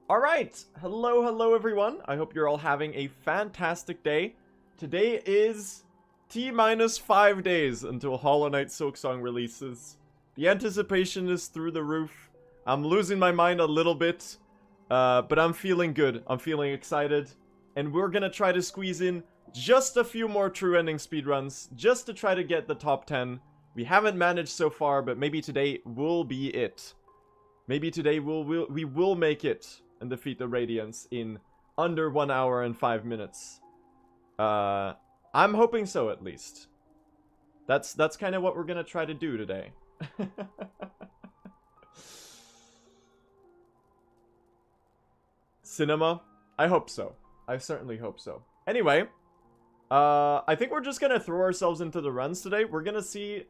Alright, hello everyone. I hope you're all having a fantastic day. Today is T-minus 5 days until Hollow Knight Silksong releases. The anticipation is through the roof. I'm losing my mind a little bit, but I'm feeling good. I'm feeling excited. And we're gonna try to squeeze in just a few more true ending speedruns, just to try to get the top 10. We haven't managed so far, but maybe today will be it. Maybe today we will make it and defeat the Radiance in under 1 hour and 5 minutes. I'm hoping so, at least. That's kind of what we're gonna try to do today. Cinema? I hope so. I certainly hope so. Anyway, I think we're just gonna throw ourselves into the runs today. We're gonna see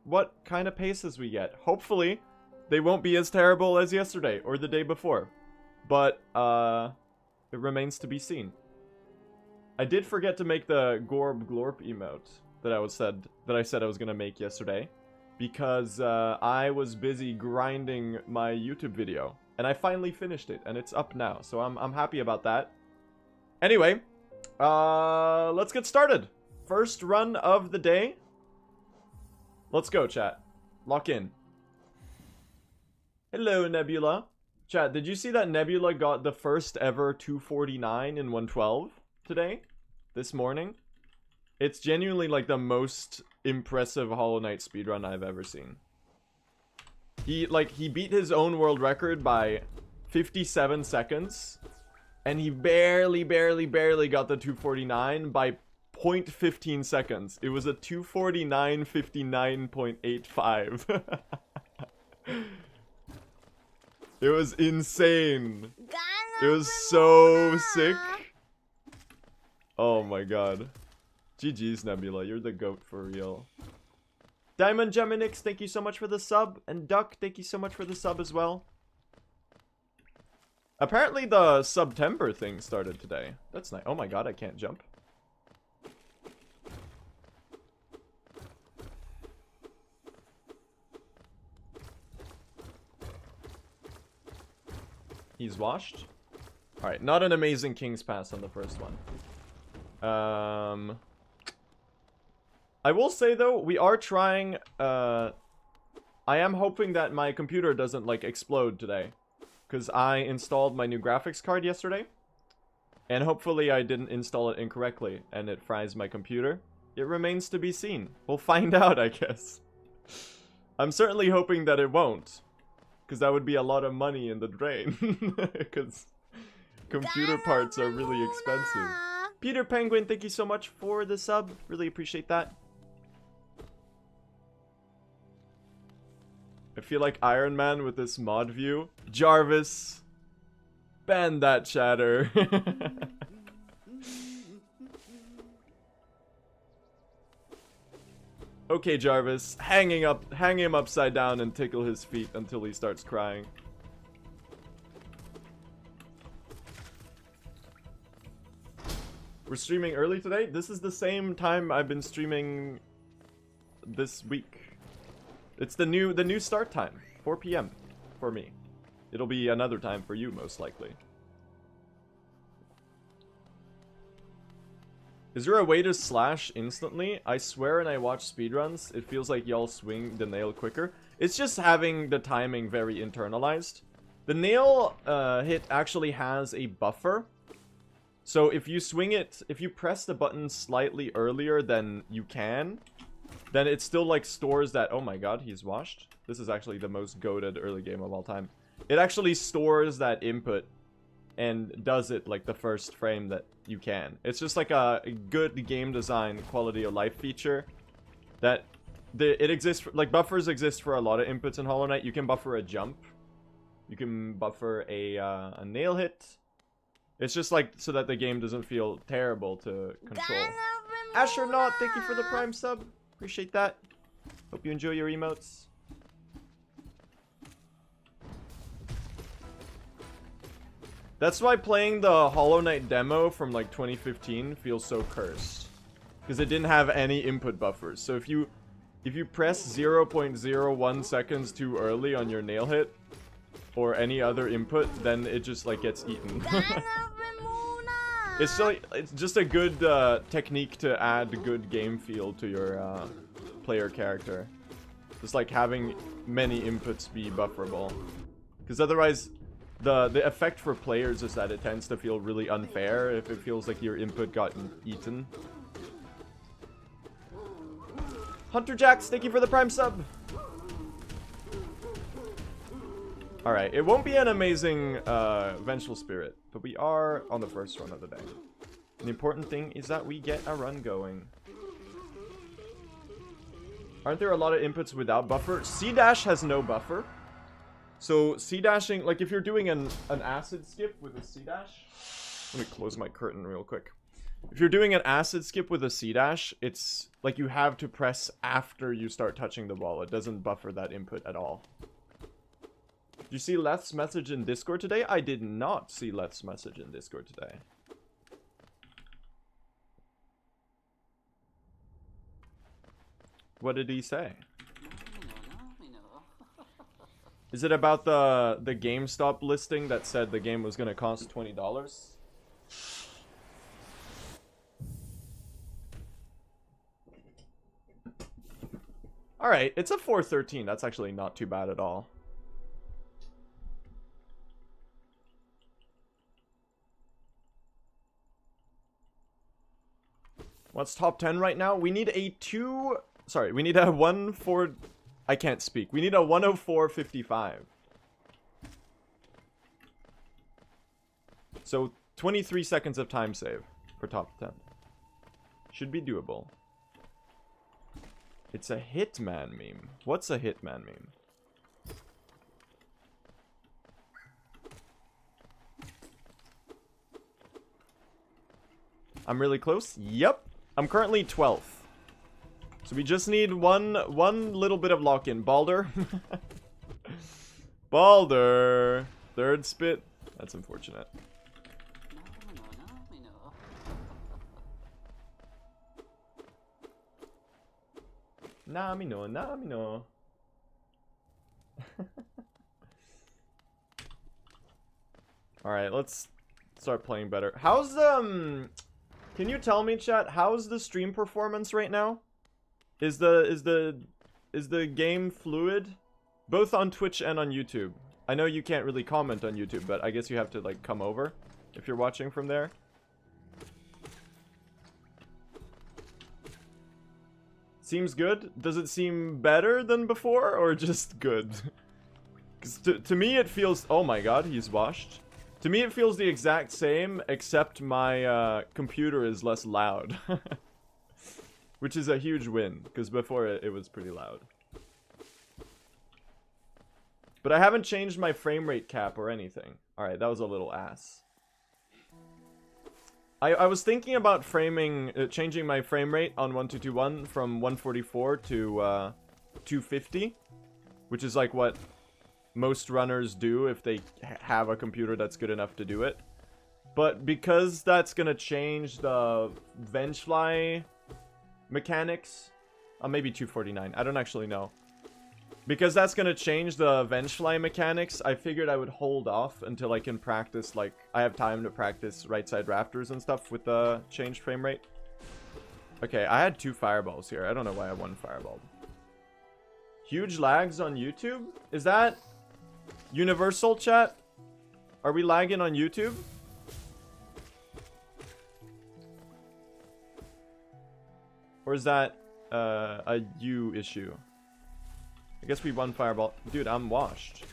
what kind of paces we get. Hopefully, they won't be as terrible as yesterday or the day before. But, it remains to be seen. I did forget to make the Gorb Glorp emote that I said I was gonna make yesterday. Because, I was busy grinding my YouTube video. And I finally finished it, and it's up now. So I'm happy about that. Anyway, let's get started. First run of the day. Let's go, chat. Lock in. Hello, Nebula. Chat, did you see that Nebula got the first ever 249 in 112 today? This morning? It's genuinely like the most impressive Hollow Knight speedrun I've ever seen. He beat his own world record by 57 seconds. And he barely got the 249 by 0.15 seconds. It was a 249.59.85. It was insane. It was so sick. Oh my god. GG's, Nebula. You're the GOAT for real. Diamond Geminix, thank you so much for the sub. And Duck, thank you so much for the sub as well. Apparently the September thing started today. That's nice. Oh my god, I can't jump. He's washed. Alright, not an amazing King's Pass on the first one. I will say though, we are trying, I am hoping that my computer doesn't like explode today. Because I installed my new graphics card yesterday. And hopefully I didn't install it incorrectly and it fries my computer. It remains to be seen. We'll find out, I guess. I'm certainly hoping that it won't. Because that would be a lot of money in the drain. Because computer parts are really expensive. Peter Penguin, thank you so much for the sub. Really appreciate that. I feel like Iron Man with this mod view. Jarvis. Ban that chatter. Okay, Jarvis. Hang him upside down and tickle his feet until he starts crying. We're streaming early today? This is the same time I've been streaming this week. It's the new start time. 4 PM for me. It'll be another time for you, most likely. Is there a way to slash instantly? I swear when I watch speedruns, it feels like y'all swing the nail quicker. It's just having the timing very internalized. The nail hit actually has a buffer. So if you swing it, if you press the button slightly earlier than you can, then it still like stores that, oh my god, he's washed. This is actually the most goated early game of all time. It actually stores that input and does it like the first frame that you can. It's just like a good game design quality of life feature that it exists for, like buffers exist for a lot of inputs in Hollow Knight. You can buffer a jump. You can buffer a nail hit. It's just like so that the game doesn't feel terrible to control. Astronaut, thank you for the Prime sub. Appreciate that. Hope you enjoy your emotes. That's why playing the Hollow Knight demo from like 2015 feels so cursed. Because it didn't have any input buffers. So if you press 0.01 seconds too early on your nail hit, or any other input, then it just like gets eaten. It's just a good technique to add good game feel to your player character. Just like having many inputs be bufferable. Because otherwise, the effect for players is that it tends to feel really unfair if it feels like your input got eaten. Hunter Jacks, thank you for the Prime sub! Alright, it won't be an amazing Vengeful Spirit, but we are on the first run of the day. And the important thing is that we get a run going. Aren't there a lot of inputs without buffer? C-dash has no buffer. So C-dashing, like if you're doing an acid skip with a C-dash... Let me close my curtain real quick. If you're doing an acid skip with a C-dash, it's like you have to press after you start touching the ball. It doesn't buffer that input at all. Did you see Leth's message in Discord today? I did not see Leth's message in Discord today. What did he say? Is it about the GameStop listing that said the game was going to cost $20? Alright, it's a 413. That's actually not too bad at all. What's top 10 right now? We need a we need a 1-4... I can't speak. We need a 104.55. So, 23 seconds of time save for top 10. Should be doable. It's a Hitman meme. What's a Hitman meme? I'm really close? Yep. I'm currently 12th. So we just need one little bit of lock-in. Balder. Balder. Third spit. That's unfortunate. Namino, Namino. Alright, let's start playing better. How's can you tell me, chat, how's the stream performance right now? Is the game fluid? Both on Twitch and on YouTube. I know you can't really comment on YouTube, but I guess you have to like come over if you're watching from there. Seems good. Does it seem better than before or just good? Because to me it feels... Oh my god, he's washed. To me it feels the exact same, except my computer is less loud. Which is a huge win, because before it was pretty loud. But I haven't changed my frame rate cap or anything. Alright, that was a little ass. I was thinking about changing my frame rate on 1221 from 144 to 250. Which is like what most runners do if they have a computer that's good enough to do it. But because that's gonna change the Vengefly mechanics, maybe 249, I don't actually know. Because that's gonna change the Vengefly mechanics, I figured I would hold off until I can practice, like, I have time to practice right side rafters and stuff with the changed frame rate. Okay, I had 2 fireballs here. I don't know why I had 1 fireball. Huge lags on YouTube? Is that universal, chat? Are we lagging on YouTube? Or is that a you issue? I guess we won fireball. Dude, I'm washed.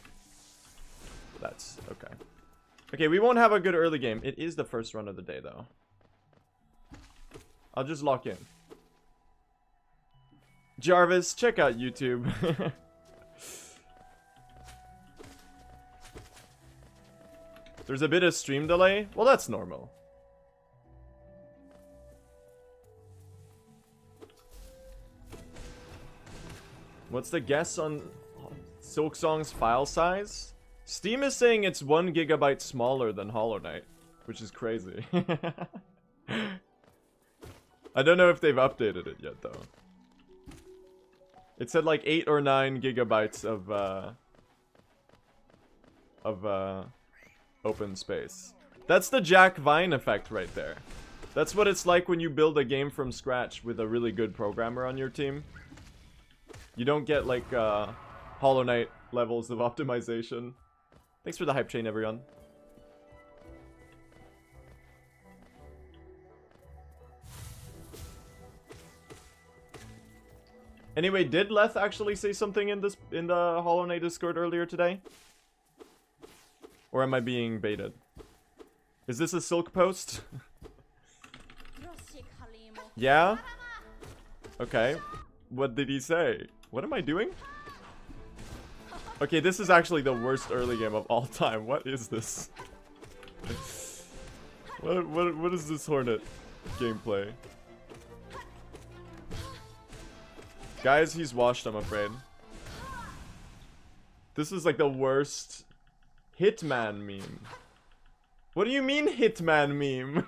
That's okay. Okay, we won't have a good early game. It is the first run of the day, though. I'll just lock in. Jarvis, check out YouTube. There's a bit of stream delay. Well, that's normal. What's the guess on Silksong's file size? Steam is saying it's 1 gigabyte smaller than Hollow Knight, which is crazy. I don't know if they've updated it yet, though. It said like 8 or 9 gigabytes of of open space. That's the Jack Vine effect right there. That's what it's like when you build a game from scratch with a really good programmer on your team. You don't get like Hollow Knight levels of optimization. Thanks for the hype chain, everyone. Anyway, did Leth actually say something in the Hollow Knight Discord earlier today? Or am I being baited? Is this a Silk post? Yeah? Okay. What did he say? What am I doing? Okay, this is actually the worst early game of all time. What is this? What is this Hornet gameplay? Guys, he's washed, I'm afraid. This is like the worst Hitman meme. What do you mean Hitman meme?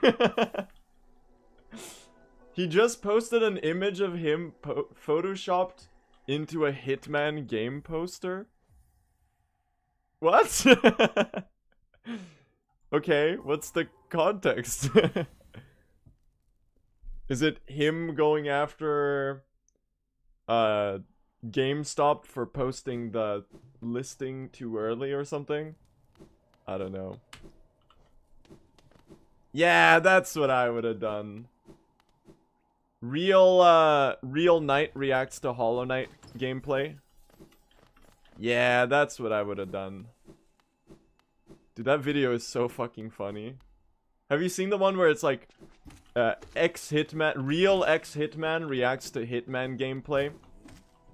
He just posted an image of him photoshopped into a Hitman game poster? What? Okay, what's the context? Is it him going after GameStop for posting the listing too early or something? I don't know. Yeah, that's what I would have done. Real Knight reacts to Hollow Knight gameplay. Yeah, that's what I would have done. Dude, that video is so fucking funny. Have you seen the one where it's like real ex-Hitman reacts to Hitman gameplay?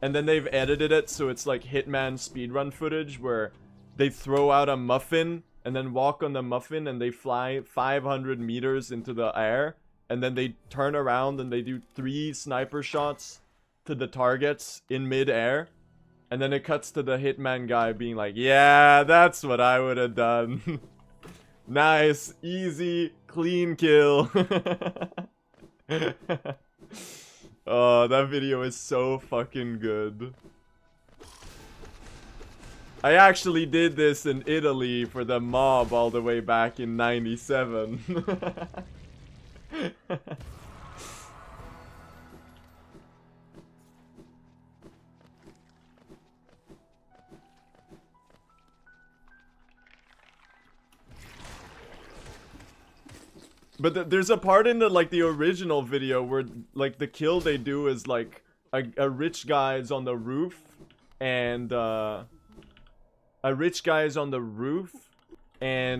And then they've edited it so it's like Hitman speedrun footage where they throw out a muffin and then walk on the muffin and they fly 500 meters into the air. And then they turn around and they do 3 sniper shots to the targets in mid-air. And then it cuts to the Hitman guy being like, yeah, that's what I would have done. Nice, easy, clean kill. Oh, that video is so fucking good. I actually did this in Italy for the mob all the way back in '97. But there's a part in the original video where like the kill they do is like a rich guy is on the roof and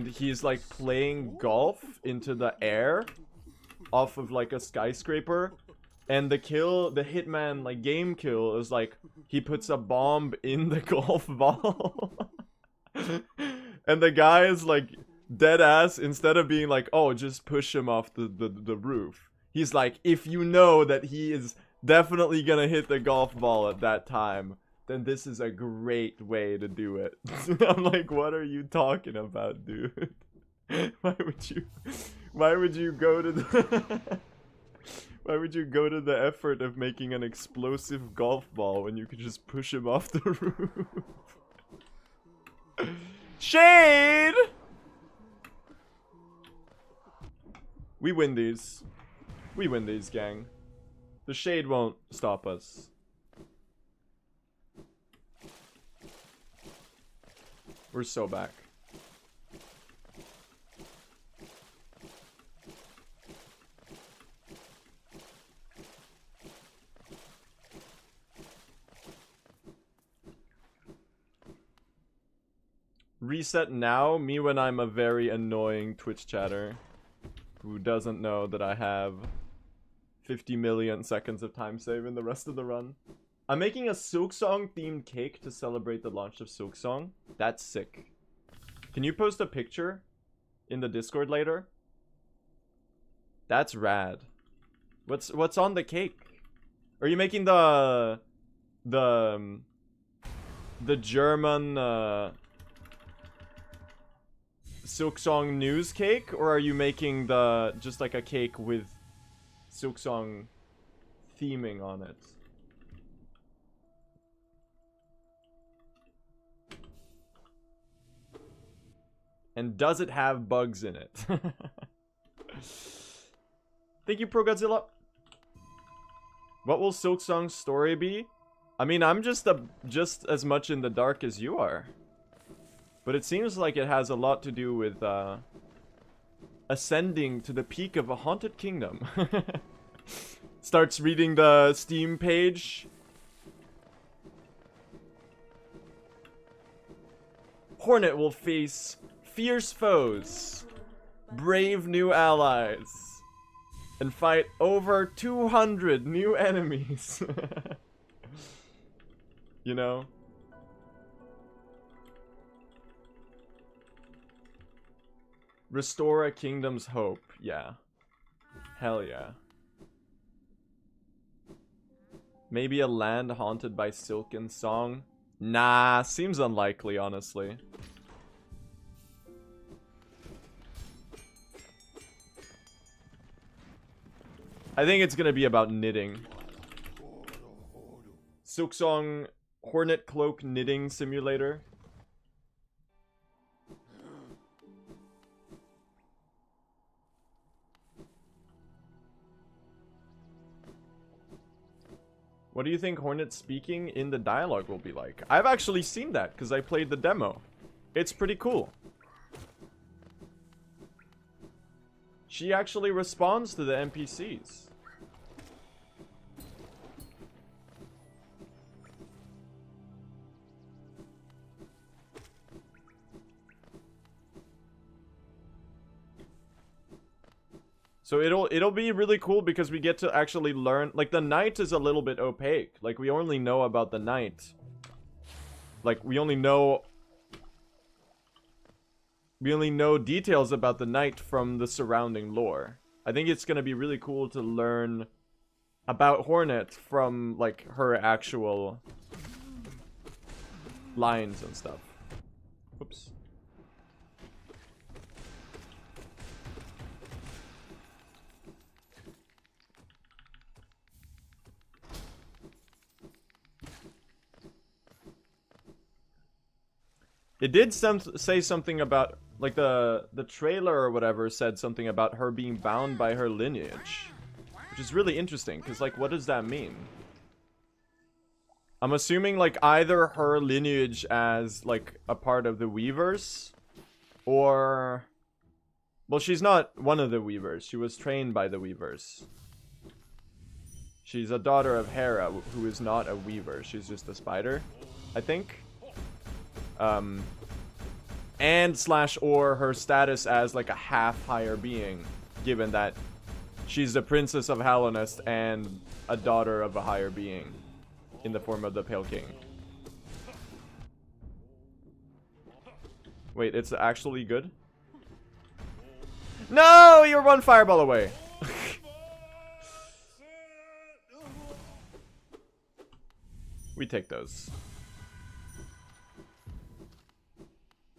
he's like playing golf into the air off of like a skyscraper, and the Hitman like game kill is like he puts a bomb in the golf ball. And the guy is like dead ass, instead of being like, oh, just push him off the roof, he's like, if you know that he is definitely gonna hit the golf ball at that time, then this is a great way to do it. I'm like, what are you talking about, dude? Why would you go to the why would you go to the effort of making an explosive golf ball when you could just push him off the roof? Shade! We win these. We win these, gang. The shade won't stop us. We're so back. Reset now? Me when I'm a very annoying Twitch chatter who doesn't know that I have 50 million seconds of time save in the rest of the run. I'm making a Silksong themed cake to celebrate the launch of Silksong. That's sick. Can you post a picture in the Discord later? That's rad. What's on the cake? Are you making the German Silksong news cake, or are you making just like a cake with Silksong theming on it? And does it have bugs in it? Thank you, Pro Godzilla. What will Silksong's story be? I mean, I'm just as much in the dark as you are. But it seems like it has a lot to do with ascending to the peak of a haunted kingdom. Starts reading the Steam page. Hornet will face fierce foes, brave new allies, and fight over 200 new enemies. You know? Restore a kingdom's hope. Yeah. Hell yeah. Maybe a land haunted by Silksong? Nah, seems unlikely, honestly. I think it's gonna be about knitting. Silksong Hornet Cloak Knitting Simulator. What do you think Hornet speaking in the dialogue will be like? I've actually seen that because I played the demo. It's pretty cool. She actually responds to the NPCs. So it'll be really cool because we get to actually learn. Like, the knight is a little bit opaque. Like, we only know about the knight. Like, we only know details about the knight from the surrounding lore. I think it's gonna be really cool to learn about Hornet from, like, her actual lines and stuff. Oops. It did say something about, like, the trailer or whatever said something about her being bound by her lineage. Which is really interesting, because, like, what does that mean? I'm assuming, like, either her lineage as, like, a part of the Weavers, or... Well, she's not one of the Weavers. She was trained by the Weavers. She's a daughter of Hera, who is not a Weaver. She's just a spider, I think. And / or her status as like a half higher being, given that she's the princess of Halonest and a daughter of a higher being in the form of the Pale King. Wait, it's actually good? No, you're one fireball away. We take those.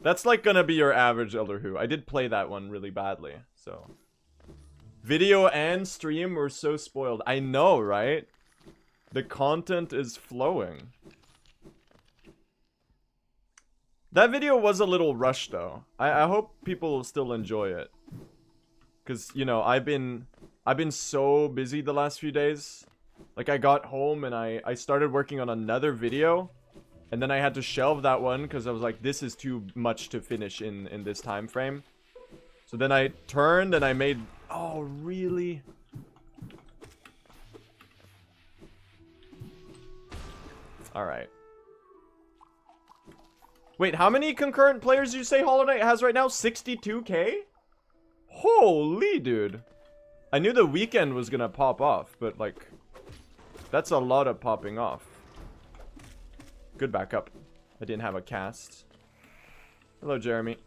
That's like gonna be your average Elder Who. I did play that one really badly, so. Video and stream were so spoiled. I know, right? The content is flowing. That video was a little rushed, though. I hope people will still enjoy it. Cause, you know, I've been so busy the last few days. Like, I got home and I started working on another video. And then I had to shelve that one because I was like, this is too much to finish in this time frame. So then I turned and I made... Oh, really? Alright. Wait, how many concurrent players do you say Hollow Knight has right now? 62k? Holy, dude. I knew the weekend was gonna pop off, but like... That's a lot of popping off. Good backup. I didn't have a cast. Hello, Jeremy.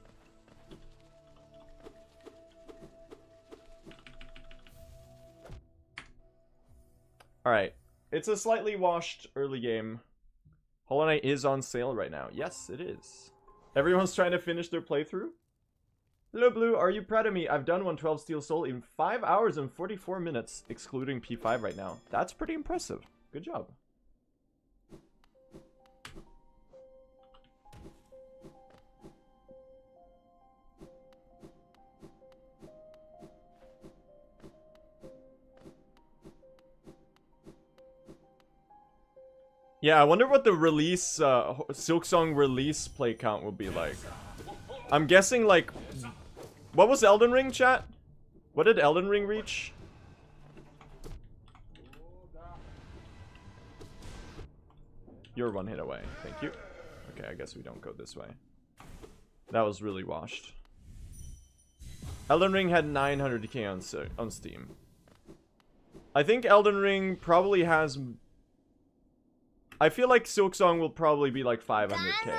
Alright. It's a slightly washed early game. Hollow Knight is on sale right now. Yes, it is. Everyone's trying to finish their playthrough? Hello, Blue. Are you proud of me? I've done 112 Steel Soul in 5 hours and 44 minutes, excluding P5 right now. That's pretty impressive. Good job. Yeah, I wonder what the release, Silksong release play count would be like. I'm guessing like, what was Elden Ring, chat? What did Elden Ring reach? You're one hit away. Thank you. Okay, I guess we don't go this way. That was really washed. Elden Ring had 900k on Steam. I think Elden Ring probably has... I feel like Silksong will probably be like 500k.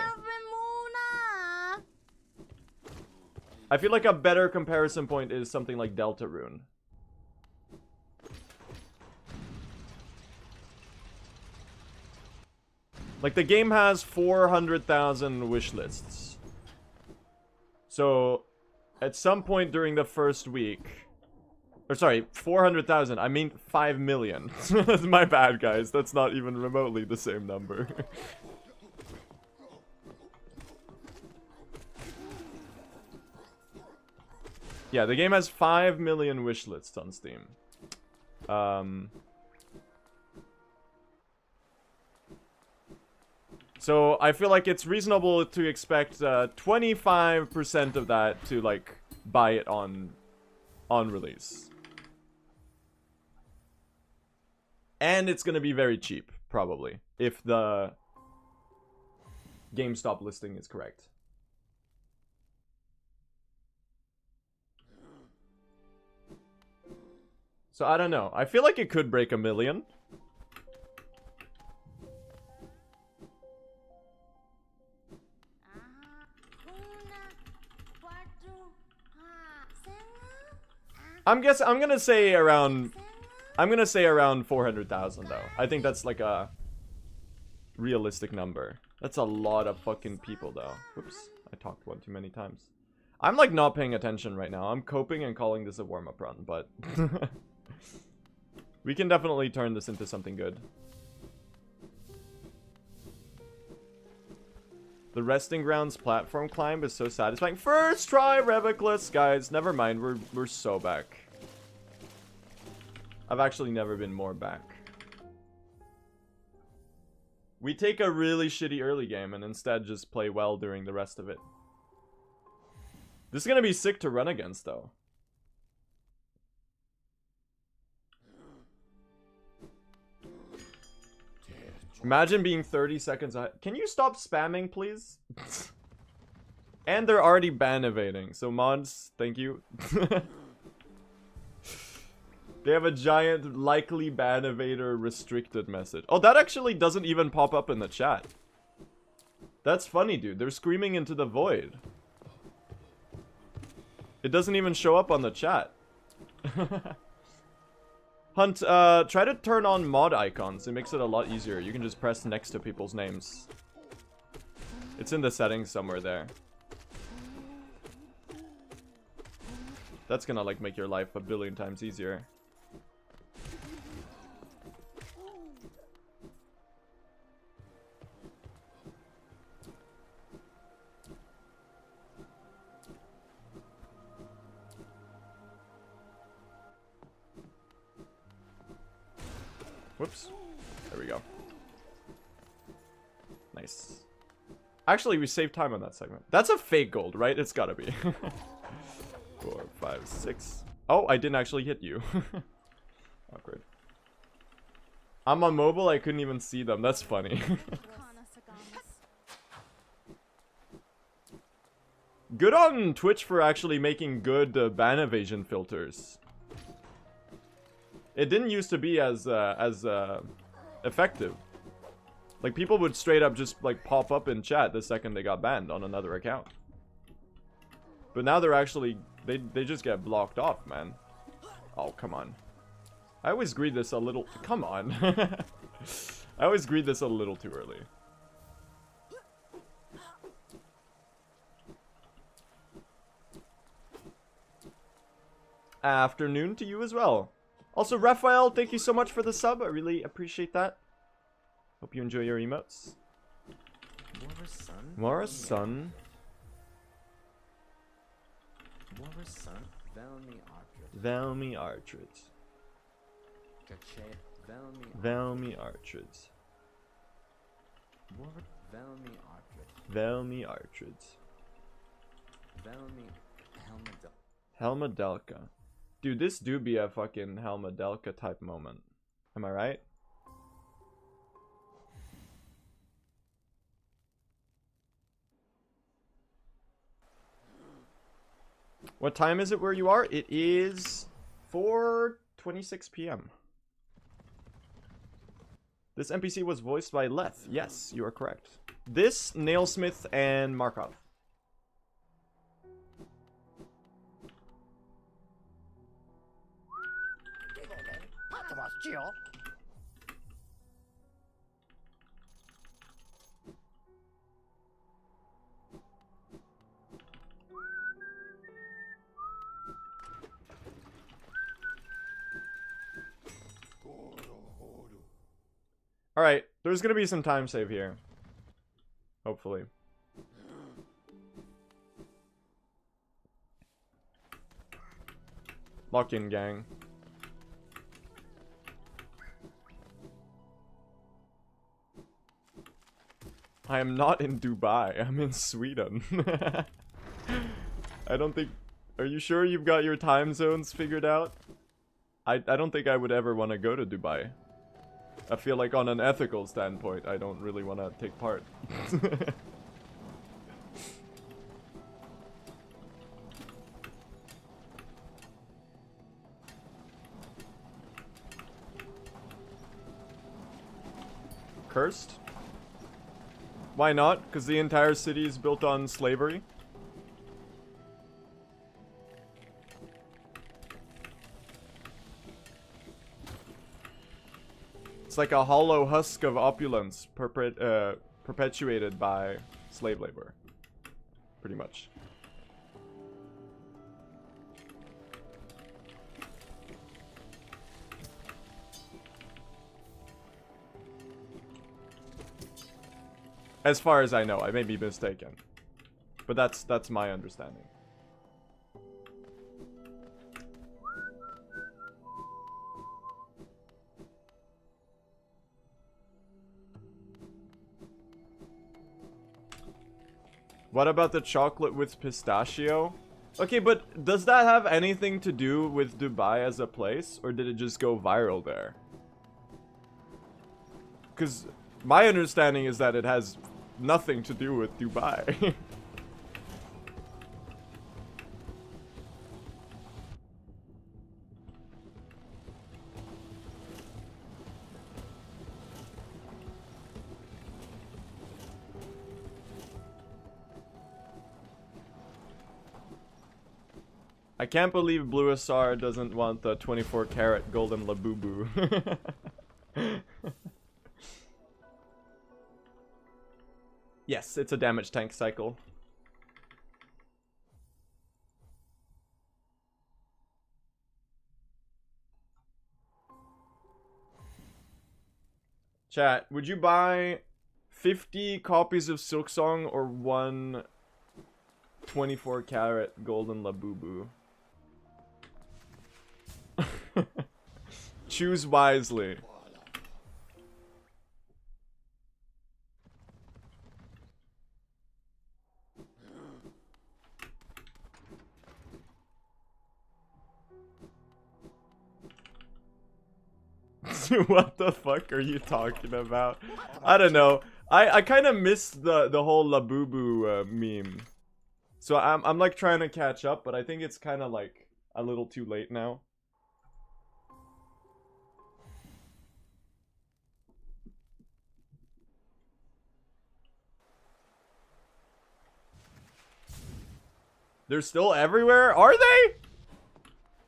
I feel like a better comparison point is something like Deltarune. Like, the game has 400,000 wish lists. So, at some point during the first week... Or sorry, 400,000. I mean 5 million. That's my bad, guys. That's not even remotely the same number. Yeah, the game has 5 million wish lists on Steam. So I feel like it's reasonable to expect 25% of that to like buy it on release. And it's gonna be very cheap, probably, if the GameStop listing is correct. So I don't know. I feel like it could break 1 million. I'm gonna say around 400,000 though. I think that's like a realistic number. That's a lot of fucking people though. Whoops, I talked one too many times. I'm like not paying attention right now. I'm coping and calling this a warm-up run, but we can definitely turn this into something good. The resting grounds platform climb is so satisfying. First try, Revicless, guys. Never mind, we're so back. I've actually never been more back. We take a really shitty early game and instead just play well during the rest of it. This is gonna be sick to run against, though. Imagine being 30 seconds ahead. Can you stop spamming, please? And they're already ban evading, so mods, thank you. They have a giant likely ban evader restricted message. Oh, that actually doesn't even pop up in the chat. That's funny, dude. They're screaming into the void. It doesn't even show up on the chat. Hunt, try to turn on mod icons. It makes it a lot easier. You can just press next to people's names. It's in the settings somewhere there. That's gonna, like, make your life a billion times easier. Whoops. There we go. Nice. Actually, we saved time on that segment. That's a fake gold, right? It's gotta be. 4, 5, 6. Oh, I didn't actually hit you. Awkward. I'm on mobile, I couldn't even see them. That's funny. Good on Twitch for actually making good ban evasion filters. It didn't used to be as effective. Like, people would straight up just, like, pop up in chat the second they got banned on another account. But now they're actually... They just get blocked off, man. Oh, come on. I always greed this a little... Come on. I always greed this a little too early. Afternoon to you as well. Also, Raphael, thank you so much for the sub. I really appreciate that. Hope you enjoy your emotes. More sun. Velmi Artrid. Velmi Artrid. What? Velmi Artrid. Velmi Artrid. Velmi Helmadelka. Dude, this do be a fucking Helmadelka type moment. Am I right? What time is it where you are? It is 4:26 p.m. This NPC was voiced by Leth. Yes, you are correct. This, Nailsmith, and Markov. Alright, there's gonna be some time save here. Hopefully. Lock in, gang. I am not in Dubai. I'm in Sweden. I don't think... Are you sure you've got your time zones figured out? I don't think I would ever want to go to Dubai. I feel like on an ethical standpoint, I don't really want to take part. Cursed? Why not? Because the entire city is built on slavery? It's like a hollow husk of opulence perpetuated by slave labor. Pretty much. As far as I know, I may be mistaken. But that's my understanding. What about the chocolate with pistachio? Okay, but does that have anything to do with Dubai as a place? Or did it just go viral there? Because my understanding is that it has nothing to do with Dubai. I can't believe Blue Asar doesn't want the 24 karat golden Labubu. Yes, it's a damage tank cycle. Chat, would you buy 50 copies of Silksong or one 24 karat golden Labubu? Choose wisely. What the fuck are you talking about? I don't know. I kind of missed the whole Labubu meme. So I'm like trying to catch up, but I think it's kind of like a little too late now. They're still everywhere? Are they?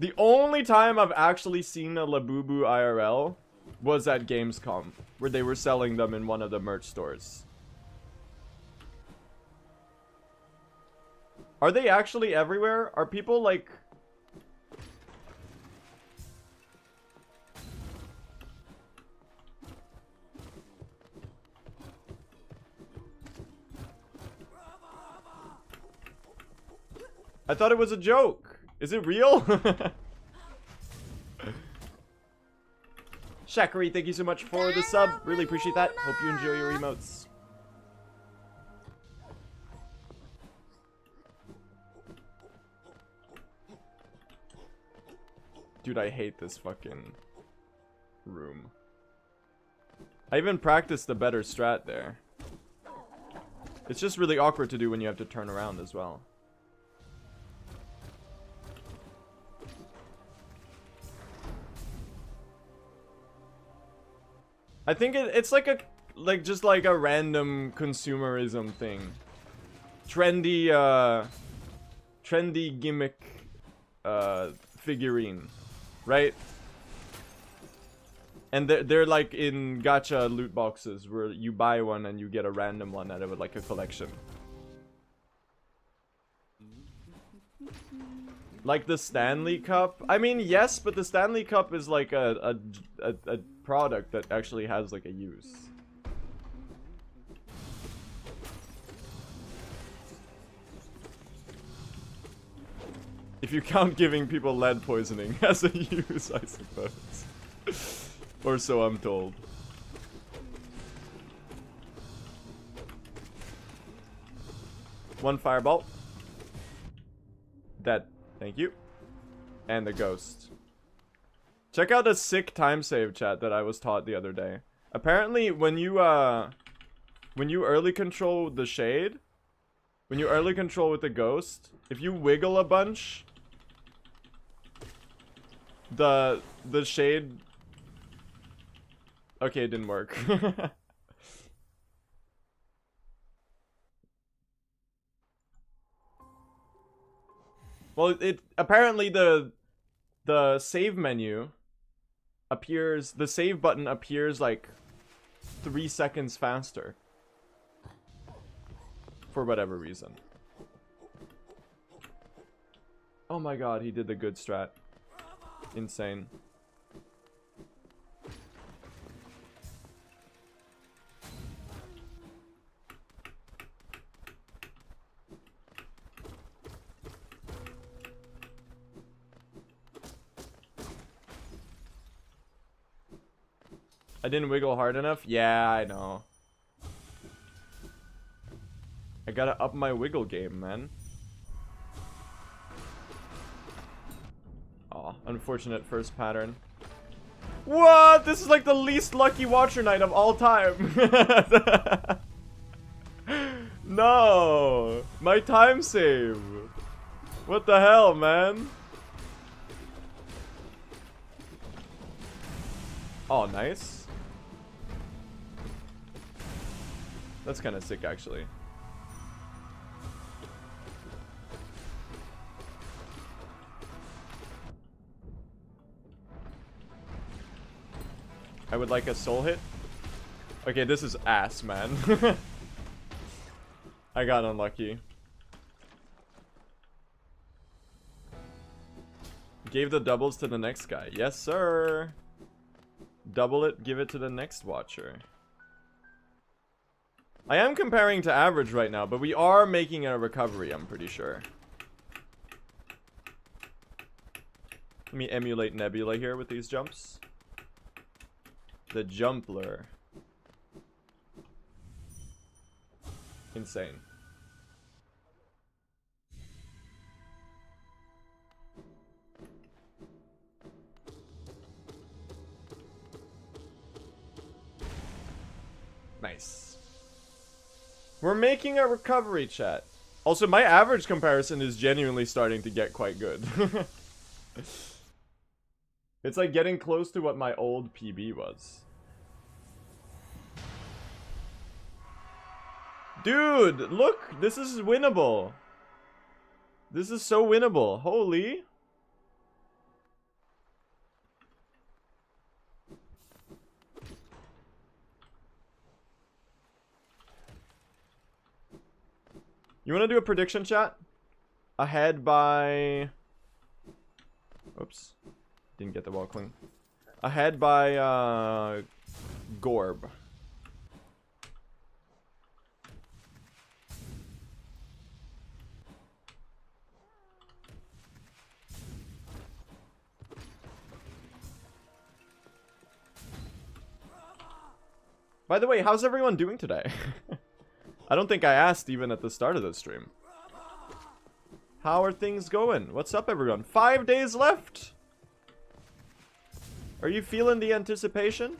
The only time I've actually seen a Labubu IRL was at Gamescom, where they were selling them in one of the merch stores. Are they actually everywhere? Are people like... I thought it was a joke. Is it real? Shakari, thank you so much for the sub. Really appreciate that. Hope you enjoy your emotes. Dude, I hate this fucking room. I even practiced a better strat there. It's just really awkward to do when you have to turn around as well. I think it's like just like a random consumerism thing. Trendy gimmick figurine, right? And they're like in gacha loot boxes where you buy one and you get a random one out of it, like a collection. Like the Stanley Cup. I mean, yes, but the Stanley Cup is like a product that actually has like a use. If you count giving people lead poisoning as a use, I suppose. Or so I'm told. One fireball. Dead. Thank you. And the ghost. Check out a sick time save, chat, that I was taught the other day. Apparently, when you early control the shade, when you early control with the ghost, if you wiggle a bunch, the shade... Okay, it didn't work. Well, apparently the save menu appears, the save button appears like 3 seconds faster. For whatever reason. Oh my god, he did the good strat. Insane. I didn't wiggle hard enough? Yeah, I know. I gotta up my wiggle game, man. Aw, unfortunate first pattern. What? This is like the least lucky Watcher Knight of all time. No! My time save! What the hell, man? Oh, nice. That's kind of sick, actually. I would like a soul hit. Okay, this is ass, man. I got unlucky. Gave the doubles to the next guy. Yes, sir. Double it, give it to the next watcher. I am comparing to average right now, but we are making a recovery, I'm pretty sure. Let me emulate Nebula here with these jumps. The Jumpler. Insane. Nice. We're making a recovery, chat. Also, my average comparison is genuinely starting to get quite good. It's like getting close to what my old PB was. Dude, look! This is winnable. This is so winnable. Holy. You want to do a prediction, chat? Ahead by... Oops. Didn't get the wall cling. Ahead by, Gorb. By the way, how's everyone doing today? I don't think I asked even at the start of the stream. How are things going? What's up, everyone? 5 days left! Are you feeling the anticipation?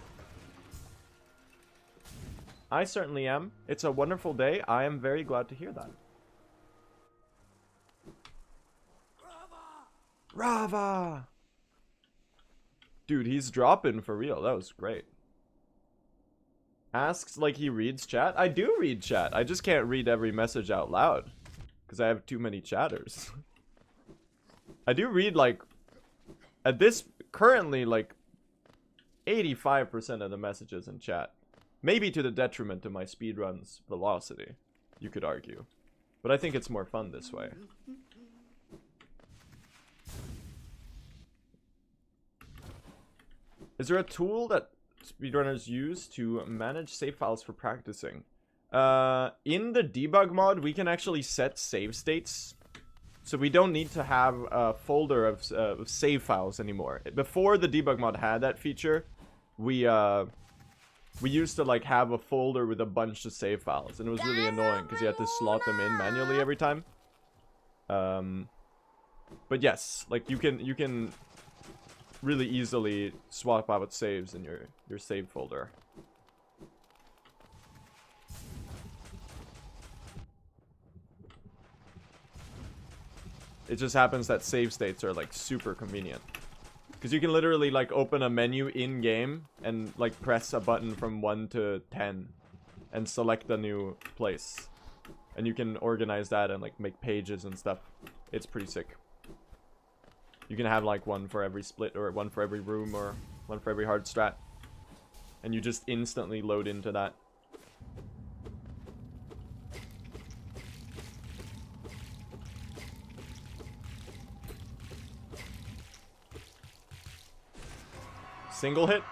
I certainly am. It's a wonderful day. I am very glad to hear that. Rava! Dude, he's dropping for real. That was great. Asks like he reads chat. I do read chat. I just can't read every message out loud. Because I have too many chatters. I do read like... At this... Currently like... 85% of the messages in chat. Maybe to the detriment of my speedruns velocity. You could argue. But I think it's more fun this way. Is there a tool that speedrunners use to manage save files for practicing? In the debug mod, we can actually set save states. So we don't need to have a folder of save files anymore. Before the debug mod had that feature, we used to like have a folder with a bunch of save files. And it was really annoying because you had to slot them in manually every time. But yes, like you can really easily swap out saves in your save folder. It just happens that save states are like super convenient. Because you can literally like open a menu in game and like press a button from 1 to 10 and select a new place. And you can organize that and like make pages and stuff. It's pretty sick. You can have like one for every split or one for every room or one for every hard strat. And you just instantly load into that. Single hit?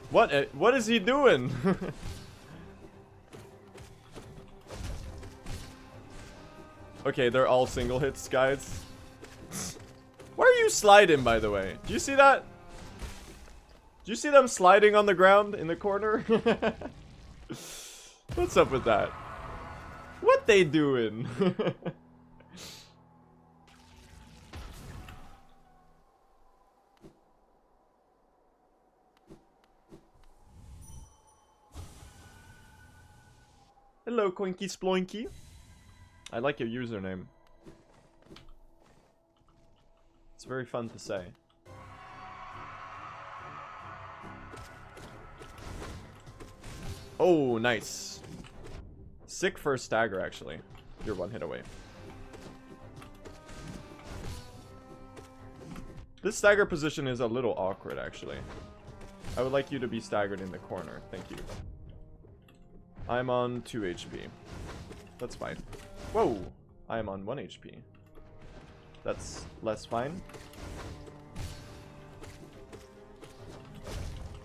What is he doing? Okay, they're all single hits, guys. Why are you sliding, by the way? Do you see that? Do you see them sliding on the ground in the corner? What's up with that? What they doing? Hello, Coinky Sploinky. I like your username. It's very fun to say. Oh, nice. Sick first stagger, actually. You're one hit away. This stagger position is a little awkward, actually. I would like you to be staggered in the corner. Thank you. I'm on 2 HP. That's fine. Whoa! I am on 1 HP. That's less fine.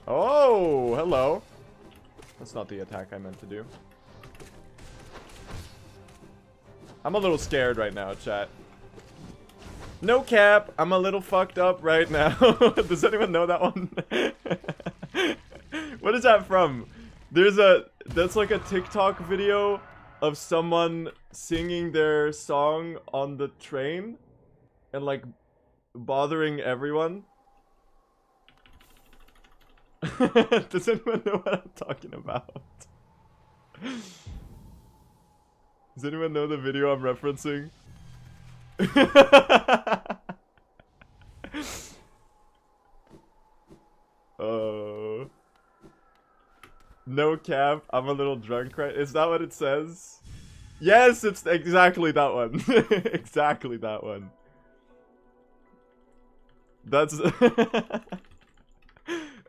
Oh, hello. That's not the attack I meant to do. I'm a little scared right now, chat. No cap, I'm a little fucked up right now. Does anyone know that one? What is that from? That's like a TikTok video of someone singing their song on the train and like bothering everyone. Does anyone know what I'm talking about? Does anyone know the video I'm referencing? No cap, I'm a little drunk, right? Is that what it says? Yes, it's exactly that one. Exactly that one. That's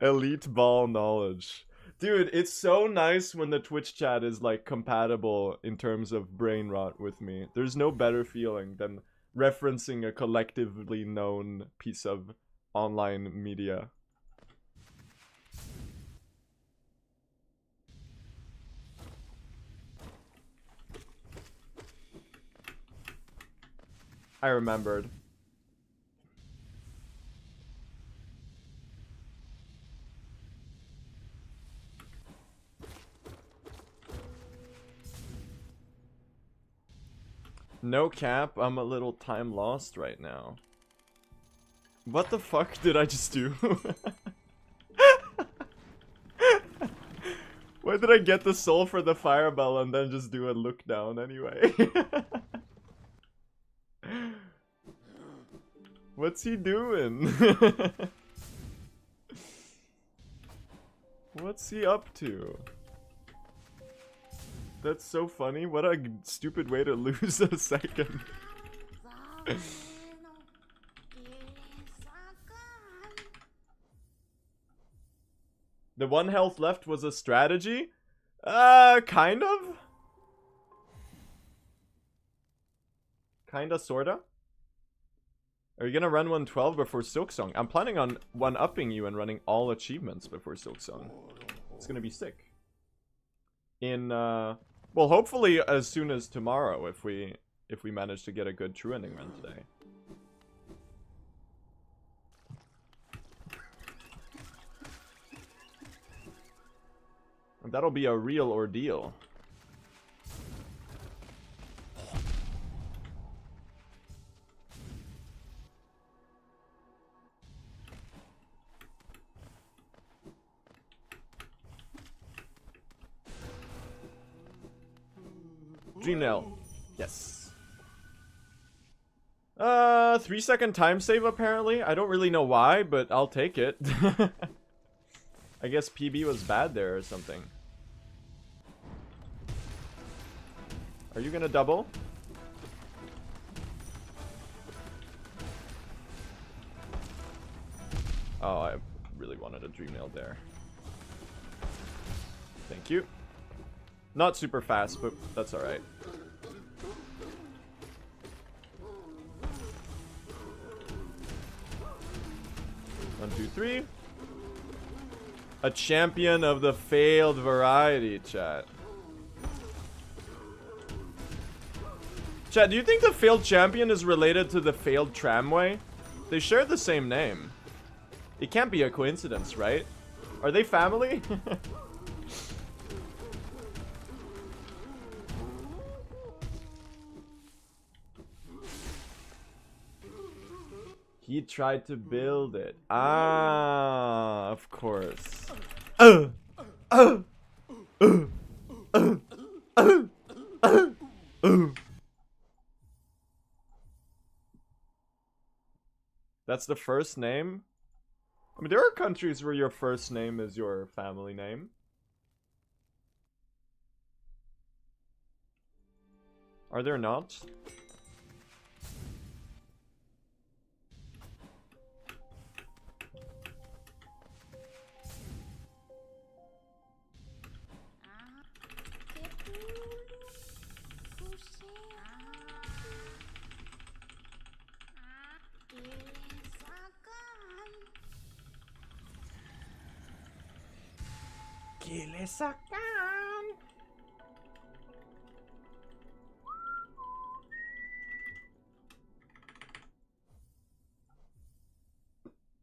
elite ball knowledge. Dude, it's so nice when the Twitch chat is like compatible in terms of brain rot with me. There's no better feeling than referencing a collectively known piece of online media. I remembered. No cap, I'm a little time lost right now. What the fuck did I just do? Why did I get the soul for the fireball and then just do a look down anyway? What's he doing? What's he up to? That's so funny. What a stupid way to lose a second. The 1 health left was a strategy? Kind of? Kinda, sorta? Are you gonna run 112 before Silksong? I'm planning on 1-upping you and running all achievements before Silksong. It's gonna be sick. Well, hopefully as soon as tomorrow, if we manage to get a good true ending run today. And that'll be a real ordeal. Dream nail. Yes. 3-second time save apparently. I don't really know why, but I'll take it. I guess PB was bad there or something. Are you gonna double? Oh, I really wanted a dream nail there. Thank you. Not super fast, but that's alright. One, two, three. A champion of the failed variety, chat. Chat, do you think the failed champion is related to the failed tramway? They share the same name. It can't be a coincidence, right? Are they family? He tried to build it. Ah, of course. That's the first name? I mean, there are countries where your first name is your family name. Are there not? Que le sacan.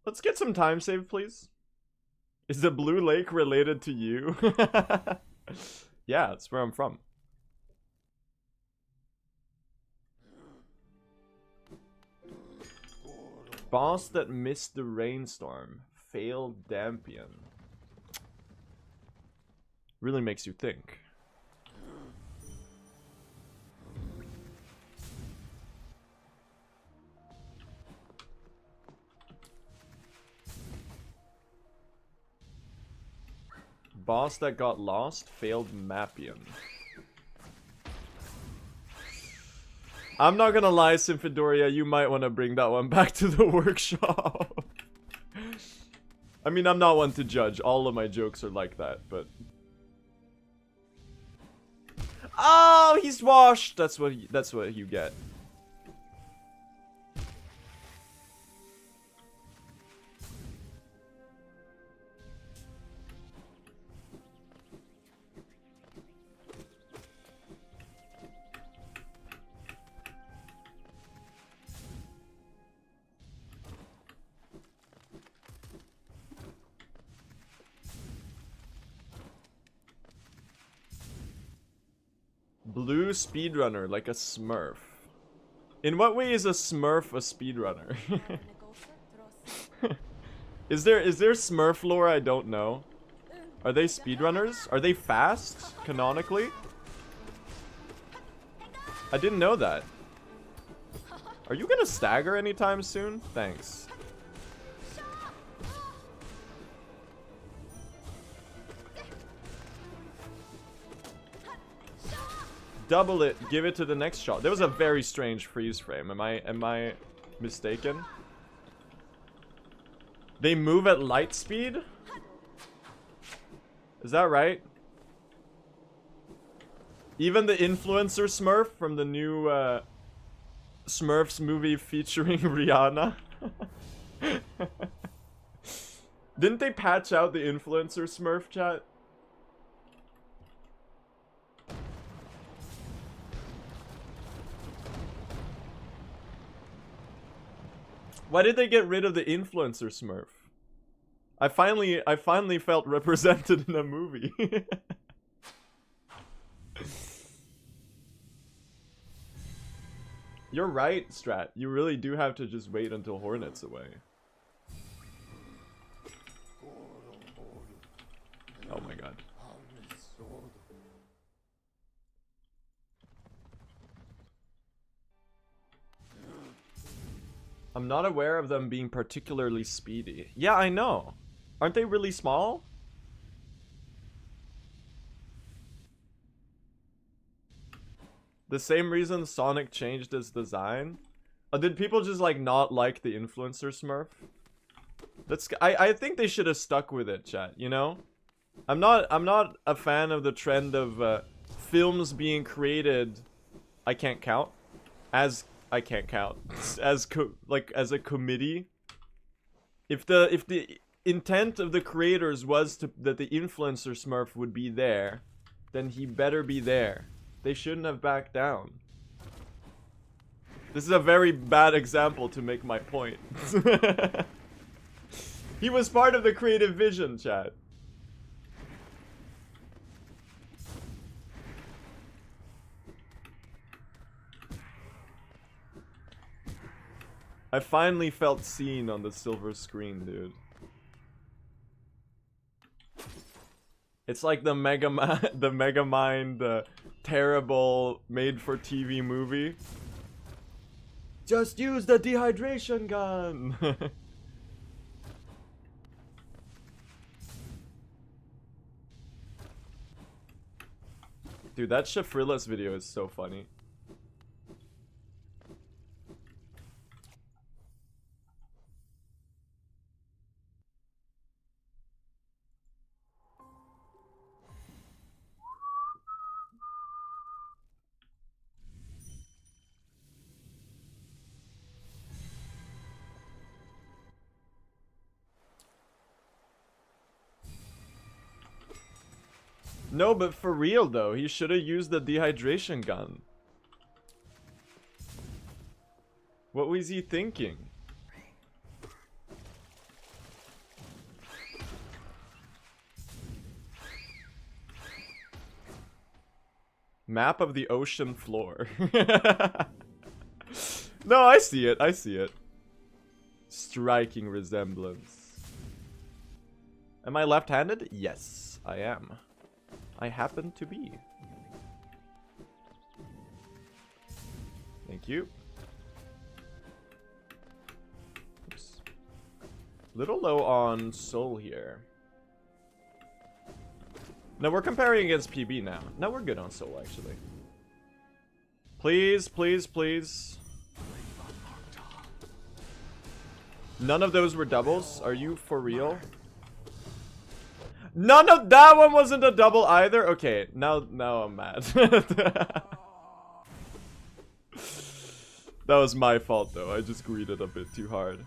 Let's get some time saved, please. Is the Blue Lake related to you? Yeah, that's where I'm from. Boss that missed the rainstorm. Failed Dampion. Really makes you think. Boss that got lost. Failed Mapian. I'm not gonna lie, Symphodoria, you might want to bring that one back to the workshop. I mean, I'm not one to judge. All of my jokes are like that, but... Oh, he's washed! That's what you get. Blue speedrunner, like a smurf. In what way is a smurf a speedrunner? Is there Smurf lore I don't know? Are they speedrunners? Are they fast, canonically? I didn't know that. Are you gonna stagger anytime soon? Thanks. Double it, give it to the next shot. There was a very strange freeze frame. Am I mistaken? They move at light speed? Is that right? Even the influencer Smurf from the new Smurfs movie featuring Rihanna? Didn't they patch out the influencer Smurf, chat? Why did they get rid of the influencer Smurf? I finally felt represented in a movie. You're right, Strat. You really do have to just wait until Hornet's away. Oh my god. I'm not aware of them being particularly speedy. Yeah, I know. Aren't they really small? The same reason Sonic changed his design? Did people just like not like the influencer Smurf? I think they should have stuck with it, chat, you know? I'm not a fan of the trend of films being created I can't count as a committee. If the intent of the creators was that the influencer Smurf would be there, then he better be there. They shouldn't have backed down. This is a very bad example to make my point. He was part of the creative vision, chat. I finally felt seen on the silver screen, dude. It's like the Megamind terrible made-for-TV movie. Just use the dehydration gun! Dude, that Shafrillas video is so funny. No, but for real though, he should have used the dehydration gun. What was he thinking? Map of the ocean floor. No, I see it. I see it. Striking resemblance. Am I left-handed? Yes, I am. I happen to be. Thank you. Oops. Little low on soul here. No, we're comparing against PB now. No, we're good on soul, actually. Please, please, please. None of those were doubles? Are you for real? None of that one wasn't a double either? Okay, now I'm mad. That was my fault though. I just greeted a bit too hard.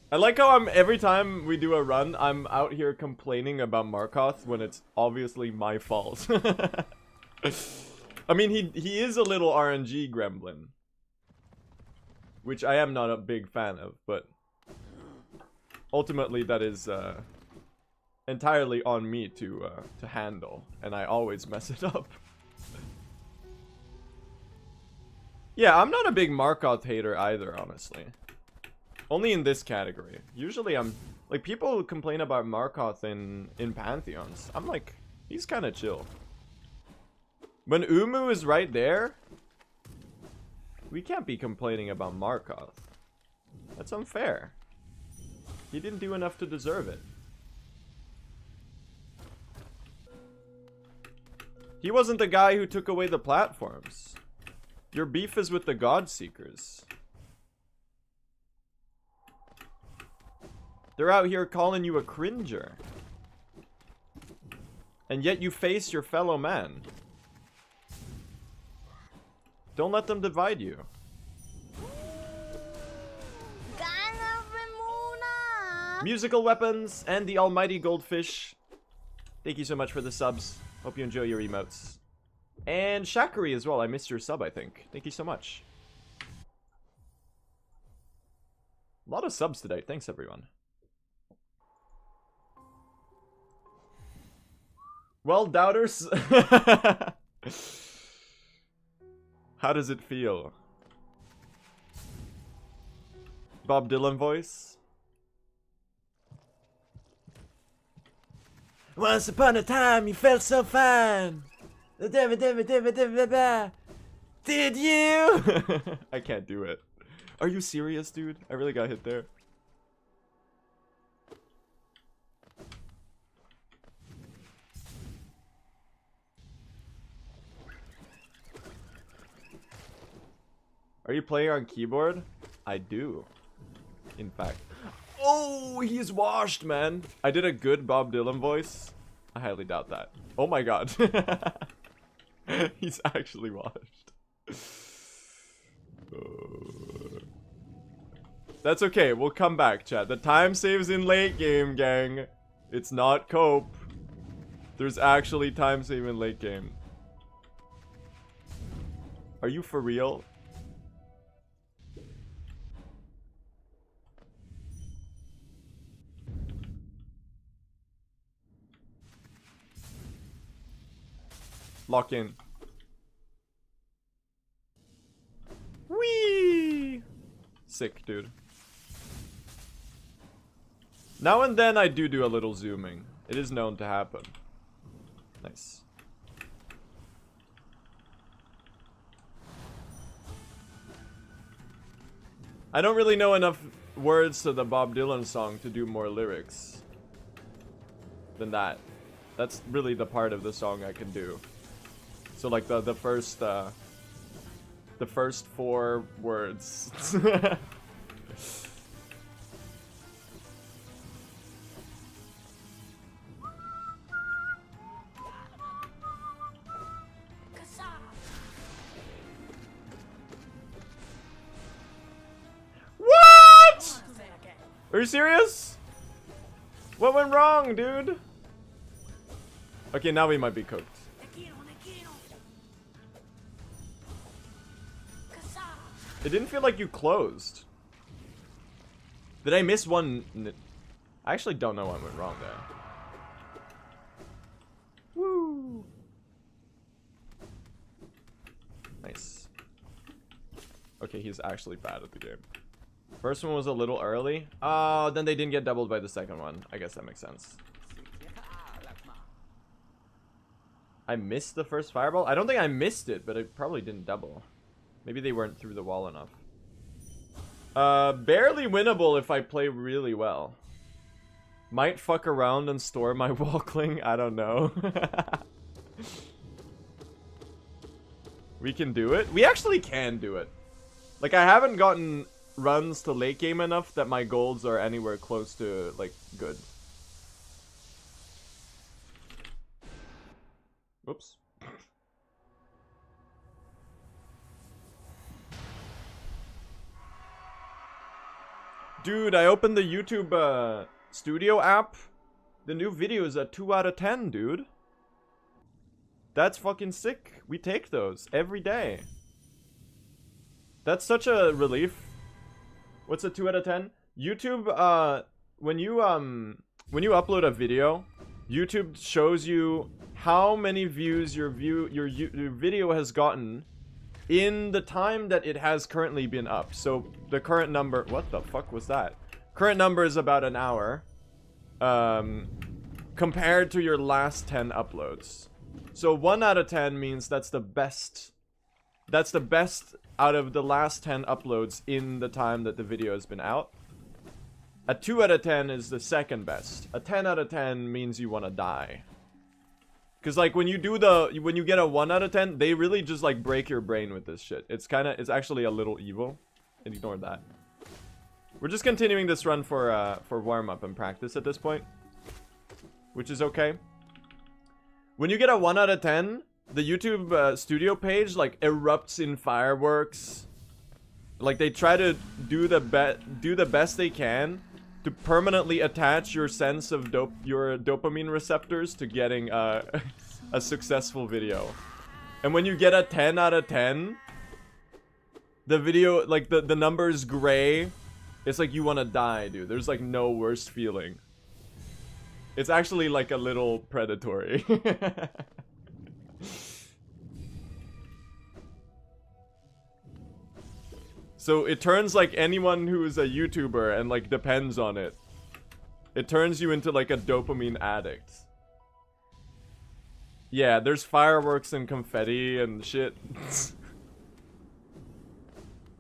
I like how every time we do a run, I'm out here complaining about Markoth when it's obviously my fault. I mean, he is a little RNG gremlin, which I am not a big fan of, but ultimately that is entirely on me to handle, and I always mess it up. Yeah, I'm not a big Markoth hater either, honestly. Only in this category. Usually I'm... Like, people complain about Markoth in Pantheons. I'm like, he's kind of chill. When Umu is right there, we can't be complaining about Markoth. That's unfair. He didn't do enough to deserve it. He wasn't the guy who took away the platforms. Your beef is with the God Seekers. They're out here calling you a cringer. And yet you face your fellow man. Don't let them divide you. Musical weapons and the almighty goldfish. Thank you so much for the subs. Hope you enjoy your emotes. And Shakari as well. I missed your sub, I think. Thank you so much. A lot of subs today. Thanks, everyone. Well, doubters. How does it feel? Bob Dylan voice. Once upon a time, you felt so fine. Did you? I can't do it. Are you serious, dude? I really got hit there. Are you playing on keyboard? I do. In fact. Oh, he's washed, man. I did a good Bob Dylan voice. I highly doubt that. Oh my god. He's actually washed. That's okay. We'll come back, chat. The time saves in late game, gang. It's not cope. There's actually time save in late game. Are you for real? Lock in. Whee! Sick, dude. Now and then I do a little zooming. It is known to happen. Nice. I don't really know enough words to the Bob Dylan song to do more lyrics than that. That's really the part of the song I can do. So like the first 4 words. What? Are you serious? What went wrong, dude? Okay, now we might be cooked. It didn't feel like you closed. Did I miss one? I actually don't know what went wrong there. Woo! Nice. Okay, he's actually bad at the game. First one was a little early. Oh, then they didn't get doubled by the second one. I guess that makes sense. I missed the first fireball? I don't think I missed it, but it probably didn't double. Maybe they weren't through the wall enough. Barely winnable if I play really well. Might fuck around and store my walkling. I don't know. We can do it. We actually can do it. Like, I haven't gotten runs to late game enough that my golds are anywhere close to, like, good. Whoops. Dude, I opened the YouTube Studio app. The new video is a 2 out of 10, dude. That's fucking sick. We take those every day. That's such a relief. What's a 2 out of 10? YouTube, when you upload a video, YouTube shows you how many views your video has gotten in the time that it has currently been up. So the current number, what the fuck was that? Current number is about an hour. Compared to your last 10 uploads. So 1 out of 10 means that's the best. That's the best out of the last 10 uploads in the time that the video has been out. A 2 out of 10 is the second best. A 10 out of 10 means you want to die. Because like when you get a 1 out of 10, they really just like break your brain with this shit. It's actually a little evil. Ignore that. We're just continuing this run for warm-up and practice at this point. Which is okay. When you get a 1 out of 10, the YouTube studio page like erupts in fireworks. Like they try to do the best they can to permanently attach your sense of your dopamine receptors to getting a successful video. And when you get a 10 out of 10, the video, like the number is gray. It's like you want to die, dude. There's like no worse feeling. It's actually like a little predatory. So it turns like anyone who is a YouTuber and like depends on it. It turns you into like a dopamine addict. Yeah, there's fireworks and confetti and shit.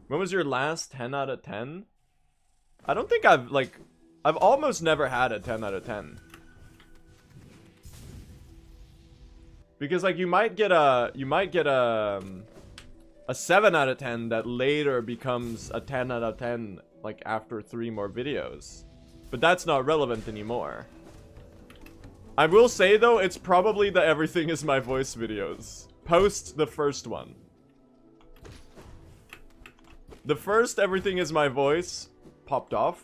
When was your last 10 out of 10? I don't think I've almost never had a 10 out of 10. Because like you might get a 7 out of 10 that later becomes a 10 out of 10 like after 3 more videos. But that's not relevant anymore. I will say though, it's probably the Everything Is My Voice videos. Post the first one. The first Everything Is My Voice popped off.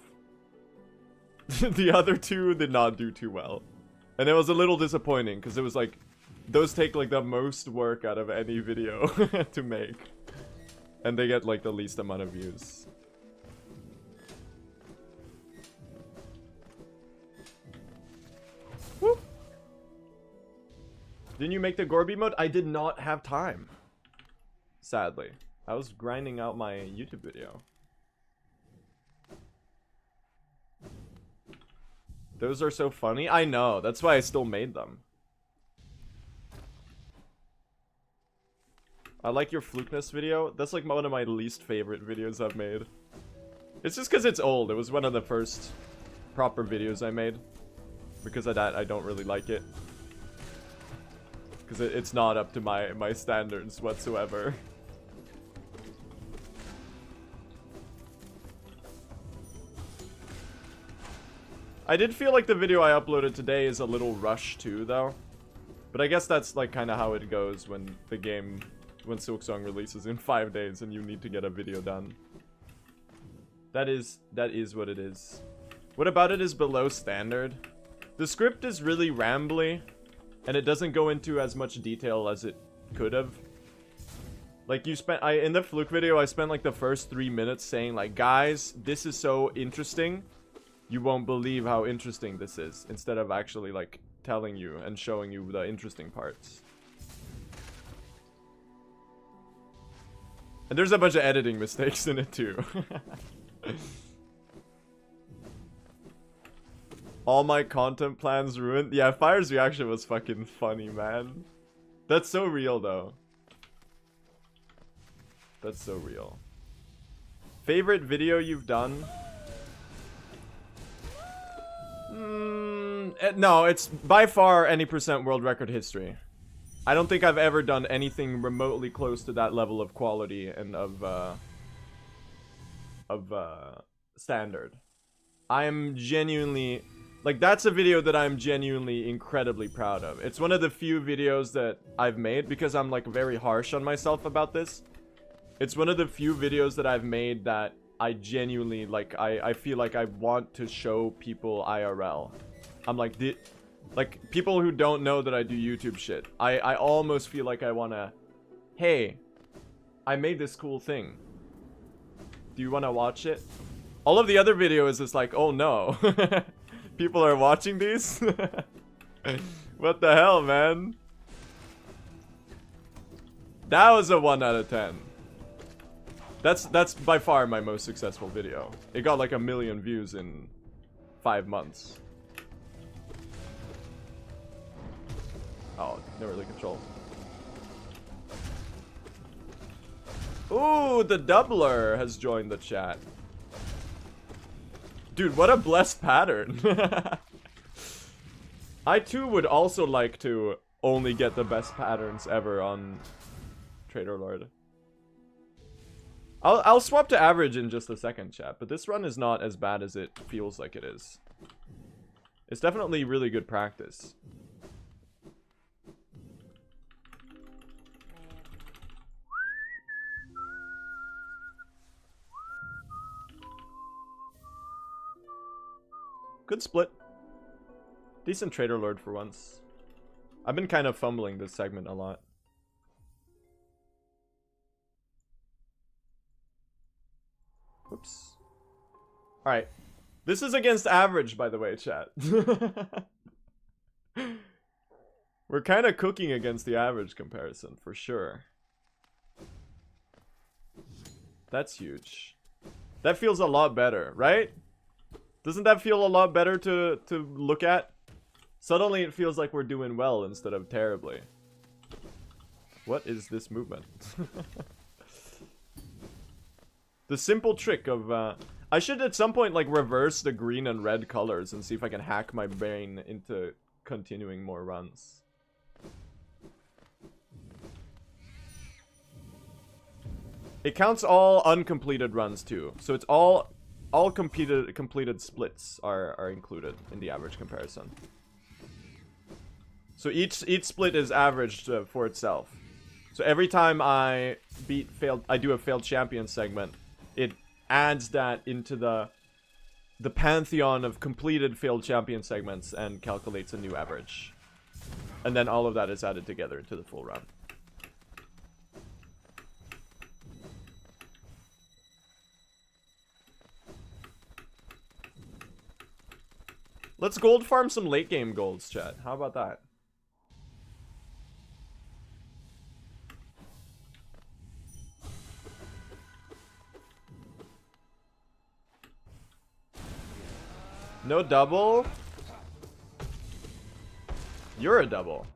The other 2 did not do too well. And it was a little disappointing because it was like those take like the most work out of any video to make. And they get like the least amount of views. Woo. Didn't you make the Gorby mode? I did not have time. Sadly. I was grinding out my YouTube video. Those are so funny. I know. That's why I still made them. I like your flukeness video. That's like one of my least favorite videos I've made. It's just because it's old. It was one of the first proper videos I made. Because of that, I don't really like it. Because it's not up to my standards whatsoever. I did feel like the video I uploaded today is a little rushed too, though. But I guess that's like kind of how it goes when the game... when Silksong releases in 5 days and you need to get a video done. That is what it is. What about it is below standard? The script is really rambly, and it doesn't go into as much detail as it could have. Like in the fluke video, I spent like the first 3 minutes saying like, guys, this is so interesting. You won't believe how interesting this is, instead of actually like telling you and showing you the interesting parts. And there's a bunch of editing mistakes in it too. All my content plans ruined. Yeah, Fire's reaction was fucking funny, man. That's so real though. That's so real. Favorite video you've done? No, it's by far any % world record history. I don't think I've ever done anything remotely close to that level of quality and of standard. I'm genuinely... like, that's a video that I'm genuinely incredibly proud of. It's one of the few videos that I've made, because I'm, like, very harsh on myself about this. It's one of the few videos that I've made that I genuinely, like, I feel like I want to show people IRL. I'm like, like, people who don't know that I do YouTube shit. I almost feel like I wanna... hey, I made this cool thing. Do you wanna watch it? All of the other videos is like, oh no. People are watching these? What the hell, man? That was a 1 out of 10. That's by far my most successful video. It got like 1 million views in 5 months. Oh, never really control. Ooh, the doubler has joined the chat. Dude, what a blessed pattern. I too would also like to only get the best patterns ever on Trader Lord. I'll swap to average in just a second, chat, but this run is not as bad as it feels like it is. It's definitely really good practice. Good split. Decent Trader Lord for once. I've been kind of fumbling this segment a lot. Oops. Alright. This is against average, by the way, chat. We're kind of cooking against the average comparison, for sure. That's huge. That feels a lot better, right? Doesn't that feel a lot better to look at? Suddenly it feels like we're doing well instead of terribly. What is this movement? The simple trick of... I should at some point like reverse the green and red colors and see if I can hack my brain into continuing more runs. It counts all uncompleted runs too. So it's all completed splits are included in the average comparison. So each split is averaged for itself. So every time I do a failed champion segment, it adds that into the pantheon of completed failed champion segments and calculates a new average. And then all of that is added together into the full run. Let's gold farm some late game golds, chat. How about that? No double? You're a double.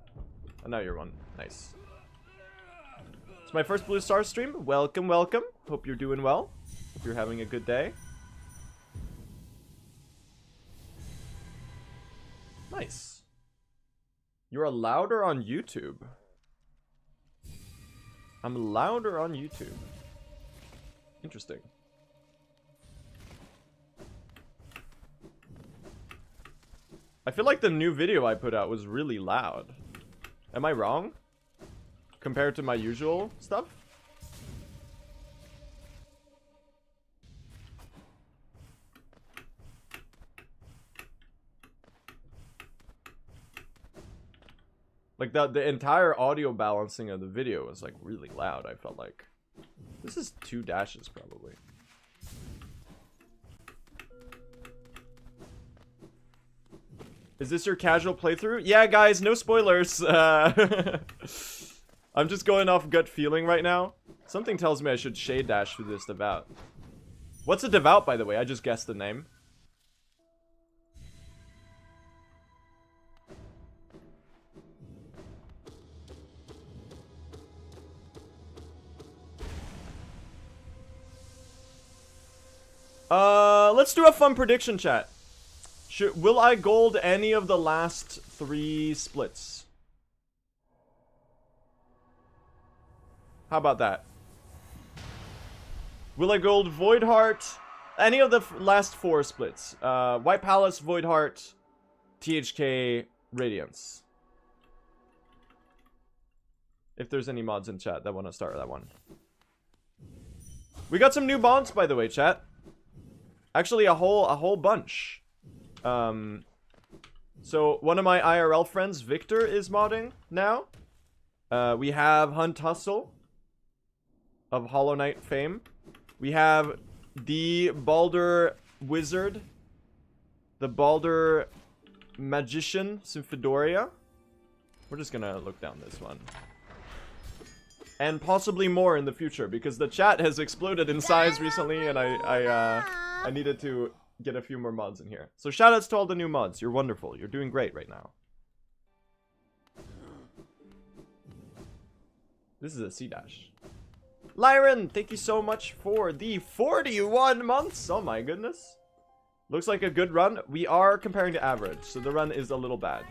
Oh, now you're one. Nice. It's my first Blue Star stream. Welcome, welcome. Hope you're doing well. Hope you're having a good day. Nice. You're louder on YouTube. I'm louder on YouTube. Interesting. I feel like the new video I put out was really loud. Am I wrong? Compared to my usual stuff? Like the entire audio balancing of the video was like really loud, I felt like. This is 2 dashes probably. Is this your casual playthrough? Yeah, guys, no spoilers. I'm just going off gut feeling right now. Something tells me I should shade dash through this devout. What's a devout, by the way? I just guessed the name. Let's do a fun prediction, chat. Will I gold any of the last 3 splits? How about that? Will I gold Void Heart? Any of the last 4 splits. White Palace, Void Heart, THK, Radiance. If there's any mods in chat that want to start that one. We got some new bonds, by the way, chat. Actually, a whole bunch. So one of my IRL friends, Victor, is modding now. We have Hunt Hustle of Hollow Knight fame. We have the Baldur Wizard, the Baldur Magician, Symphodoria. We're just gonna look down this one. and possibly more in the future, because the chat has exploded in size recently, and I needed to get a few more mods in here. So shoutouts to all the new mods. You're wonderful. You're doing great right now. This is a C-dash. Lyron, thank you so much for the 41 months. Oh my goodness. Looks like a good run. We are comparing to average, so the run is a little bad.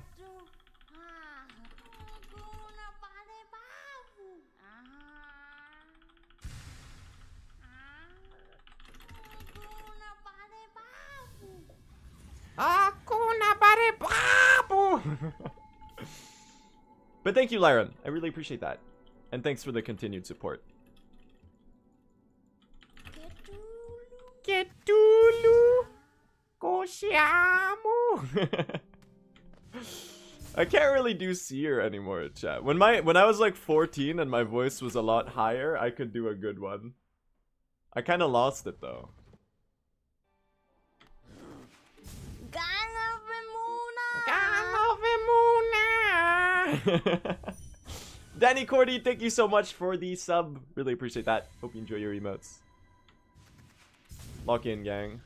But thank you, Lyron. I really appreciate that. And thanks for the continued support. Ketulu. Koshiamu. I can't really do seer anymore, chat. When I was like 14 and my voice was a lot higher, I could do a good one. I kind of lost it though. Danny Cordy, thank you so much for the sub. Really appreciate that. Hope you enjoy your emotes. Lock in, gang.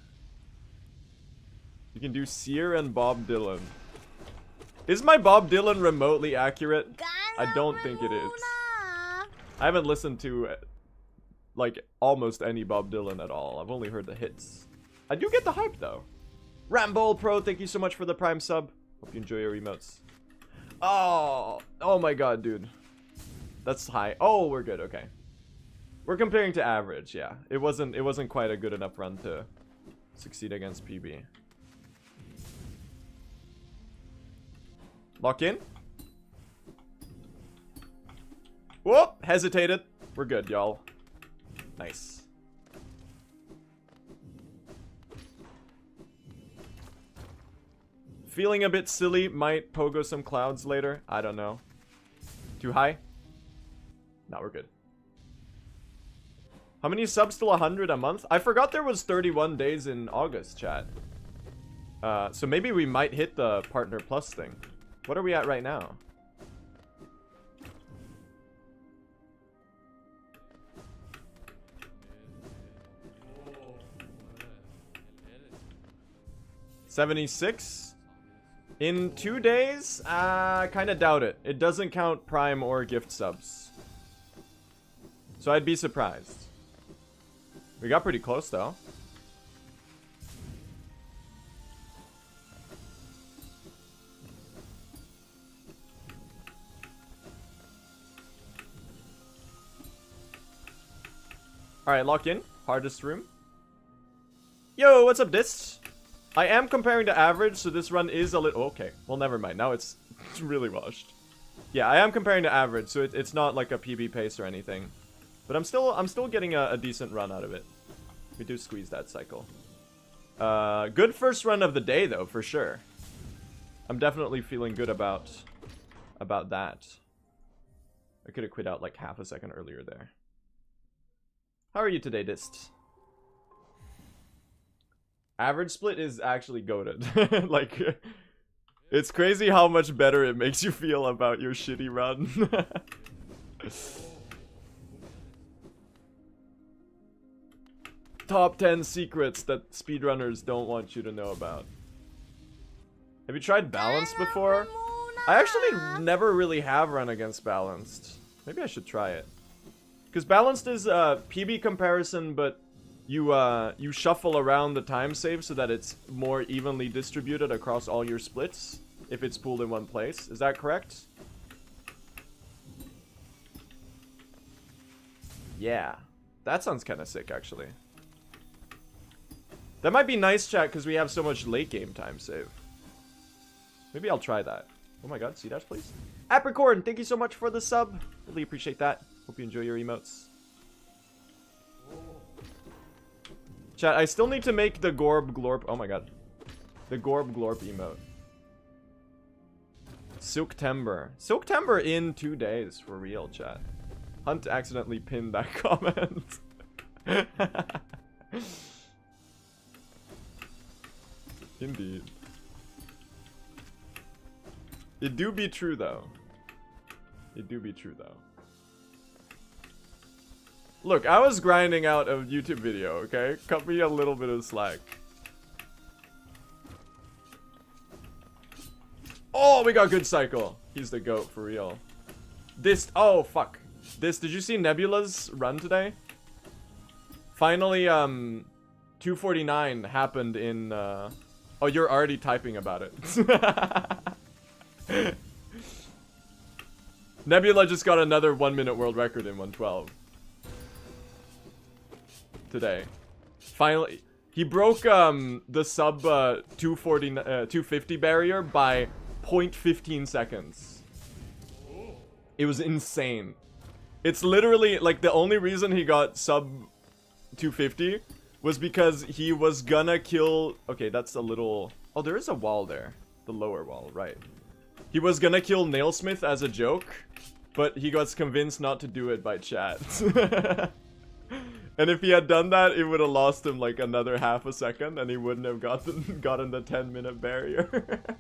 You can do Seer and Bob Dylan. Is my Bob Dylan remotely accurate? I don't think it is. I haven't listened to like almost any Bob Dylan at all. I've only heard the hits. I do get the hype though. Rambo Pro, thank you so much for the Prime sub. Hope you enjoy your emotes. Oh my god, dude. That's high. Oh, we're good. Okay. We're comparing to average. Yeah. It wasn't quite a good enough run to succeed against PB. Lock in. Whoop! Hesitated. We're good, y'all. Nice. Feeling a bit silly. Might pogo some clouds later. I don't know. Too high? No, we're good. How many subs till 100 a month? I forgot there was 31 days in August, chat. So maybe we might hit the Partner Plus thing. What are we at right now? $76? In 2 days? Kind of doubt it. It doesn't count Prime or gift subs. So I'd be surprised. We got pretty close though. Alright, lock in. Hardest room. Yo, what's up, Dist? I am comparing to average, so this run is a little... Okay, well, never mind. Now it's really washed. Yeah, I am comparing to average, so it's not like a PB pace or anything. But I'm still getting a decent run out of it. We do squeeze that cycle. Good first run of the day, though, for sure. I'm definitely feeling good about that. I could have quit out like half a second earlier there. How are you today, Dist? Average split is actually goated. Like, it's crazy how much better it makes you feel about your shitty run. Top 10 secrets that speedrunners don't want you to know about. Have you tried balanced before? I actually never really have run against balanced. Maybe I should try it. Because balanced is a PB comparison, but you shuffle around the time save so that it's more evenly distributed across all your splits if it's pooled in one place. Is that correct? Yeah. That sounds kind of sick, actually. That might be nice, chat, because we have so much late game time save. Maybe I'll try that. Oh my god, C-dash, please. Apricorn, thank you so much for the sub. Really appreciate that. Hope you enjoy your emotes. Chat, I still need to make the Gorb Glorp. Oh my god. The Gorb Glorp emote. Silktember. Silktember in 2 days, for real, chat. Hunt accidentally pinned that comment. Indeed. It do be true, though. It do be true, though. Look, I was grinding out a YouTube video, okay? Cut me a little bit of slack. Oh, we got good cycle. He's the GOAT for real. This, oh, fuck. This, did you see Nebula's run today? Finally, 249 happened in, oh, you're already typing about it. Nebula just got another 1-minute world record in 112. Today. Finally, he broke, the sub, 250 barrier by 0.15 seconds. It was insane. It's literally, like, the only reason he got sub 250 was because he was gonna kill... Okay, that's a little... Oh, there is a wall there. The lower wall, right. He was gonna kill Nailsmith as a joke, but he got convinced not to do it by chat. And if he had done that, it would have lost him, like, another half a second, and he wouldn't have gotten the 10-minute barrier.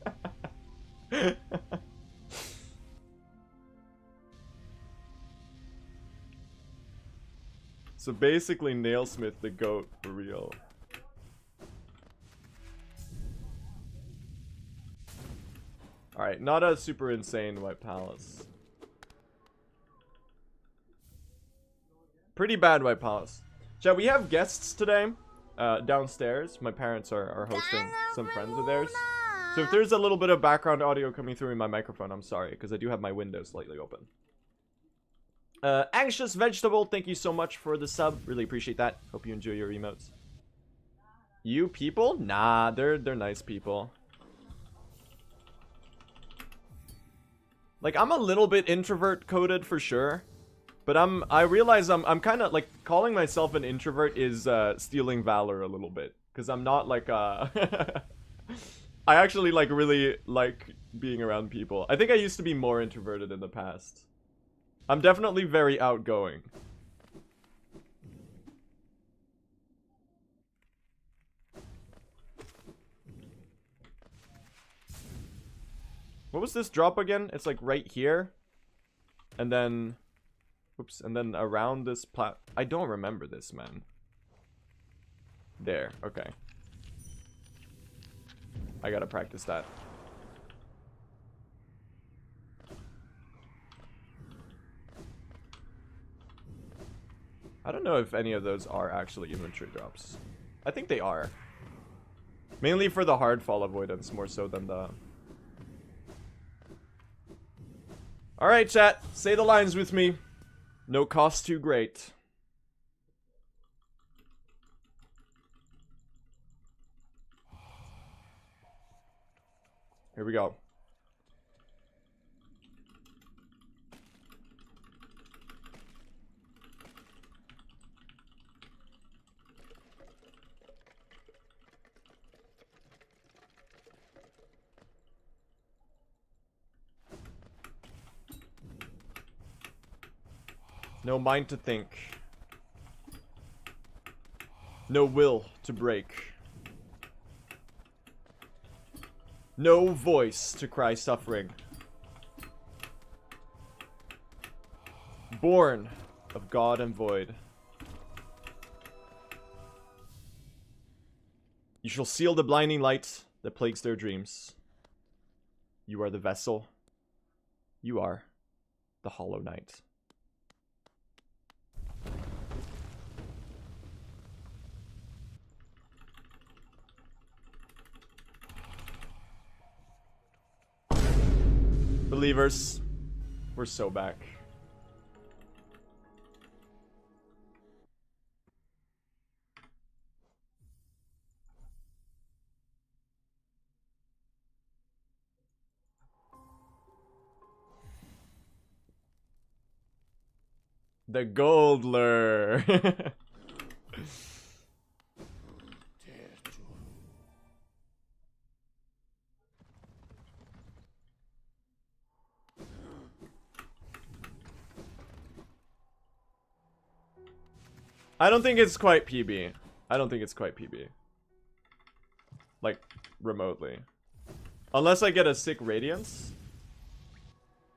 So basically, Nailsmith the GOAT for real. Alright, not a super insane White Palace. Pretty bad White Palace. Chat, we have guests today downstairs. My parents are hosting some friends of theirs. So if there's a little bit of background audio coming through in my microphone, I'm sorry, because I do have my window slightly open. Anxious Vegetable, thank you so much for the sub. Really appreciate that. Hope you enjoy your emotes. You people? Nah, they're nice people. Like, I'm a little bit introvert coded for sure. But I realize I'm kind of, like, calling myself an introvert is stealing valor a little bit. Because I'm not, like, I actually, like, really like being around people. I think I used to be more introverted in the past. I'm definitely very outgoing. What was this drop again? It's like right here. And then... Oops, and then around this plat... I don't remember this, man. There, okay. I gotta practice that. I don't know if any of those are actually inventory drops. I think they are. Mainly for the hard fall avoidance, more so than the... Alright, chat. Say the lines with me. No cost too great. Here we go. No mind to think. No will to break. No voice to cry suffering. Born of God and void. You shall seal the blinding light that plagues their dreams. You are the vessel. You are the hollow knight. Believers, we're so back. The Goldler. I don't think it's quite PB. I don't think it's quite PB. Like, remotely. Unless I get a sick Radiance.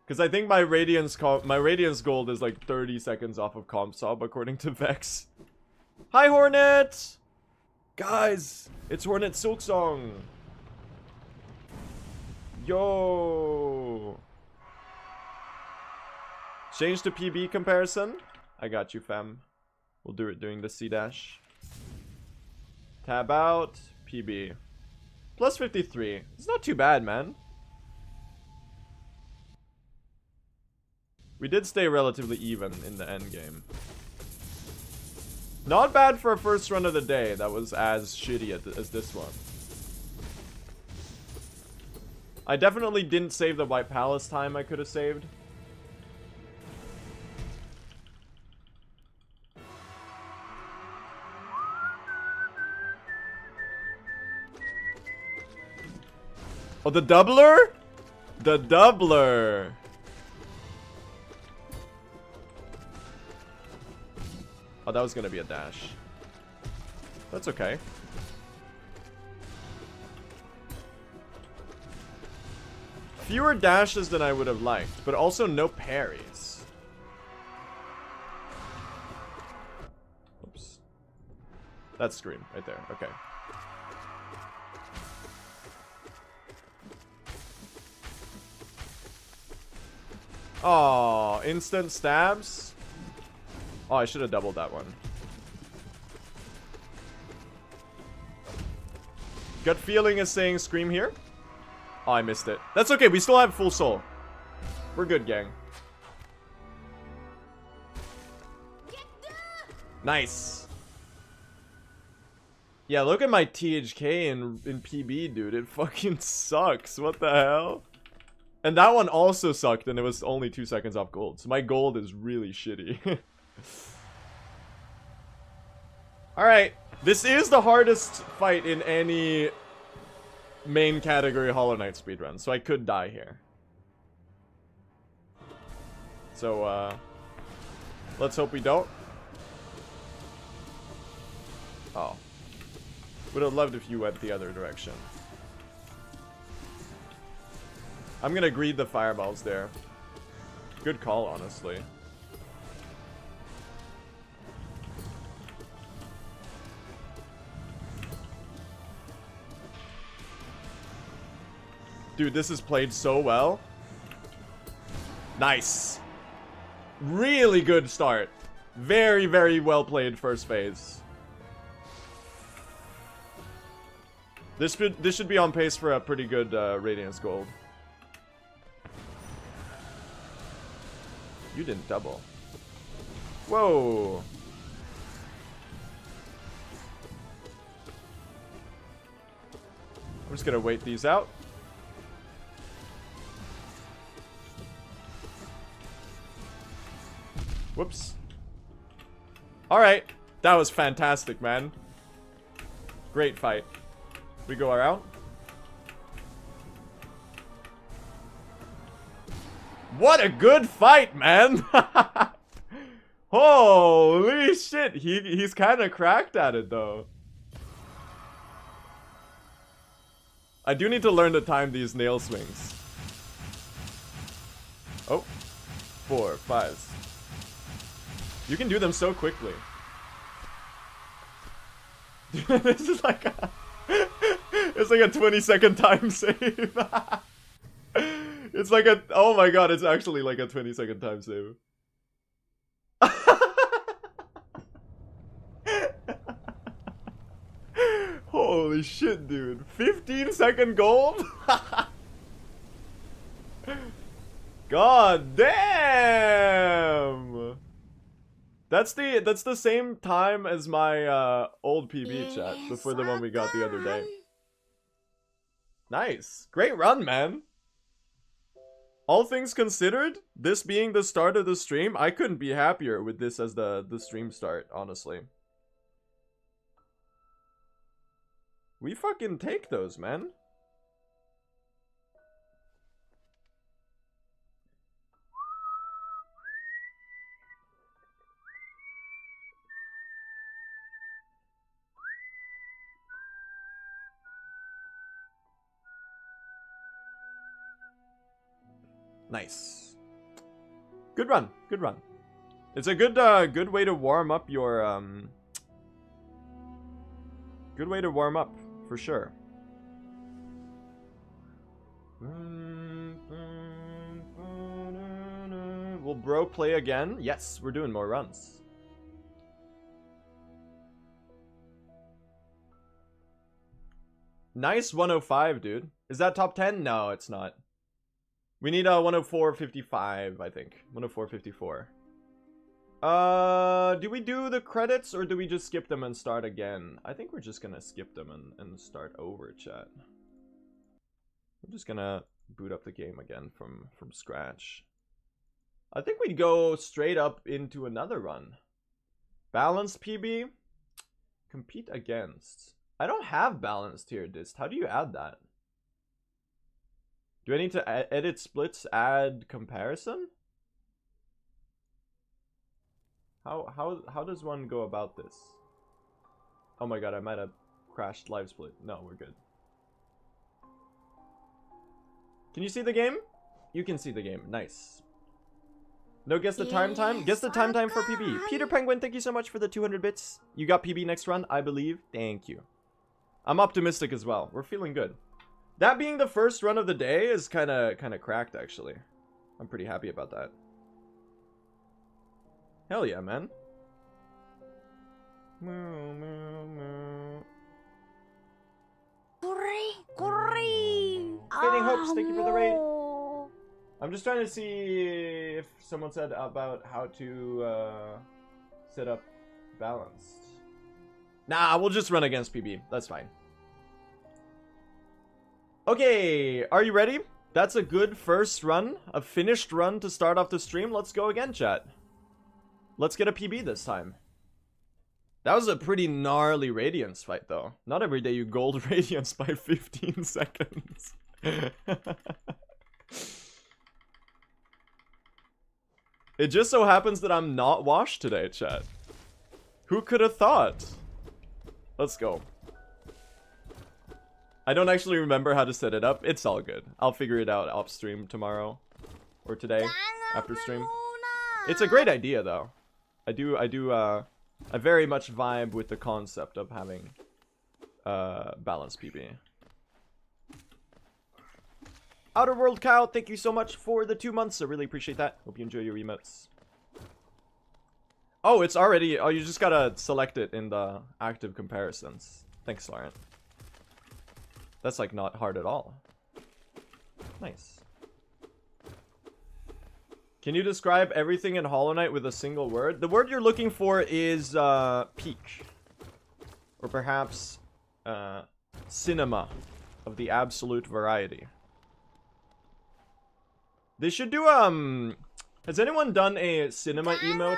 Because I think my Radiance Gold is like 30 seconds off of Comp Sob according to Vex. Hi Hornet! Guys, it's Hornet Silksong. Yo! Change to PB comparison? I got you, fam. We'll do it during the C-dash. Tab out, PB. Plus 53. It's not too bad, man. We did stay relatively even in the end game. Not bad for a first run of the day that was as shitty as this one. I definitely didn't save the White Palace time I could have saved. Oh, the doubler? The doubler. Oh, that was gonna be a dash. That's okay. Fewer dashes than I would have liked, but also no parries. Oops. That's Scream right there. Okay. Oh, instant stabs. Oh, I should have doubled that one. Gut feeling is saying Scream here. Oh, I missed it. That's okay. We still have full soul. We're good, gang. Nice. Yeah, look at my THK in PB, dude. It fucking sucks. What the hell? And that one also sucked, and it was only 2 seconds off gold. So my gold is really shitty. Alright. This is the hardest fight in any main category Hollow Knight speedrun, so I could die here. So, let's hope we don't. Oh. Would have loved if you went the other direction. I'm gonna greed the fireballs there. Good call, honestly. Dude, this is played so well. Nice. Really good start. Very, very well played first phase. This should be on pace for a pretty good Radiance Gold. You didn't double. Whoa. I'm just gonna wait these out. Whoops. Alright. That was fantastic, man. Great fight. We go around. What a good fight, man! Holy shit. He's kind of cracked at it, though. I do need to learn to time these nail swings. Oh. 4, 5. You can do them so quickly. This is like a... It's like a 20-second time save. It's like a... Oh my god, it's actually like a 20-second time save. Holy shit, dude. 15-second gold? God damn! That's the same time as my old PB chat before the one we got the other day. Nice. Great run, man. All things considered, this being the start of the stream, I couldn't be happier with this as the stream start, honestly. We fucking take those, man. Nice. Good run. Good run. It's a good good way to warm up your good way to warm up for sure. Will bro play again? Yes, we're doing more runs. Nice 105, dude. Is that top 10? No, it's not. We need a 104.55, I think. 104.54. Do we do the credits or do we just skip them and start again? I think we're just gonna skip them and start over, chat. I'm just gonna boot up the game again from scratch. I think we'd go straight up into another run. Balanced PB. Compete against. I don't have balanced here, Dist. How do you add that? Do I need to edit splits, add comparison? How does one go about this? Oh my god, I might have crashed live split. No, we're good. Can you see the game? You can see the game. Nice. No, guess the time. Guess the time for PB. Peter Penguin, thank you so much for the 200 bits. You got PB next run, I believe. Thank you. I'm optimistic as well. We're feeling good. That being the first run of the day is kind of cracked, actually. I'm pretty happy about that. Hell yeah, man. Fading Hopes, thank you for the raid. I'm just trying to see if someone said about how to set up balanced. Nah, we'll just run against PB. That's fine. Okay, are you ready? That's a good first run, a finished run to start off the stream. Let's go again, chat. Let's get a PB this time. That was a pretty gnarly Radiance fight, though. Not every day you gold Radiance by 15 seconds. It just so happens that I'm not washed today, chat. Who could have thought? Let's go. I don't actually remember how to set it up. It's all good. I'll figure it out off stream tomorrow. Or today, after stream. It's a great idea, though. I very much vibe with the concept of having balanced PB. Outer World Cow, thank you so much for the 2 months. I really appreciate that. Hope you enjoy your emotes. Oh, it's already... Oh, you just gotta select it in the active comparisons. Thanks, Laurent. That's, like, not hard at all. Nice. Can you describe everything in Hollow Knight with a single word? The word you're looking for is, peak. Or perhaps, cinema of the absolute variety. They should do, has anyone done a cinema emote?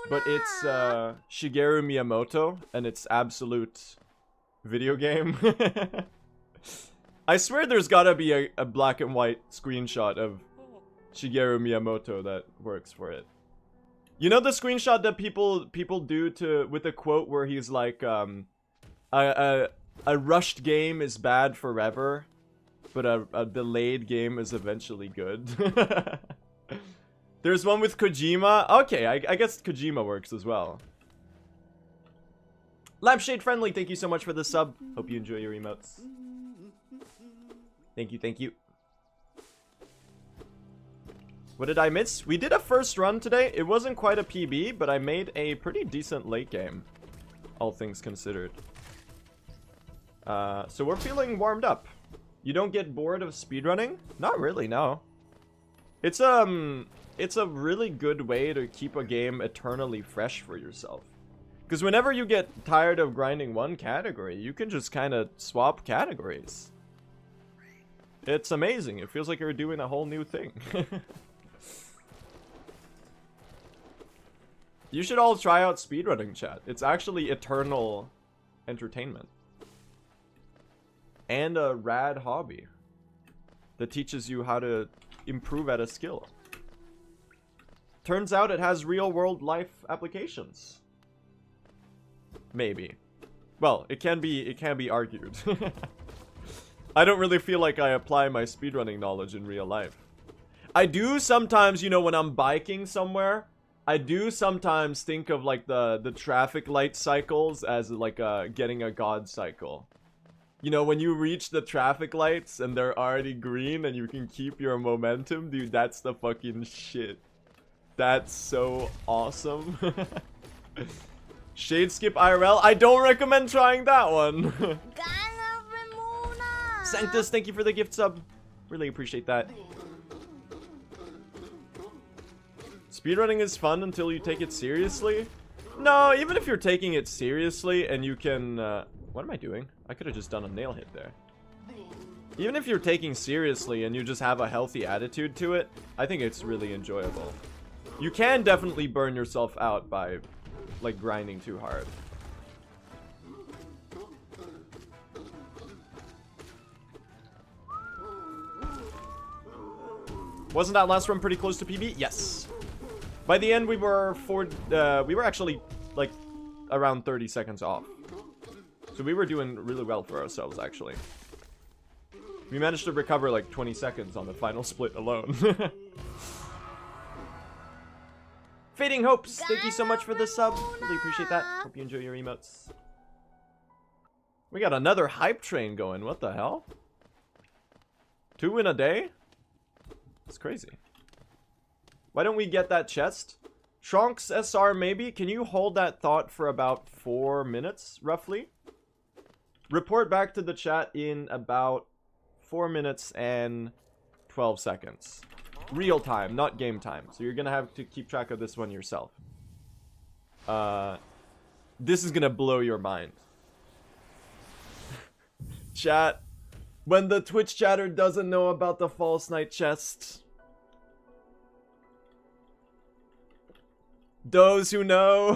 But it's, Shigeru Miyamoto, and it's absolute video game. I swear there's gotta be a black and white screenshot of Shigeru Miyamoto that works for it. You know the screenshot that people do with a quote where he's like, a rushed game is bad forever, but a delayed game is eventually good. There's one with Kojima. Okay, I guess Kojima works as well. Lampshade Friendly, thank you so much for the sub. Hope you enjoy your emotes. Thank you, thank you. What did I miss? We did a first run today. It wasn't quite a PB, but I made a pretty decent late game, all things considered. So we're feeling warmed up. You don't get bored of speedrunning? Not really, no. It's a really good way to keep a game eternally fresh for yourself. Because whenever you get tired of grinding one category, you can just kind of swap categories. It's amazing. It feels like you're doing a whole new thing. You should all try out speedrunning, chat. It's actually eternal entertainment. And a rad hobby that teaches you how to improve at a skill. Turns out it has real world life applications. Maybe. Well, it can be argued. I don't really feel like I apply my speedrunning knowledge in real life. I do sometimes, you know, when I'm biking somewhere, I do sometimes think of like the traffic light cycles as like getting a god cycle. You know, when you reach the traffic lights and they're already green and you can keep your momentum, dude, that's the fucking shit. That's so awesome. Shade skip IRL, I don't recommend trying that one. Sanctus, thank you for the gift sub. Really appreciate that. Speedrunning is fun until you take it seriously. No, even if you're taking it seriously and you can... what am I doing? I could have just done a nail hit there. Even if you're taking seriously and you just have a healthy attitude to it, I think it's really enjoyable. You can definitely burn yourself out by, like, grinding too hard. Wasn't that last run pretty close to PB? Yes. By the end, we were actually, like, around 30 seconds off. So we were doing really well for ourselves, actually. We managed to recover, like, 20 seconds on the final split alone. Fading Hopes, thank you so much for the sub. Really appreciate that. Hope you enjoy your emotes. We got another hype train going. What the hell? 2 in a day? It's crazy. Why don't we get that chest? Trunks SR maybe? Can you hold that thought for about 4 minutes, roughly? Report back to the chat in about 4 minutes and 12 seconds. Real time, not game time. So you're gonna have to keep track of this one yourself. This is gonna blow your mind. Chat. When the Twitch chatter doesn't know about the false night chest. Those who know.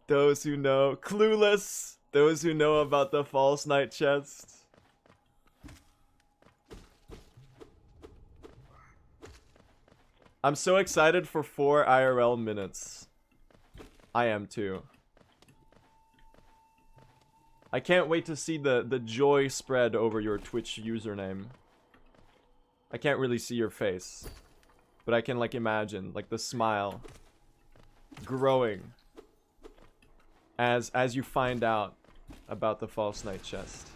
Those who know. Clueless. Those who know about the false night chest. I'm so excited for 4 IRL minutes. I am too. I can't wait to see the joy spread over your Twitch username. I can't really see your face. But I can, like, imagine, like, the smile growing as you find out about the false night chest.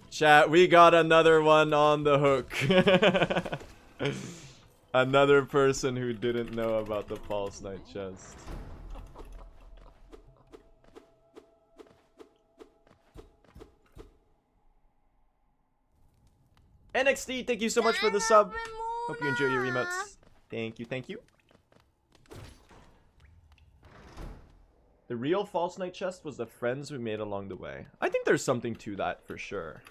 Chat, we got another one on the hook. Another person who didn't know about the false night chest. NXT, thank you so much for the sub. Hope you enjoy your emotes. Thank you, thank you. The real false night chest was the friends we made along the way. I think there's something to that for sure.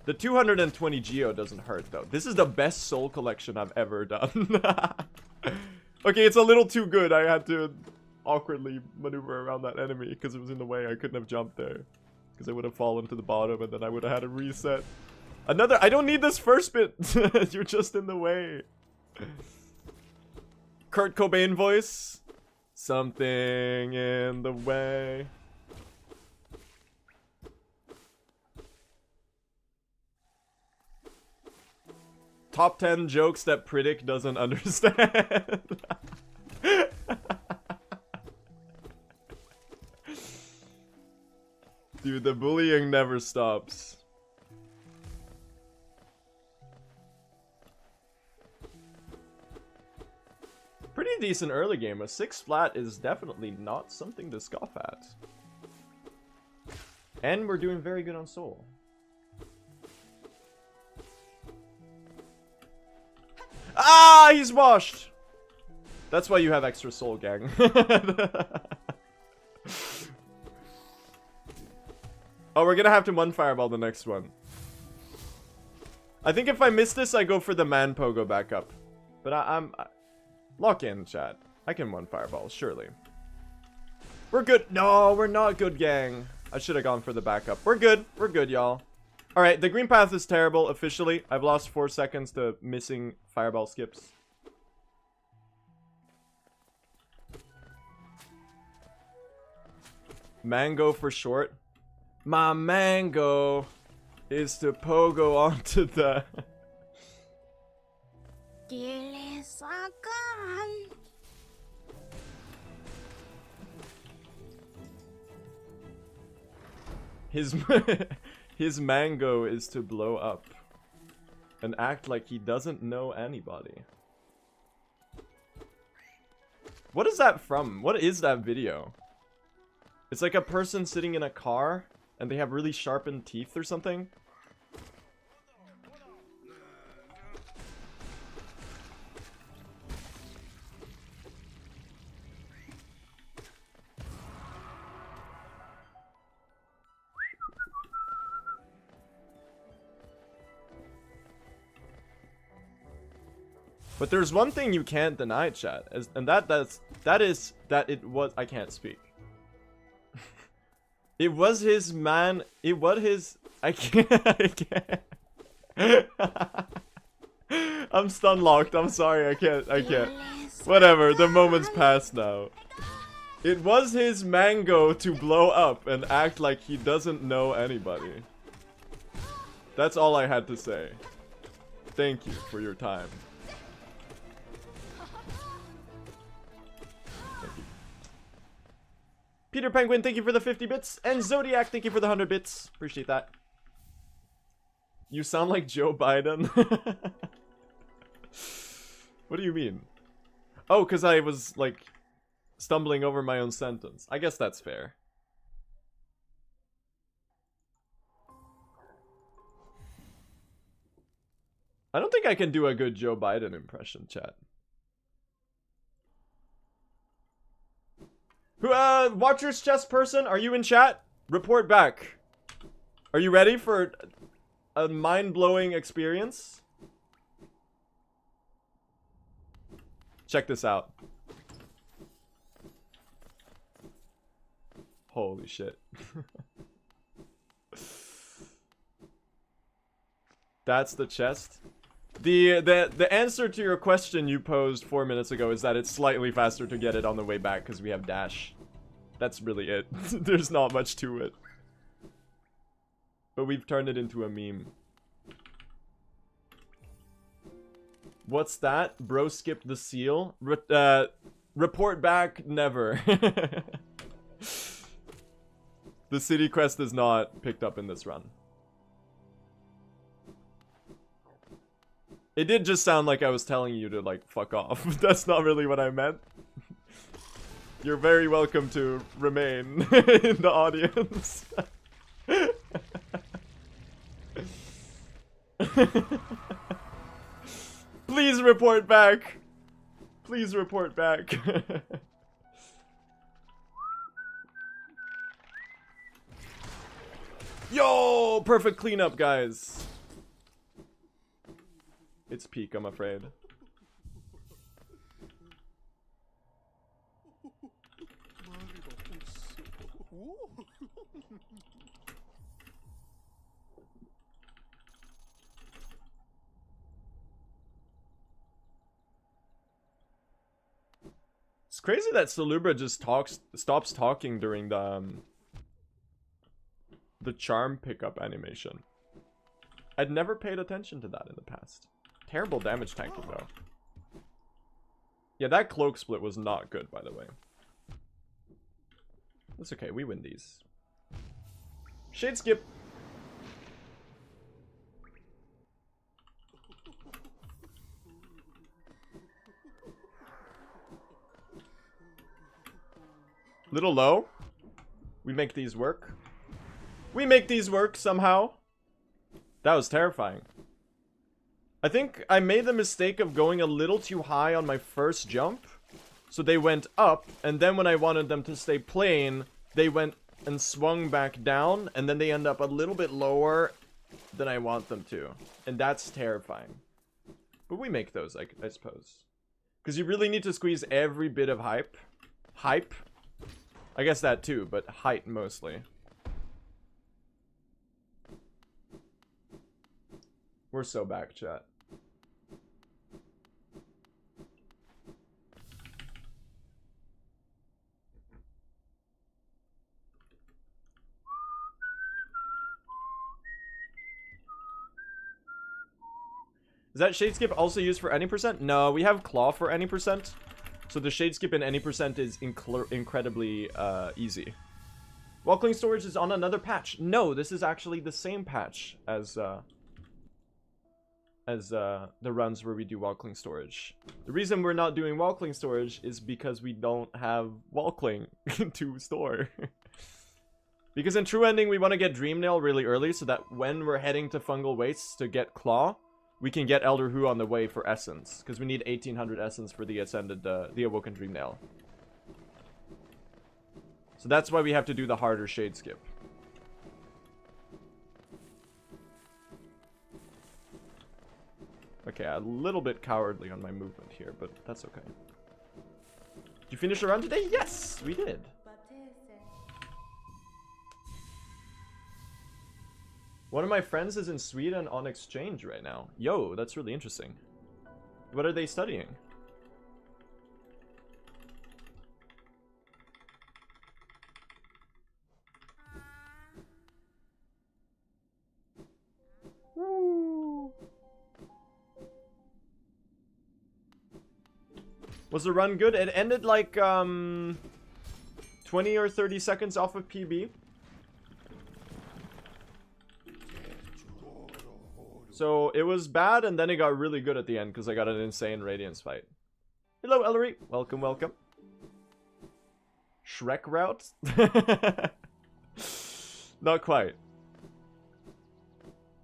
The 220 Geo doesn't hurt though. This is the best soul collection I've ever done. Okay, it's a little too good. I had to awkwardly maneuver around that enemy because it was in the way. I couldn't have jumped there because I would have fallen to the bottom and then I would have had to reset. Another, I don't need this first bit. You're just in the way. Kurt Cobain voice. Something in the way. Top 10 jokes that Pridic doesn't understand. Dude, the bullying never stops. Pretty decent early game. A 6 flat is definitely not something to scoff at. And we're doing very good on soul. Ah, he's washed. That's why you have extra soul, gang. Oh, we're gonna have to one fireball the next one. I think if I miss this, I go for the man pogo back up. But I'm lock in, chat. I can one fireball, surely. We're good. No, we're not good, gang. I should have gone for the backup. We're good. We're good, y'all. Alright, the green path is terrible, officially. I've lost 4 seconds to missing fireball skips. Mango for short. My mango is to pogo onto the... His his mango is to blow up and act like he doesn't know anybody. What is that from? What is that video? It's like a person sitting in a car and they have really sharpened teeth or something. But there's one thing you can't deny, chat, and that is that it was... I can't speak. It was his man... It was his... I can't... I can't. I'm stun locked. I'm sorry. I can't. Whatever. The moment's passed now. It was his mango to blow up and act like he doesn't know anybody. That's all I had to say. Thank you for your time. Peter Penguin, thank you for the 50 bits. And Zodiac, thank you for the 100 bits. Appreciate that. You sound like Joe Biden. What do you mean? Oh, because I was, like, stumbling over my own sentence. I guess that's fair. I don't think I can do a good Joe Biden impression, chat. Watcher's chess person, are you in chat? Report back. Are you ready for a mind-blowing experience? Check this out. Holy shit. That's the chest. The answer to your question you posed 4 minutes ago is that it's slightly faster to get it on the way back because we have dash. That's really it. There's not much to it. But we've turned it into a meme. What's that? Bro skipped the seal? Report back, never. The city quest is not picked up in this run. It did just sound like I was telling you to, like, fuck off. That's not really what I meant. You're very welcome to remain in the audience. Please report back. Please report back. Yo, perfect cleanup, guys. It's peak, I'm afraid. It's crazy that Salubra just stops talking during the charm pickup animation. I'd never paid attention to that in the past. Terrible damage tanking though. Yeah, that cloak split was not good, by the way. That's okay, we win these. Shade skip. Little low. We make these work. We make these work somehow. That was terrifying. I think I made the mistake of going a little too high on my first jump. So they went up, and then when I wanted them to stay plain, they went and swung back down, and then they end up a little bit lower than I want them to. And that's terrifying. But we make those, I suppose. Because you really need to squeeze every bit of hype. Hype? I guess that too, but height mostly. We're so back, chat. Is that shade skip also used for any percent? No, we have claw for any percent. So the shade skip in any percent is incredibly easy. Walkling storage is on another patch. No, this is actually the same patch as the runs where we do walkling storage. The reason we're not doing walkling storage is because we don't have walkling to store. Because in True Ending, we want to get Dream Nail really early so that when we're heading to Fungal Wastes to get Claw, we can get Elder Hu on the way for Essence. Because we need 1800 Essence for the Ascended, the Awoken Dream Nail. So that's why we have to do the harder shade skip. Okay, a little bit cowardly on my movement here, but that's okay. Did you finish a run today? Yes, we did. One of my friends is in Sweden on exchange right now. Yo, that's really interesting. What are they studying? Woo. Was the run good? It ended like 20 or 30 seconds off of PB. So it was bad, and then it got really good at the end because I got an insane Radiance fight. Hello, Ellery. Welcome, welcome. Shrek route? Not quite.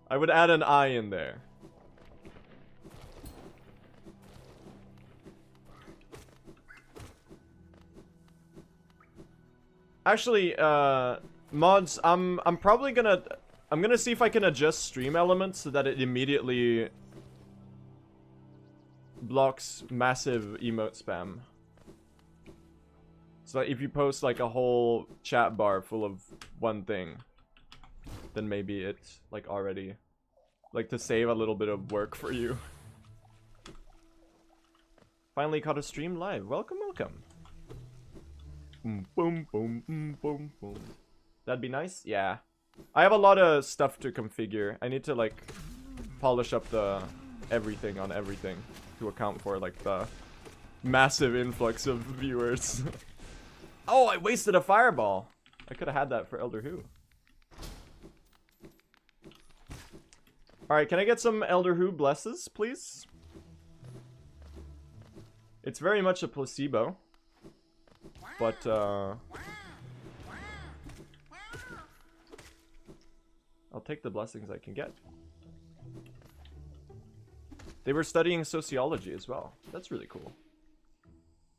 I would add an I in there. Actually, mods, I'm probably gonna... I'm gonna see if I can adjust stream elements so that it immediately blocks massive emote spam. So if you post like a whole chat bar full of one thing, then maybe it's like already, like to save a little bit of work for you. Finally caught a stream live. Welcome, welcome. Boom, boom, boom, boom, boom. That'd be nice? Yeah. I have a lot of stuff to configure. I need to like polish up the everything on everything to account for like the massive influx of viewers. Oh, I wasted a fireball. I could have had that for Elder Hu. Alright, can I get some Elder Hu blesses, please? It's very much a placebo. But, I'll take the blessings I can get. They were studying sociology as well. That's really cool.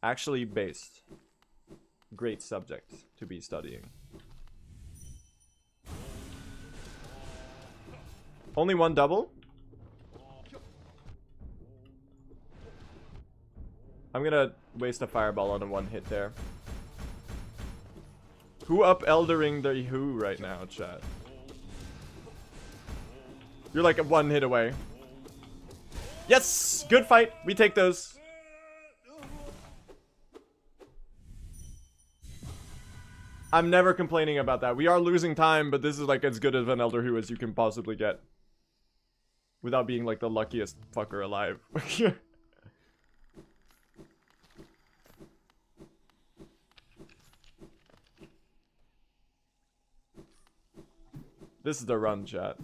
Actually based. Great subject to be studying. Only one double? I'm gonna waste a fireball on a one hit there. Who up Eldering the Who right now, chat? You're like a one hit away. Yes! Good fight. We take those. I'm never complaining about that. We are losing time, but this is like as good of an Elder Hu as you can possibly get. Without being like the luckiest fucker alive. This is the run, chat.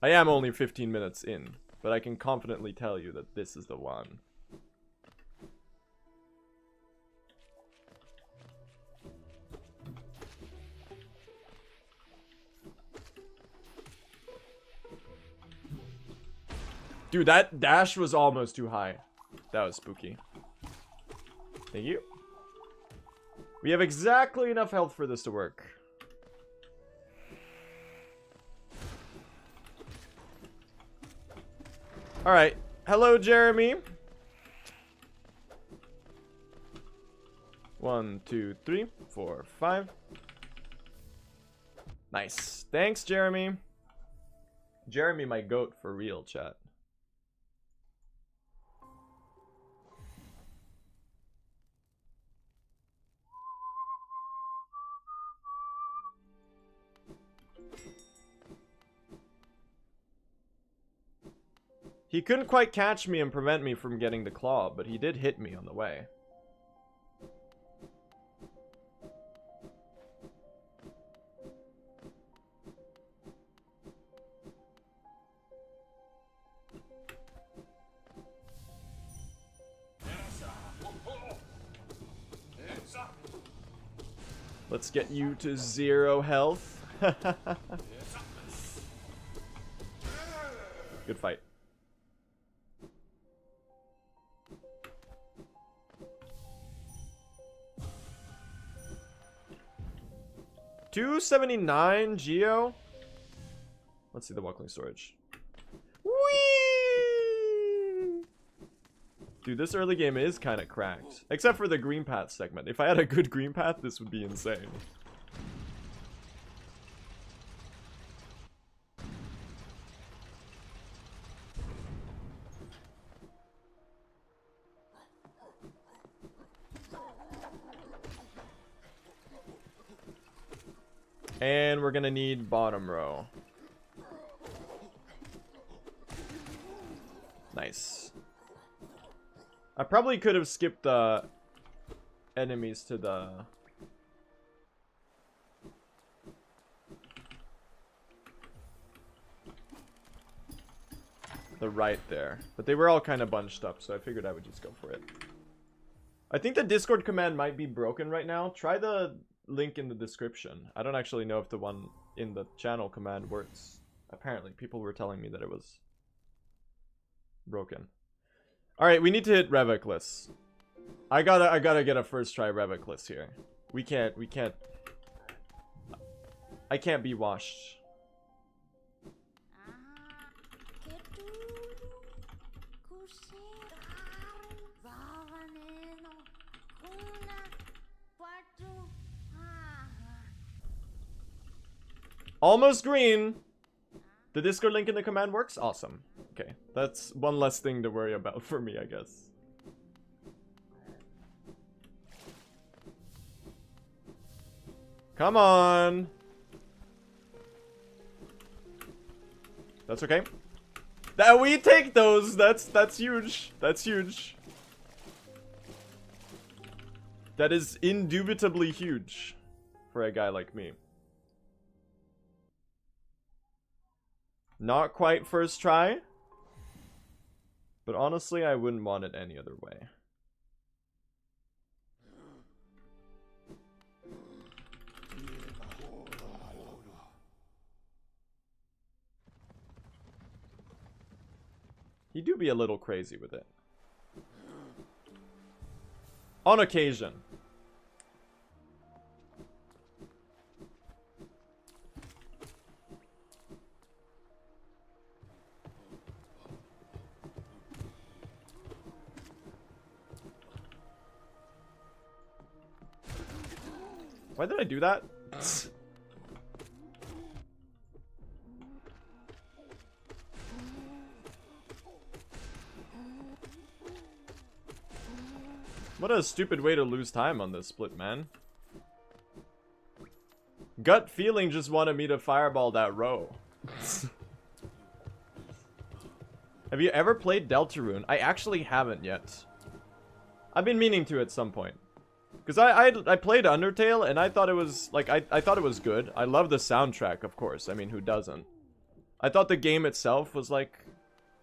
I am only 15 minutes in, but I can confidently tell you that this is the one. Dude, that dash was almost too high. That was spooky. Thank you. We have exactly enough health for this to work. Alright. Hello, Jeremy. 1, 2, 3, 4, 5. Nice. Thanks, Jeremy. Jeremy, my goat for real, chat. He couldn't quite catch me and prevent me from getting the claw, but he did hit me on the way. Let's get you to 0 health. Good fight. $279 Geo. Let's see the walkling storage. Whee! Dude, this early game is kind of cracked. Except for the green path segment. If I had a good green path, this would be insane. And we're gonna need bottom row. Nice. I probably could have skipped the enemies to the right there, but they were all kind of bunched up, so I figured I would just go for it. I think the Discord command might be broken right now. Try the link in the description. I don't actually know if the one in the channel command works. Apparently people were telling me that it was broken. All right, we need to hit Reviclus. I gotta get a first try Reviclus here. We can't I can't be washed. Almost green. The Discord link in the command works? Awesome. Okay, that's one less thing to worry about for me, I guess. Come on. That's okay. That we take those. That's huge. That's huge. That is indubitably huge for a guy like me. Not quite first try, but honestly, I wouldn't want it any other way. He do be a little crazy with it. On occasion. Why did I do that? What a stupid way to lose time on this split, man. Gut feeling just wanted me to fireball that row. Have you ever played Deltarune? I actually haven't yet. I've been meaning to at some point. Because I played Undertale and I thought it was, like, I thought it was good. I love the soundtrack, of course. I mean, who doesn't? I thought the game itself was, like,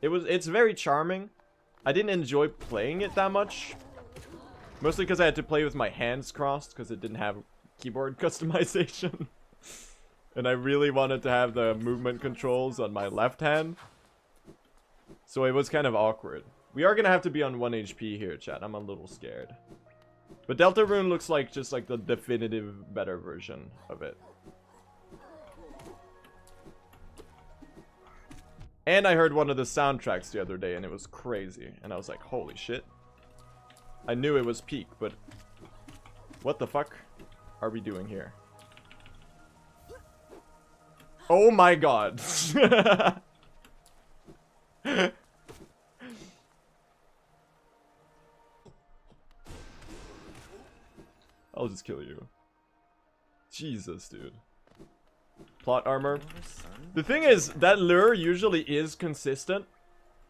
it's very charming. I didn't enjoy playing it that much. Mostly because I had to play with my hands crossed because it didn't have keyboard customization. And I really wanted to have the movement controls on my left hand. So it was kind of awkward. We are going to have to be on 1 HP here, chat. I'm a little scared. But Deltarune looks like just like the definitive better version of it. And I heard one of the soundtracks the other day and it was crazy. And I was like, holy shit. I knew it was peak, but what the fuck are we doing here? Oh my god. I'll just kill you. Jesus, dude. Plot armor. The thing is, that lure usually is consistent.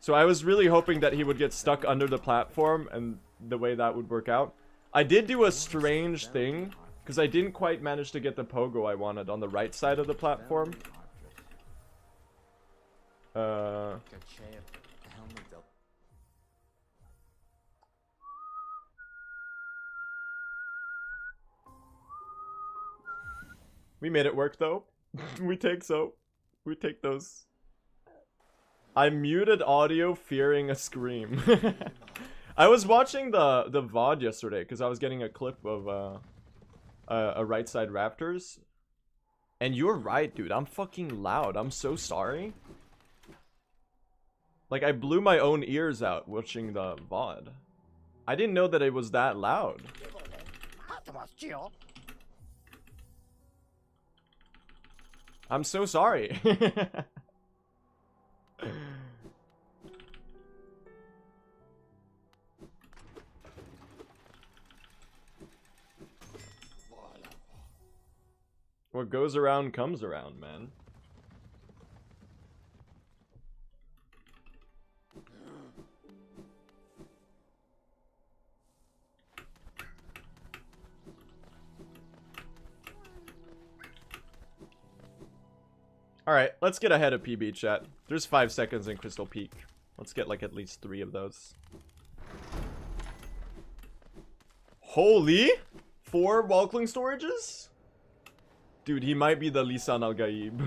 So I was really hoping that he would get stuck under the platform and the way that would work out. I did do a strange thing because I didn't quite manage to get the pogo I wanted on the right side of the platform. We made it work though. We take those. I muted audio fearing a scream. I was watching the VOD yesterday because I was getting a clip of a right side Raptors. And you're right, dude. I'm fucking loud. I'm so sorry. Like, I blew my own ears out watching the VOD. I didn't know that it was that loud. I'm so sorry. What goes around comes around, man. Alright, let's get ahead of PB chat. There's 5 seconds in Crystal Peak. Let's get like at least 3 of those. Holy! 4 Walkling storages? Dude, he might be the Lisan Al-Gaib.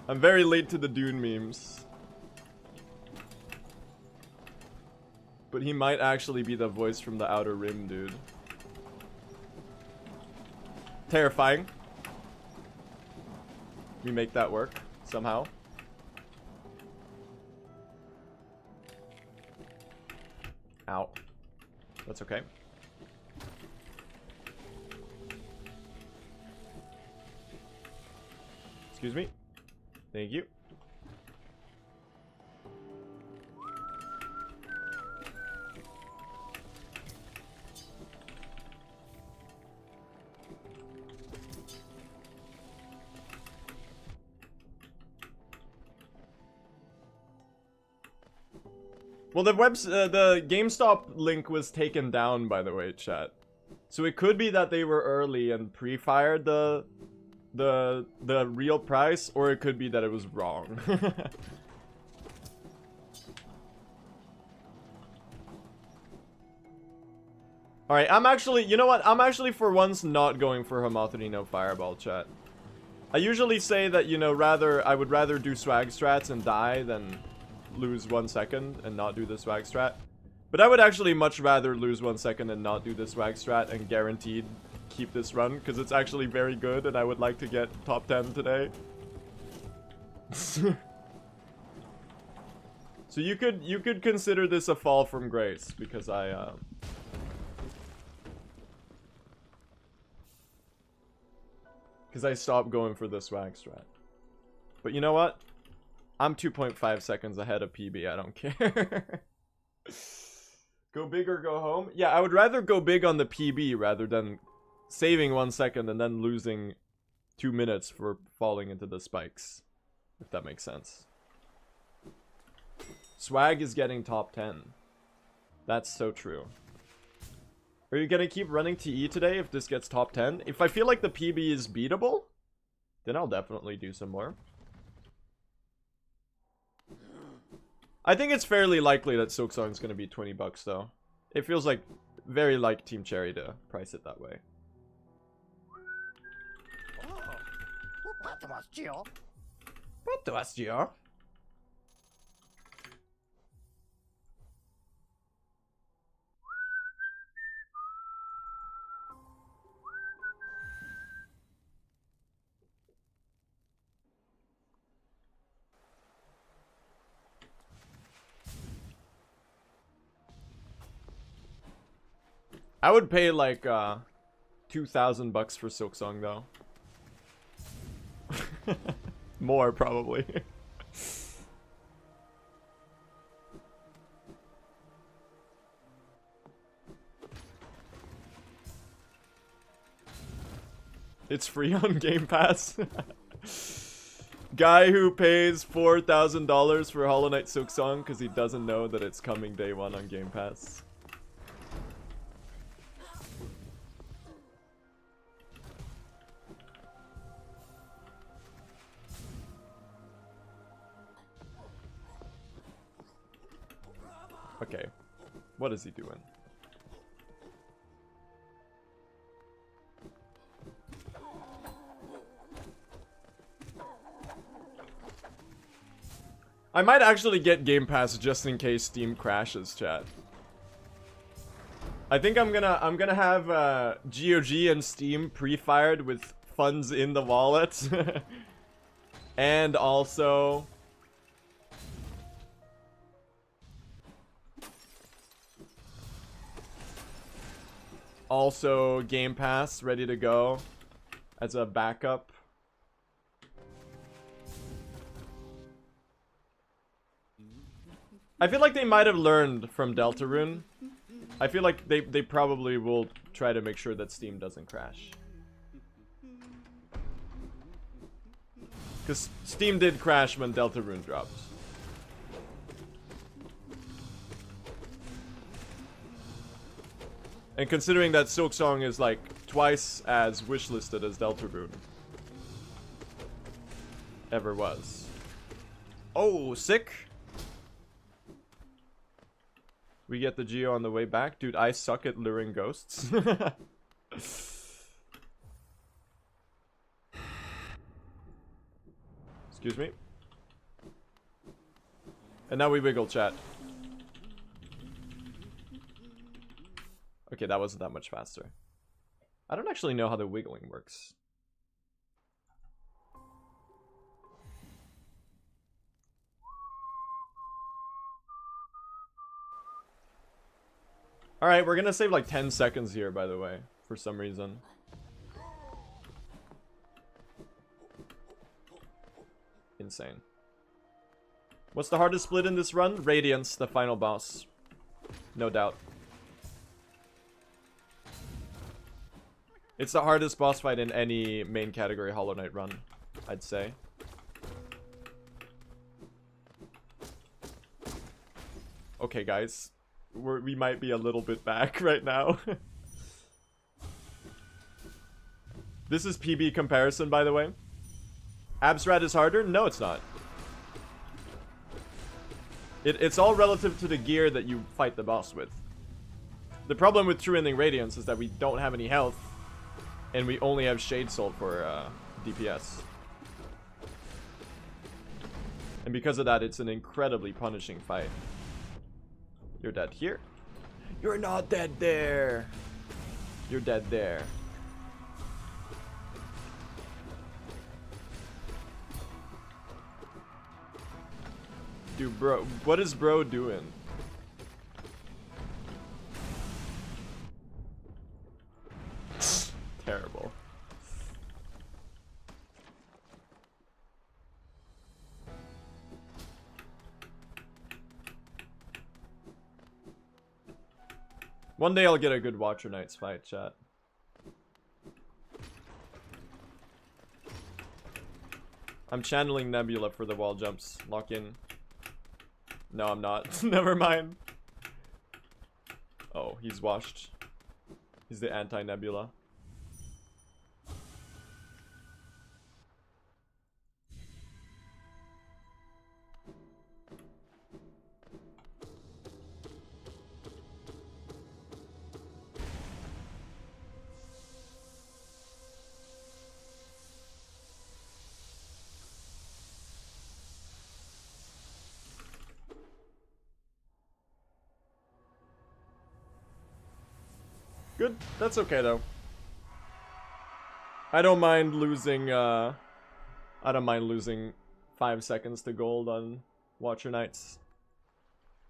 I'm very late to the Dune memes. But he might actually be the voice from the Outer Rim, dude. Terrifying. We make that work somehow. Ow. That's okay. Excuse me. Thank you. Well, the GameStop link was taken down, by the way, chat. So it could be that they were early and pre-fired the real price, or it could be that it was wrong. Alright, I'm actually, you know what? I'm actually for once not going for Homothony no Fireball, chat. I usually say that, you know, I would rather do swag strats and die than lose 1 second and not do the swag strat. But I would actually much rather lose 1 second and not do the swag strat and guaranteed keep this run, because it's actually very good and I would like to get top 10 today. So you could consider this a fall from grace, because I stopped going for the swag strat. But you know what? I'm 2.5 seconds ahead of PB, I don't care. Go big or go home? Yeah, I would rather go big on the PB rather than saving 1 second and then losing 2 minutes for falling into the spikes. If that makes sense. Swag is getting top 10. That's so true. Are you gonna keep running TE today if this gets top 10? If I feel like the PB is beatable, then I'll definitely do some more. I think it's fairly likely that Silksong is gonna be 20 bucks though. It feels like very like Team Cherry to price it that way. I would pay like 2,000 bucks for Silksong though. More probably. It's free on Game Pass. Guy who pays $4,000 for Hollow Knight Silksong because he doesn't know that it's coming day one on Game Pass. Okay, what is he doing? I might actually get Game Pass just in case Steam crashes, chat. I think I'm gonna have GOG and Steam pre-fired with funds in the wallet. And also Game Pass ready to go as a backup. I feel like they might have learned from Deltarune. I feel like they probably will try to make sure that Steam doesn't crash. Because Steam did crash when Deltarune dropped. And considering that Silksong is like twice as wishlisted as Deltarune ever was. Oh, sick. We get the Geo on the way back. Dude, I suck at luring ghosts. Excuse me. And now we wiggle, chat. Okay, that wasn't that much faster. I don't actually know how the wiggling works. Alright, we're gonna save like 10 seconds here, by the way, for some reason. Insane. What's the hardest split in this run? Radiance, the final boss. No doubt. It's the hardest boss fight in any main category Hollow Knight run, I'd say. Okay, guys. We might be a little bit back right now. This is PB comparison, by the way. Absrat is harder? No, it's not. It's all relative to the gear that you fight the boss with. The problem with True Ending Radiance is that we don't have any health, and we only have Shade Soul for DPS. And because of that, it's an incredibly punishing fight. You're dead here. You're not dead there. You're dead there. Dude, bro, what is bro doing? Terrible. One day I'll get a good Watcher Knights fight, chat. I'm channeling Nebula for the wall jumps. Lock in. No, I'm not. Never mind. Oh, he's washed. He's the anti-Nebula. Good. That's okay though. I don't mind losing 5 seconds to gold on Watcher Knights.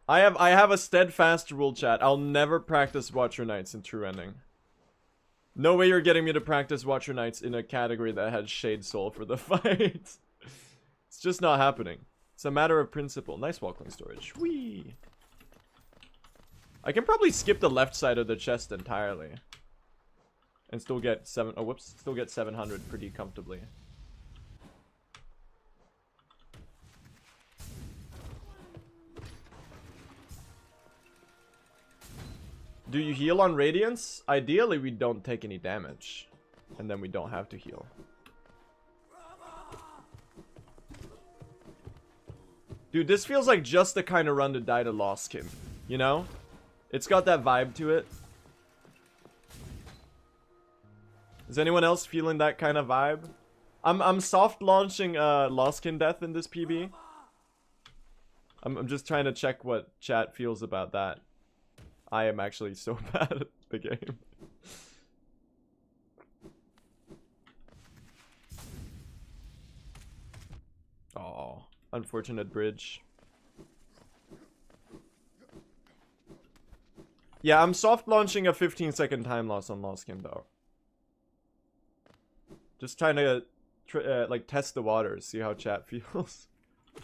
I have a steadfast rule, chat. I'll never practice Watcher Knights in True Ending. No way you're getting me to practice Watcher Knights in a category that had Shade Soul for the fight. It's just not happening. It's a matter of principle. Nice walkling storage. Whee! I can probably skip the left side of the chest entirely. And still get still get 700 pretty comfortably. Do you heal on Radiance? Ideally, we don't take any damage. And then we don't have to heal. Dude, this feels like just the kind of run to die to Lost Kin. You know? It's got that vibe to it. Is anyone else feeling that kind of vibe? I'm soft launching Lost Kin Death in this PB. I'm just trying to check what chat feels about that. I am actually so bad at the game. Oh, unfortunate bridge. Yeah, I'm soft launching a 15-second time loss on Lost Kin though. Just trying to like test the waters, see how chat feels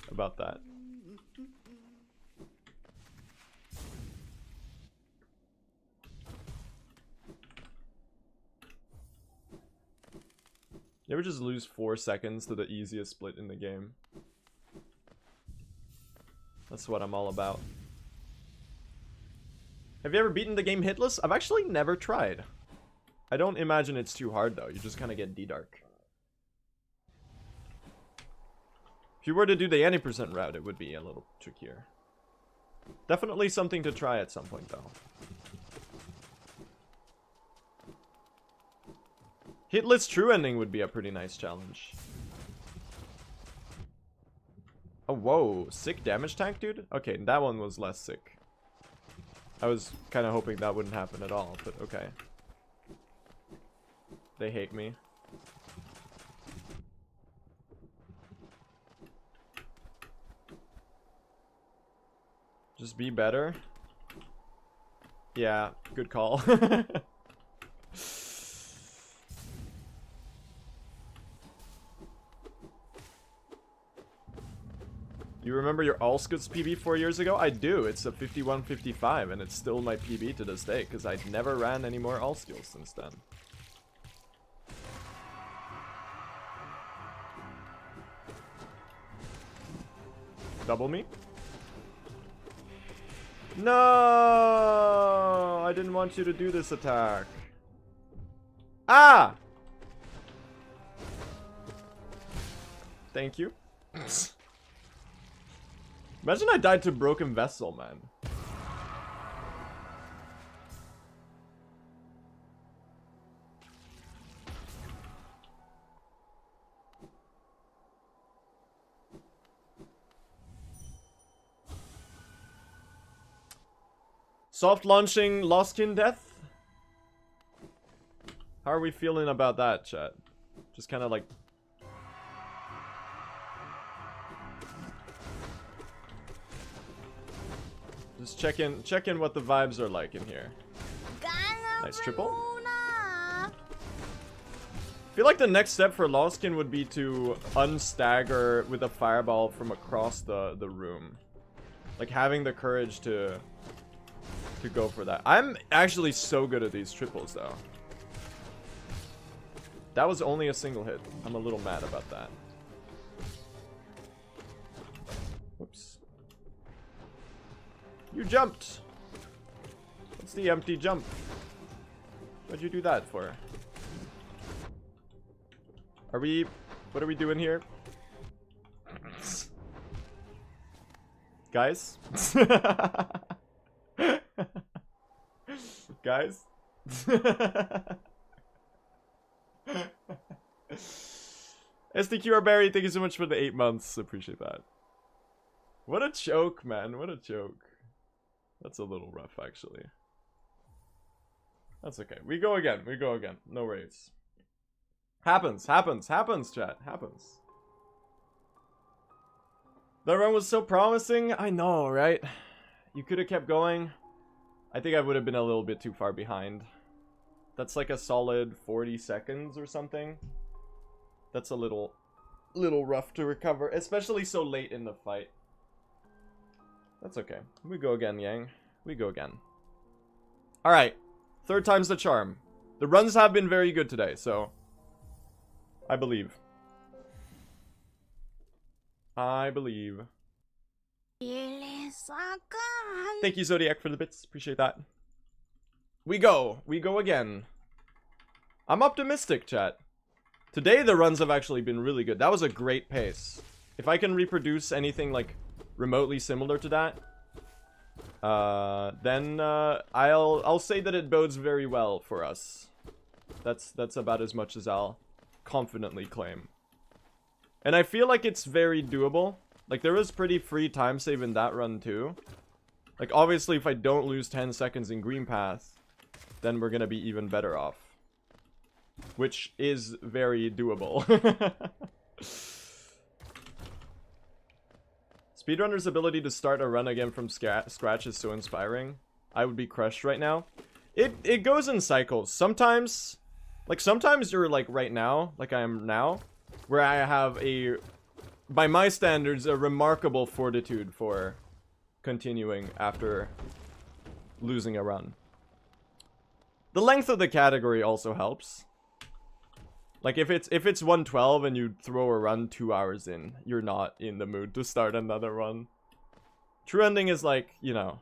about that. You ever just lose 4 seconds to the easiest split in the game? That's what I'm all about. Have you ever beaten the game hitless? I've actually never tried. I don't imagine it's too hard though. You just kind of get D-Dark. If you were to do the 80% route, it would be a little trickier. Definitely something to try at some point though. Hitless true ending would be a pretty nice challenge. Oh, whoa. Sick damage tank, dude? Okay, that one was less sick. I was kind of hoping that wouldn't happen at all, but okay. They hate me. Just be better. Yeah, good call. You remember your Allscoots PB 4 years ago? I do. It's a 51-55, and it's still my PB to this day, because I never ran any more Allskills since then. Double me? No! I didn't want you to do this attack. Ah! Thank you. Imagine I died to Broken Vessel, man. Soft launching Lost Kin Death? How are we feeling about that, chat? Just kind of like... Just check in what the vibes are like in here. Nice triple. I feel like the next step for Lost Kin would be to unstagger with a fireball from across the room. Like having the courage to go for that. I'm actually so good at these triples though. That was only a single hit. I'm a little mad about that. Whoops. You jumped! What's the empty jump? What'd you do that for? What are we doing here? Guys? Guys? SDQR Barry, thank you so much for the 8 months. Appreciate that. What a choke, man. What a choke. That's a little rough, actually. That's okay. We go again. We go again. No worries. Happens, chat. Happens. That run was so promising. I know, right? You could have kept going. I think I would have been a little bit too far behind. That's like a solid 40 seconds or something. That's a little rough to recover, especially so late in the fight. That's okay. We go again, Yang. We go again. Alright. 3rd time's the charm. The runs have been very good today, so... I believe. I believe. Thank you, Zodiac, for the bits. Appreciate that. We go again. I'm optimistic, chat. Today the runs have actually been really good. That was a great pace. If I can reproduce anything like remotely similar to that, then I'll say that it bodes very well for us. That's about as much as I'll confidently claim. And I feel like it's very doable. Like, there was pretty free time save in that run too. Like, obviously if I don't lose 10 seconds in green path, then we're gonna be even better off. Which is very doable. Speedrunner's ability to start a run again from scratch is so inspiring. I would be crushed right now. It goes in cycles. Sometimes you're like right now, like I am now, where I have a, by my standards, a remarkable fortitude for continuing after losing a run. The length of the category also helps. Like, if it's 112 and you throw a run 2 hours in, you're not in the mood to start another run. True ending is like, you know,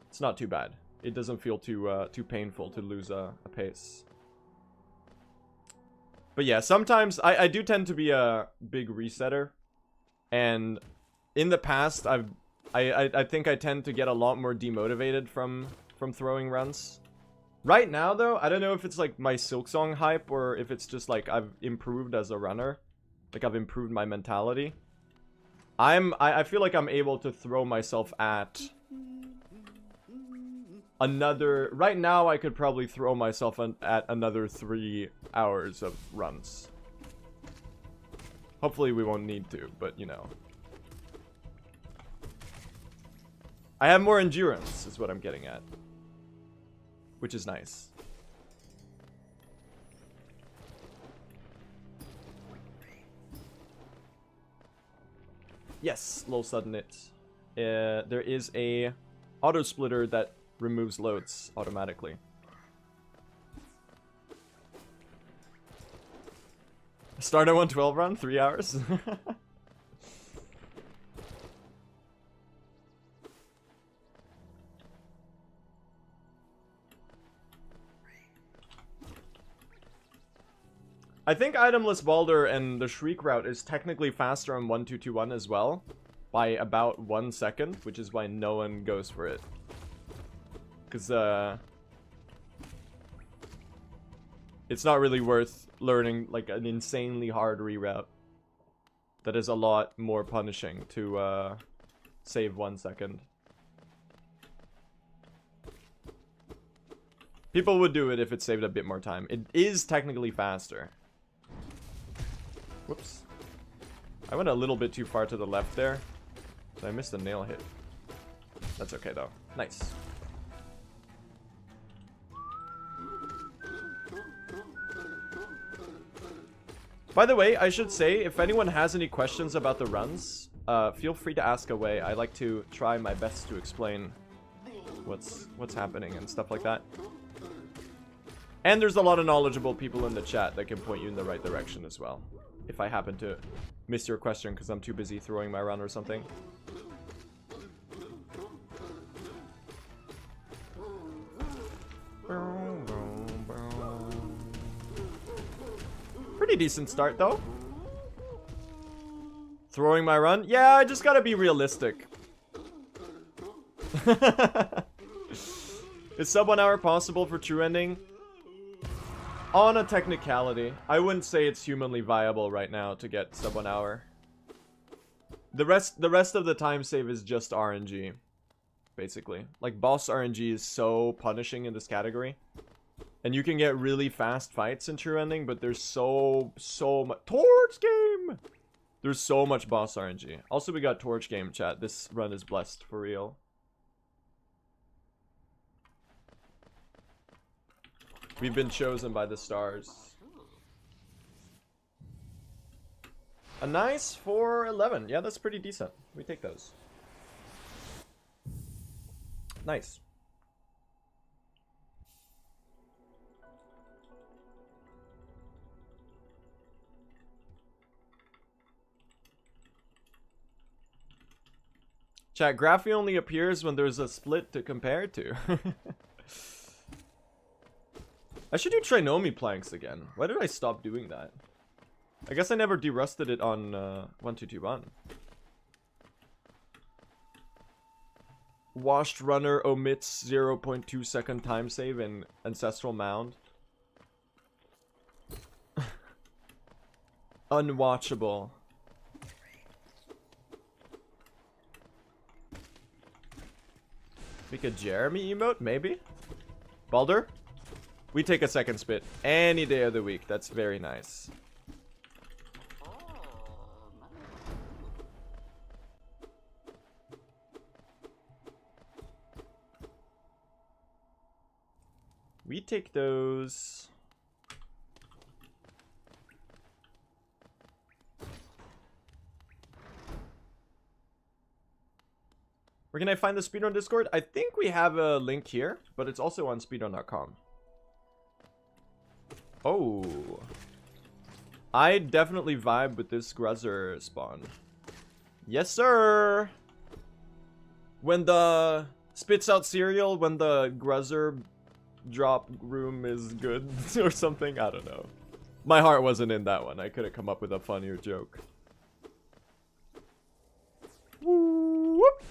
it's not too bad. It doesn't feel too painful to lose a pace. But yeah, sometimes I do tend to be a big resetter, and in the past I think I tend to get a lot more demotivated from throwing runs. Right now, though, I don't know if it's like my Silksong hype or if it's just like I've improved as a runner. Like, I've improved my mentality. I feel like I'm able to throw myself at another... Right now, I could probably throw myself at another 3 hours of runs. Hopefully we won't need to, but you know. I have more endurance, is what I'm getting at. Which is nice. Yes, low sudden it. There is a auto splitter that removes loads automatically. Start at 112 run, 3 hours. I think Itemless Balder and the Shriek route is technically faster on 1221 as well, by about 1 second, which is why no one goes for it. Because, it's not really worth learning, like, an insanely hard reroute that is a lot more punishing to, save 1 second. People would do it if it saved a bit more time. It is technically faster. Whoops. I went a little bit too far to the left there. So I missed a nail hit. That's okay, though. Nice. By the way, I should say, if anyone has any questions about the runs, feel free to ask away. I like to try my best to explain what's happening and stuff like that. And there's a lot of knowledgeable people in the chat that can point you in the right direction as well. If I happen to miss your question because I'm too busy throwing my run or something. Pretty decent start, though. Throwing my run? Yeah, I just gotta be realistic. Is sub 1 hour possible for true ending? On a technicality, I wouldn't say it's humanly viable right now to get sub 1 hour. The rest of the time save is just RNG, basically. Like, boss RNG is so punishing in this category. And you can get really fast fights in true ending, but there's so much Torch Game! There's so much boss RNG. Also, we got Torch Game, chat. This run is blessed for real. We've been chosen by the stars. A nice 411. Yeah, that's pretty decent. We take those. Nice. Chat, Graphy only appears when there's a split to compare to. I should do Trinomi planks again. Why did I stop doing that? I guess I never derusted it on 1221. Washed Runner omits 0.2 second time save in Ancestral Mound. Unwatchable. Make a Jeremy emote, maybe? Baldur? We take a second spit any day of the week. That's very nice. We take those. Where can I find the Speedrun Discord? I think we have a link here, but it's also on speedrun.com. Oh. I definitely vibe with this Gruzzer spawn. Yes, sir! When the spits out cereal, when the Gruzzer drop room is good or something, I don't know. My heart wasn't in that one. I could have come up with a funnier joke. Whoop.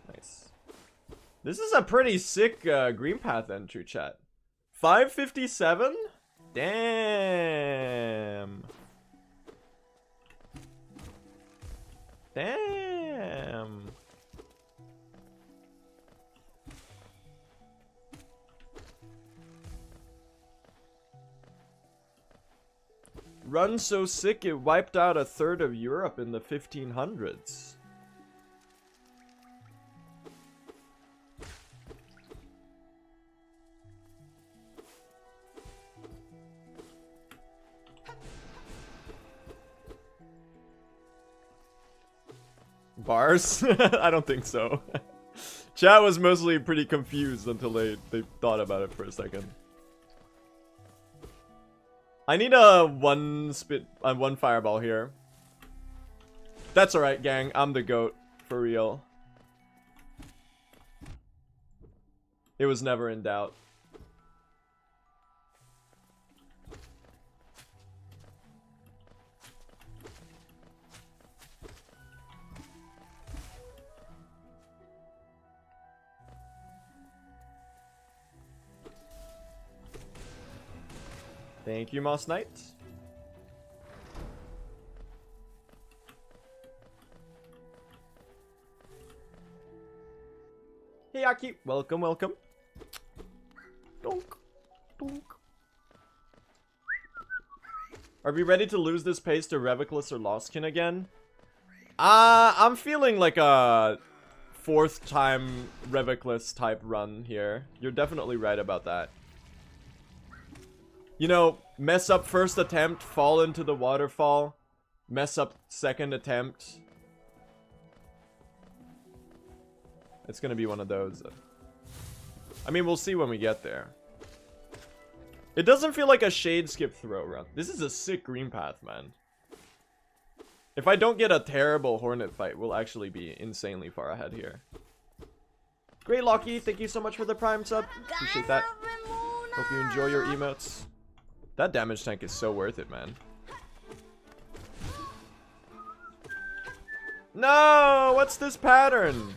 Nice. This is a pretty sick green path entry, chat. 557? Damn. Damn. Run so sick it wiped out a third of Europe in the 1500s. Bars? I don't think so. Chat was mostly pretty confused until they thought about it for a second. I need a one fireball here. That's alright, gang. I'm the GOAT. For real. It was never in doubt. Thank you, Moss Knight. Hey, Aki. Welcome, welcome. Donk. Donk. Are we ready to lose this pace to Revicless or Lostkin again? I'm feeling like a fourth time Revicless type run here. You're definitely right about that. You know, mess up first attempt, fall into the waterfall, mess up second attempt. It's gonna be one of those. I mean, we'll see when we get there. It doesn't feel like a shade skip throw run. This is a sick green path, man. If I don't get a terrible Hornet fight, we'll actually be insanely far ahead here. Great, Locky. Thank you so much for the Prime sub. Appreciate that. Hope you enjoy your emotes. That damage tank is so worth it, man. No! What's this pattern?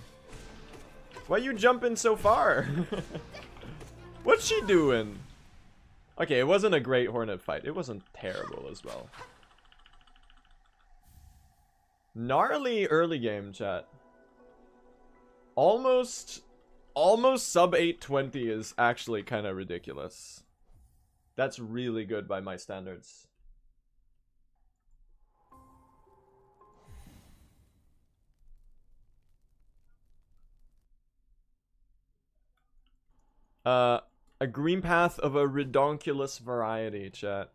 Why you jumping so far? What's she doing? Okay, it wasn't a great Hornet fight. It wasn't terrible as well. Gnarly early game, chat. Almost sub 820 is actually kind of ridiculous. That's really good by my standards. A green path of a redonkulous variety, chat.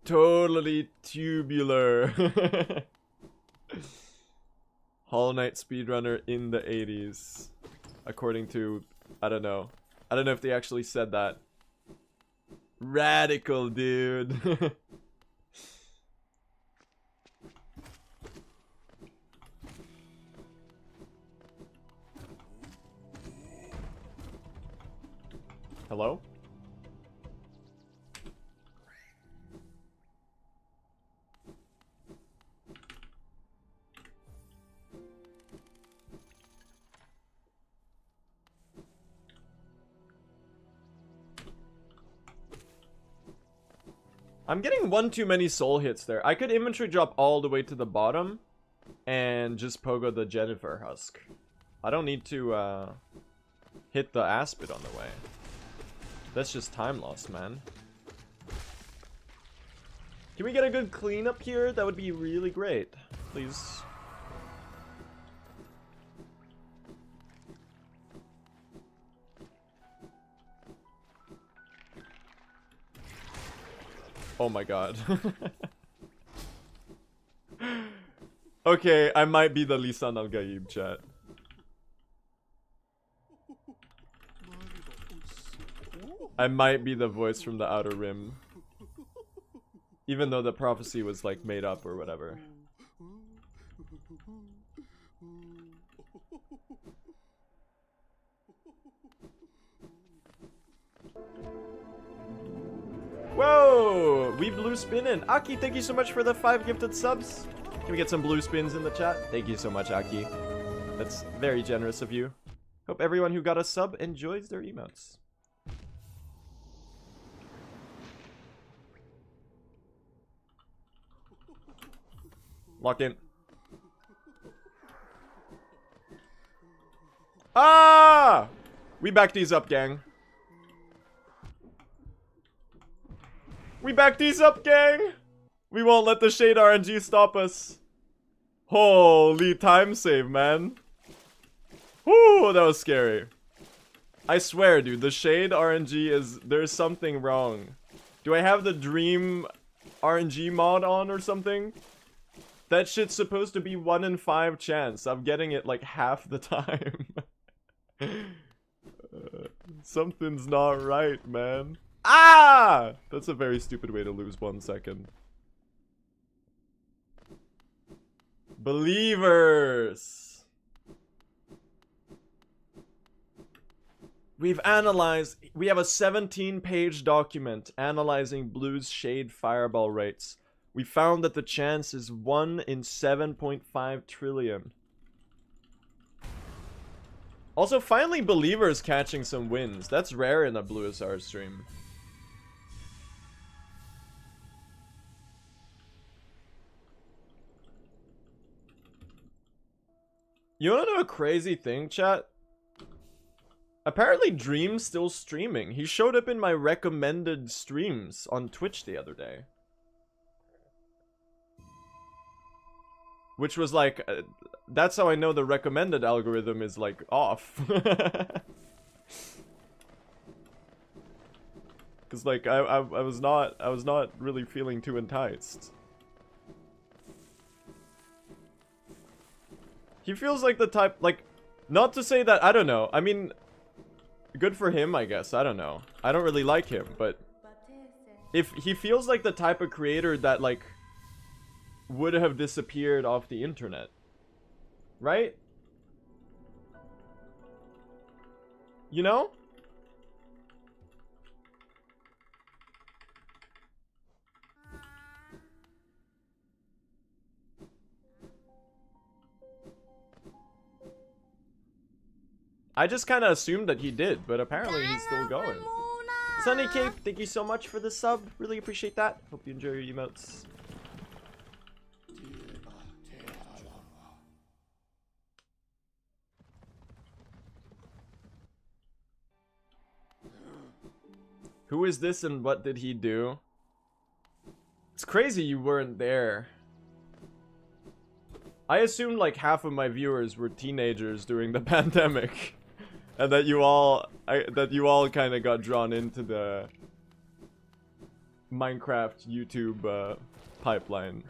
Totally tubular. Hollow Knight speedrunner in the 80s. According to, I don't know if they actually said that. Radical, dude. Hello? I'm getting one too many soul hits there. I could inventory drop all the way to the bottom and just pogo the Jennifer husk. I don't need to hit the Aspid on the way. That's just time loss, man. Can we get a good cleanup here? That would be really great. Please. Oh my god. Okay, I might be the Lisan al-Gaib, chat. I might be the voice from the Outer Rim. Even though the prophecy was like made up or whatever. Whoa! We blue spin in. Aki, thank you so much for the 5 gifted subs. Can we get some blue spins in the chat? Thank you so much, Aki. That's very generous of you. Hope everyone who got a sub enjoys their emotes. Lock in. Ah! We back these up, gang. We back these up, gang! We won't let the Shade RNG stop us. Holy time save, man. Whoo, that was scary. I swear, dude, the Shade RNG is... There's something wrong. Do I have the Dream RNG mod on or something? That shit's supposed to be 1 in 5 chance. I'm getting it like half the time. Something's not right, man. Ah! That's a very stupid way to lose 1 second. Believers! We have a 17-page document analyzing Blue's Shade Fireball rates. We found that the chance is 1 in 7.5 trillion. Also, finally Believers catching some wins. That's rare in a Blue SR stream. You wanna know a crazy thing, chat? Apparently Dream's still streaming. He showed up in my recommended streams on Twitch the other day. Which was like, that's how I know the recommended algorithm is like off. Cause like I was not really feeling too enticed. He feels like the type, like, not to say that, I don't know. I mean, good for him, I guess. I don't know. I don't really like him, but if he feels like the type of creator that like would have disappeared off the internet, right? You know? I just kind of assumed that he did, but apparently he's still going. Sunny Cape, thank you so much for the sub. Really appreciate that. Hope you enjoy your emotes. Who is this and what did he do? It's crazy you weren't there. I assumed like half of my viewers were teenagers during the pandemic. And that you all kind of got drawn into the Minecraft YouTube pipeline.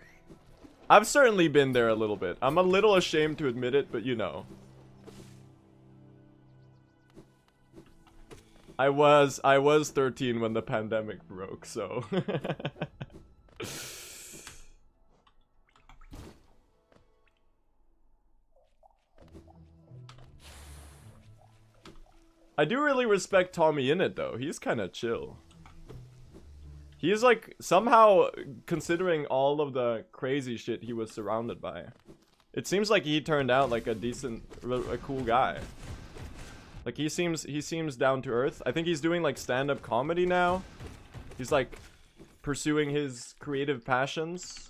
I've certainly been there a little bit. I'm a little ashamed to admit it, but you know. I was 13 when the pandemic broke, so. I do really respect Tommy in it though. He's kind of chill. He's like somehow, considering all of the crazy shit he was surrounded by, it seems like he turned out like a decent, a cool guy. Like he seems down to earth. I think he's doing like stand-up comedy now. He's like pursuing his creative passions.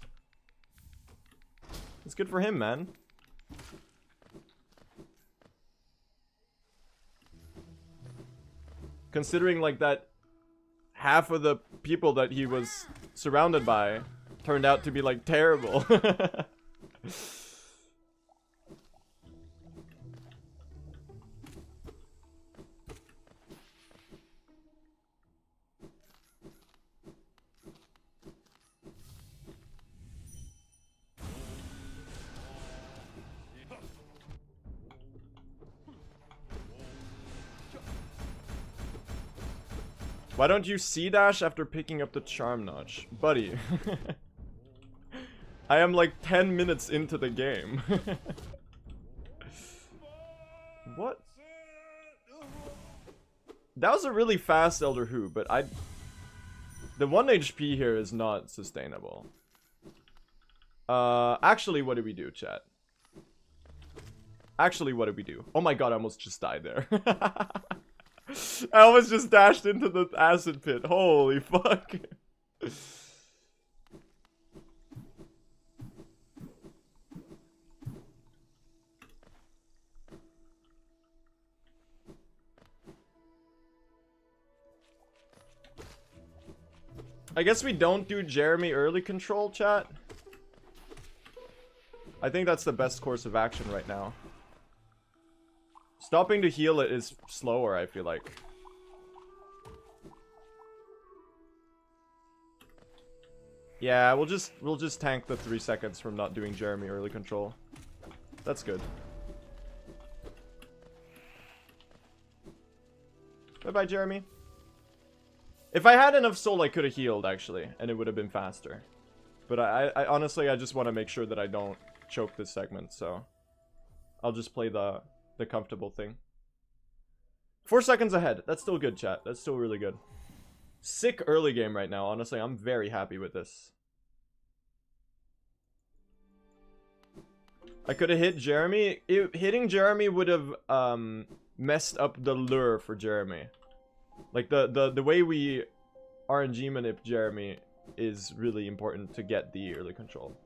It's good for him, man. Considering like that half of the people that he was surrounded by turned out to be like terrible. Why don't you C-dash after picking up the charm notch? Buddy. I am like 10 minutes into the game. What? That was a really fast Elder Who, but the 1 HP here is not sustainable. Actually, what did we do, chat? Actually, what did we do? Oh my god, I almost just died there. I almost just dashed into the acid pit. Holy fuck. I guess we don't do Jeremy early control, chat. I think that's the best course of action right now. Stopping to heal it is slower, I feel like. Yeah, we'll just tank the 3 seconds from not doing Jeremy early control. That's good. Bye-bye, Jeremy. If I had enough soul, I could have healed, actually, and it would have been faster. But I honestly, I just want to make sure that I don't choke this segment, so I'll just play the comfortable thing. 4 seconds ahead. That's still good, chat. That's still really good. Sick early game right now. Honestly, I'm very happy with this. I could have hit Jeremy. Hitting Jeremy would have messed up the lure for Jeremy. Like the way we RNG manip Jeremy is really important to get the early control.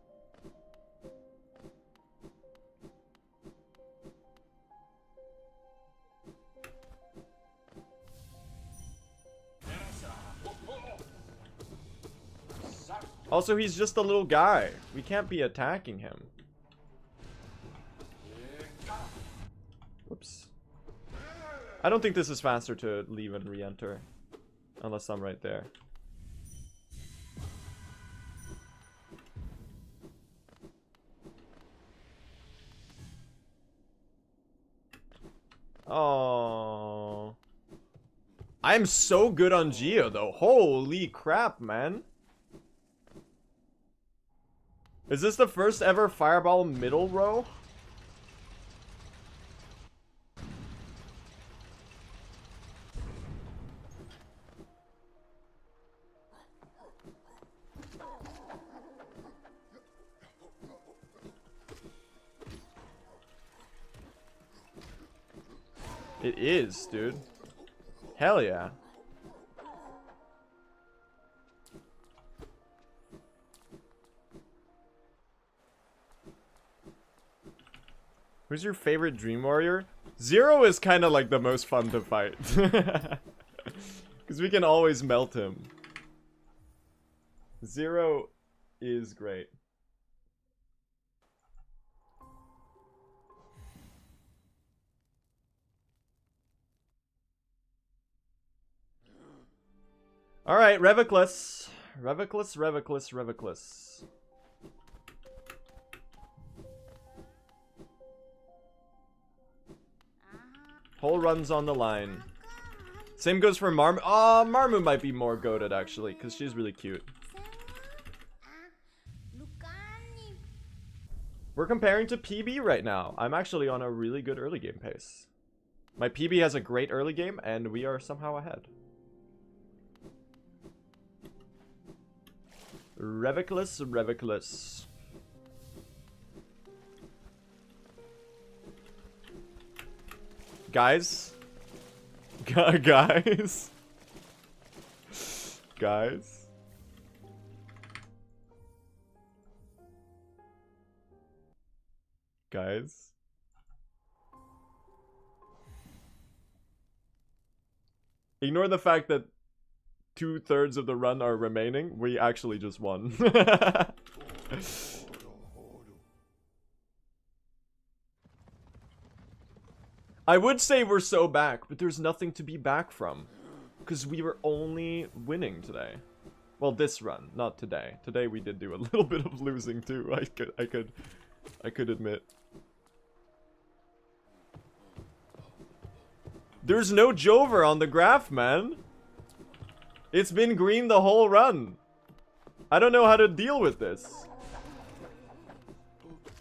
Also, he's just a little guy. We can't be attacking him. Whoops. I don't think this is faster to leave and re-enter. Unless I'm right there. Oh. I'm so good on Geo, though. Holy crap, man. Is this the first ever fireball middle row? It is, dude. Hell yeah. Who's your favorite Dream Warrior? Zero is kind of like the most fun to fight. Because we can always melt him. Zero is great. Alright, Reviclus. Reviclus, Reviclus, Reviclus. Whole runs on the line. Same goes for Marmu. Oh, Marmu might be more goated actually, because she's really cute. We're comparing to PB right now. I'm actually on a really good early game pace. My PB has a great early game, and we are somehow ahead. Revicless. Guys. Guys. Guys. Guys. Ignore the fact that 2/3 of the run are remaining. We actually just won. I would say we're so back, but there's nothing to be back from. Because we were only winning today. Well, this run, not today. Today we did do a little bit of losing too. I could admit. There's no Jover on the graph, man. It's been green the whole run. I don't know how to deal with this.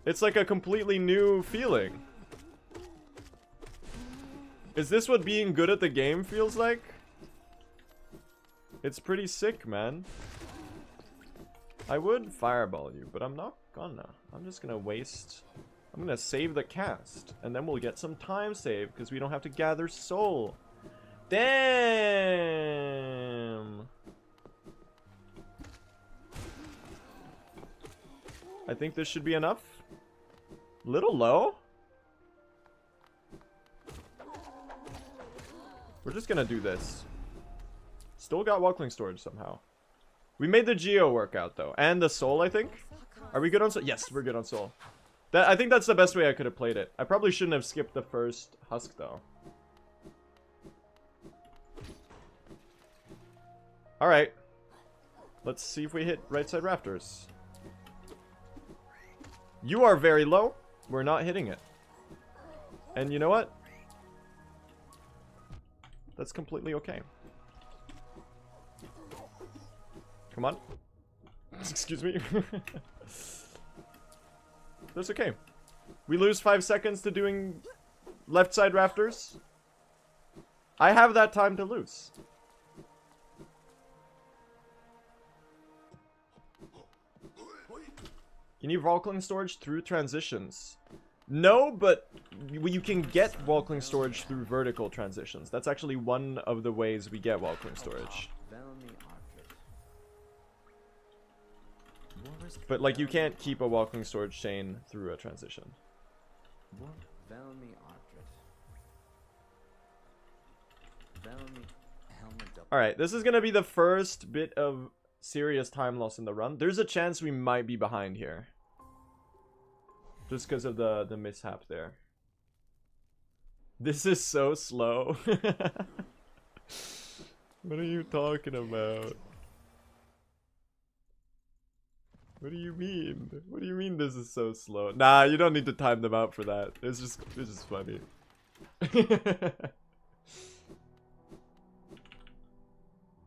It's like a completely new feeling. Is this what being good at the game feels like? It's pretty sick, man. I would fireball you, but I'm not gonna. I'm just gonna waste... I'm gonna save the cast, and then we'll get some time save, because we don't have to gather soul. Damn! I think this should be enough. Little low? We're just gonna do this. Still got Walkling storage somehow. We made the Geo workout though, and the soul, I think. Are we good on soul? Yes, we're good on soul. I think that's the best way I could have played it. I probably shouldn't have skipped the first husk though. Alright. Let's see if we hit right side rafters. You are very low. We're not hitting it. And you know what? That's completely okay. Come on. Excuse me. That's okay. We lose 5 seconds to doing left side rafters. I have that time to lose. You need Walkling storage through transitions. No, but you can get Walkling storage through vertical transitions. That's actually one of the ways we get Walkling storage. But like you can't keep a Walkling storage chain through a transition. Alright, this is gonna be the first bit of serious time loss in the run. There's a chance we might be behind here. Just because of the mishap there. This is so slow. What are you talking about? What do you mean? What do you mean this is so slow? Nah, you don't need to time them out for that. It's just funny.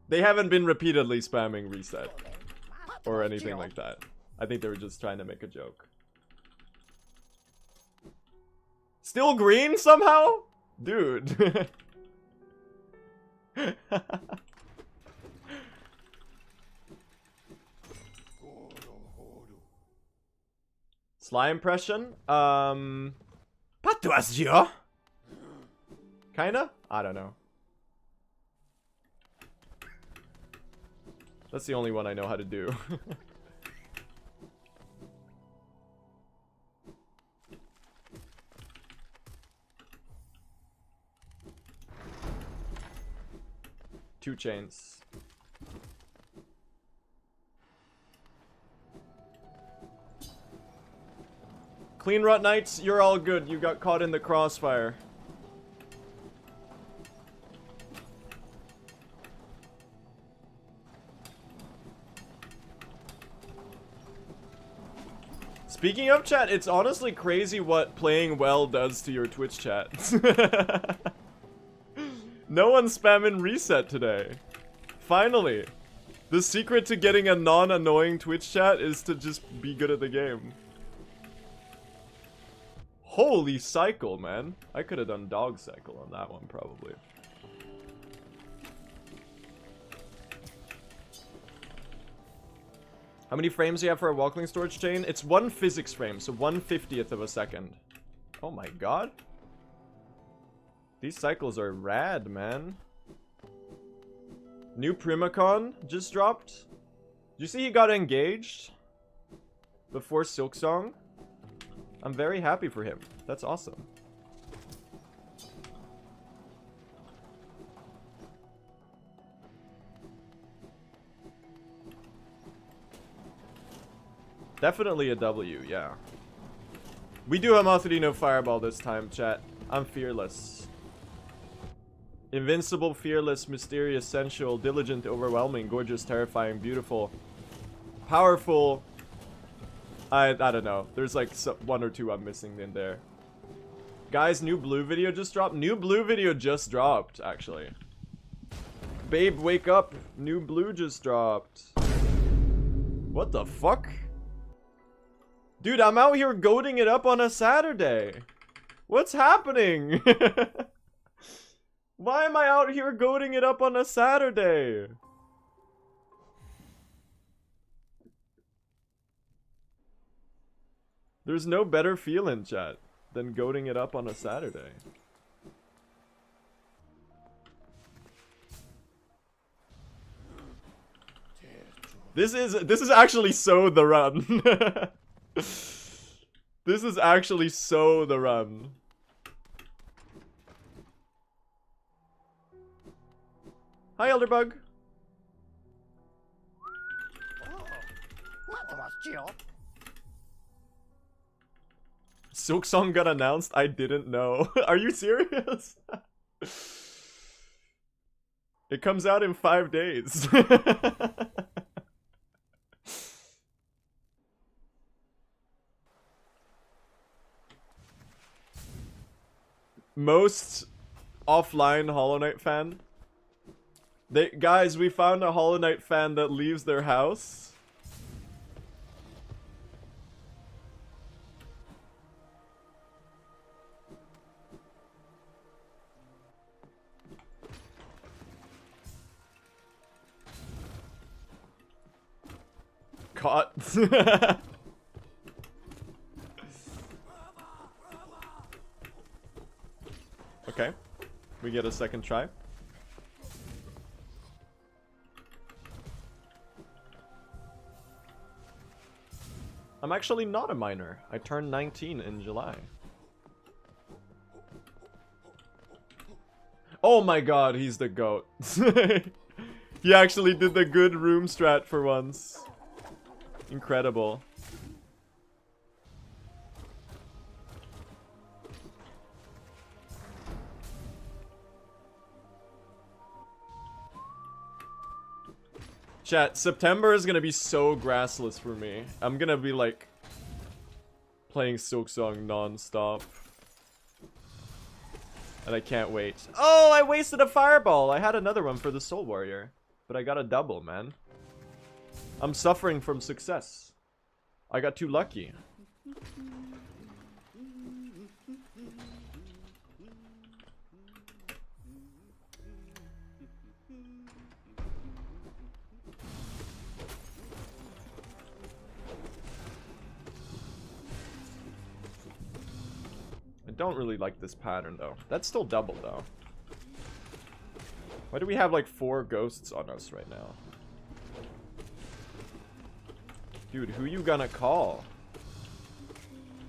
They haven't been repeatedly spamming reset or anything like that. I think they were just trying to make a joke. Still green somehow? Dude. Sly impression? Patoisio? Kinda? I don't know. That's the only one I know how to do. Two chains. Clean Rut Knights, you're all good. You got caught in the crossfire. Speaking of chat, it's honestly crazy what playing well does to your Twitch chat. No one's spamming reset today. Finally. The secret to getting a non-annoying Twitch chat is to just be good at the game. Holy cycle, man. I could have done dog cycle on that one, probably. How many frames do you have for a walking storage chain? It's 1 physics frame, so 1/50th of a second. Oh my god. These cycles are rad, man. New Primacon just dropped. Did you see he got engaged? Before Silksong? I'm very happy for him. That's awesome. Definitely a W, yeah. We do have Mothadino Fireball this time, chat. I'm fearless. Invincible, fearless, mysterious, sensual, diligent, overwhelming, gorgeous, terrifying, beautiful, powerful. I don't know. There's like one or two I'm missing in there. Guys, new blue video just dropped. New blue video just dropped, actually. Babe, wake up. New blue just dropped. What the fuck? Dude, I'm out here goating it up on a Saturday. What's happening? Why am I out here goating it up on a Saturday? There's no better feeling, chat, than goating it up on a Saturday. This is actually so the run. This is actually so the run. Hi, Elderbug. Silksong got announced? I didn't know. Are you serious? It comes out in 5 days. Most offline Hollow Knight fan. Guys, we found a Hollow Knight fan that leaves their house. Caught. Okay. We get a second try. I'm actually not a minor. I turned 19 in July. Oh my god, he's the GOAT. He actually did the good room strat for once. Incredible. Chat, September is gonna be so grassless for me. I'm gonna be like playing Silksong non-stop. And I can't wait. Oh, I wasted a fireball. I had another one for the Soul Warrior. But I got a double, man. I'm suffering from success. I got too lucky. I don't really like this pattern though. That's still double though. Why do we have like 4 ghosts on us right now? Dude, who you gonna call?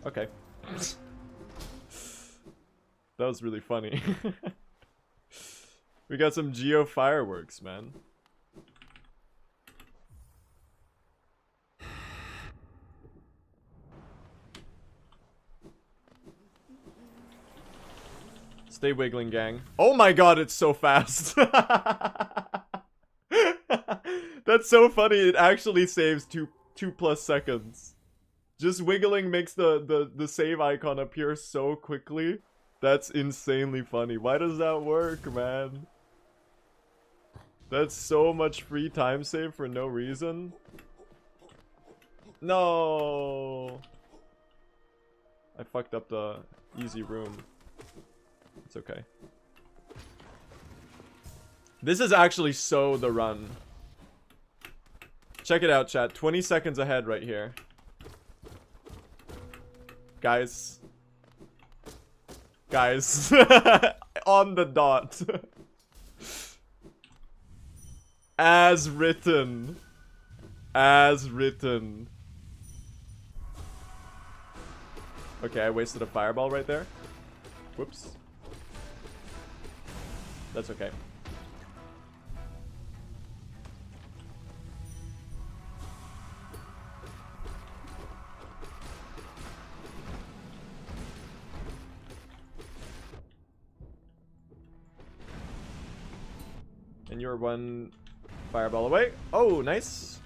Okay. That was really funny. We got some Geo fireworks, man. Stay wiggling, gang. Oh my god, it's so fast. That's so funny. It actually saves 2+ seconds. Just wiggling makes the save icon appear so quickly. That's insanely funny. Why does that work, man? That's so much free time save for no reason. No. I fucked up the easy room. It's okay. This is actually so the run. Check it out, chat. 20 seconds ahead right here. Guys. Guys. On the dot. As written. As written. Okay, I wasted a fireball right there. Whoops. That's okay. And you're one fireball away. Oh, nice.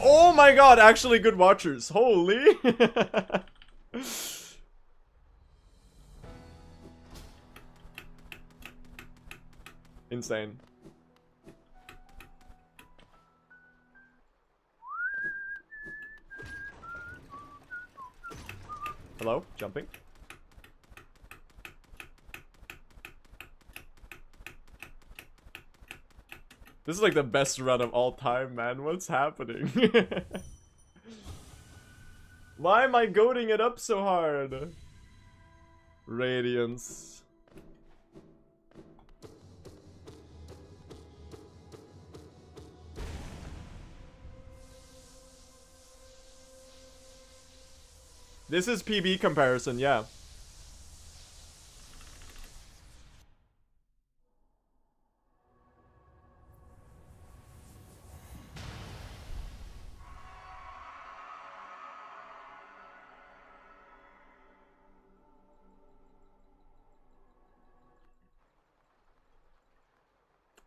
Oh my god, actually good watchers. Holy. Insane. Hello? Jumping? This is like the best run of all time, man. What's happening? Why am I goading it up so hard? Radiance. This is PB comparison, yeah.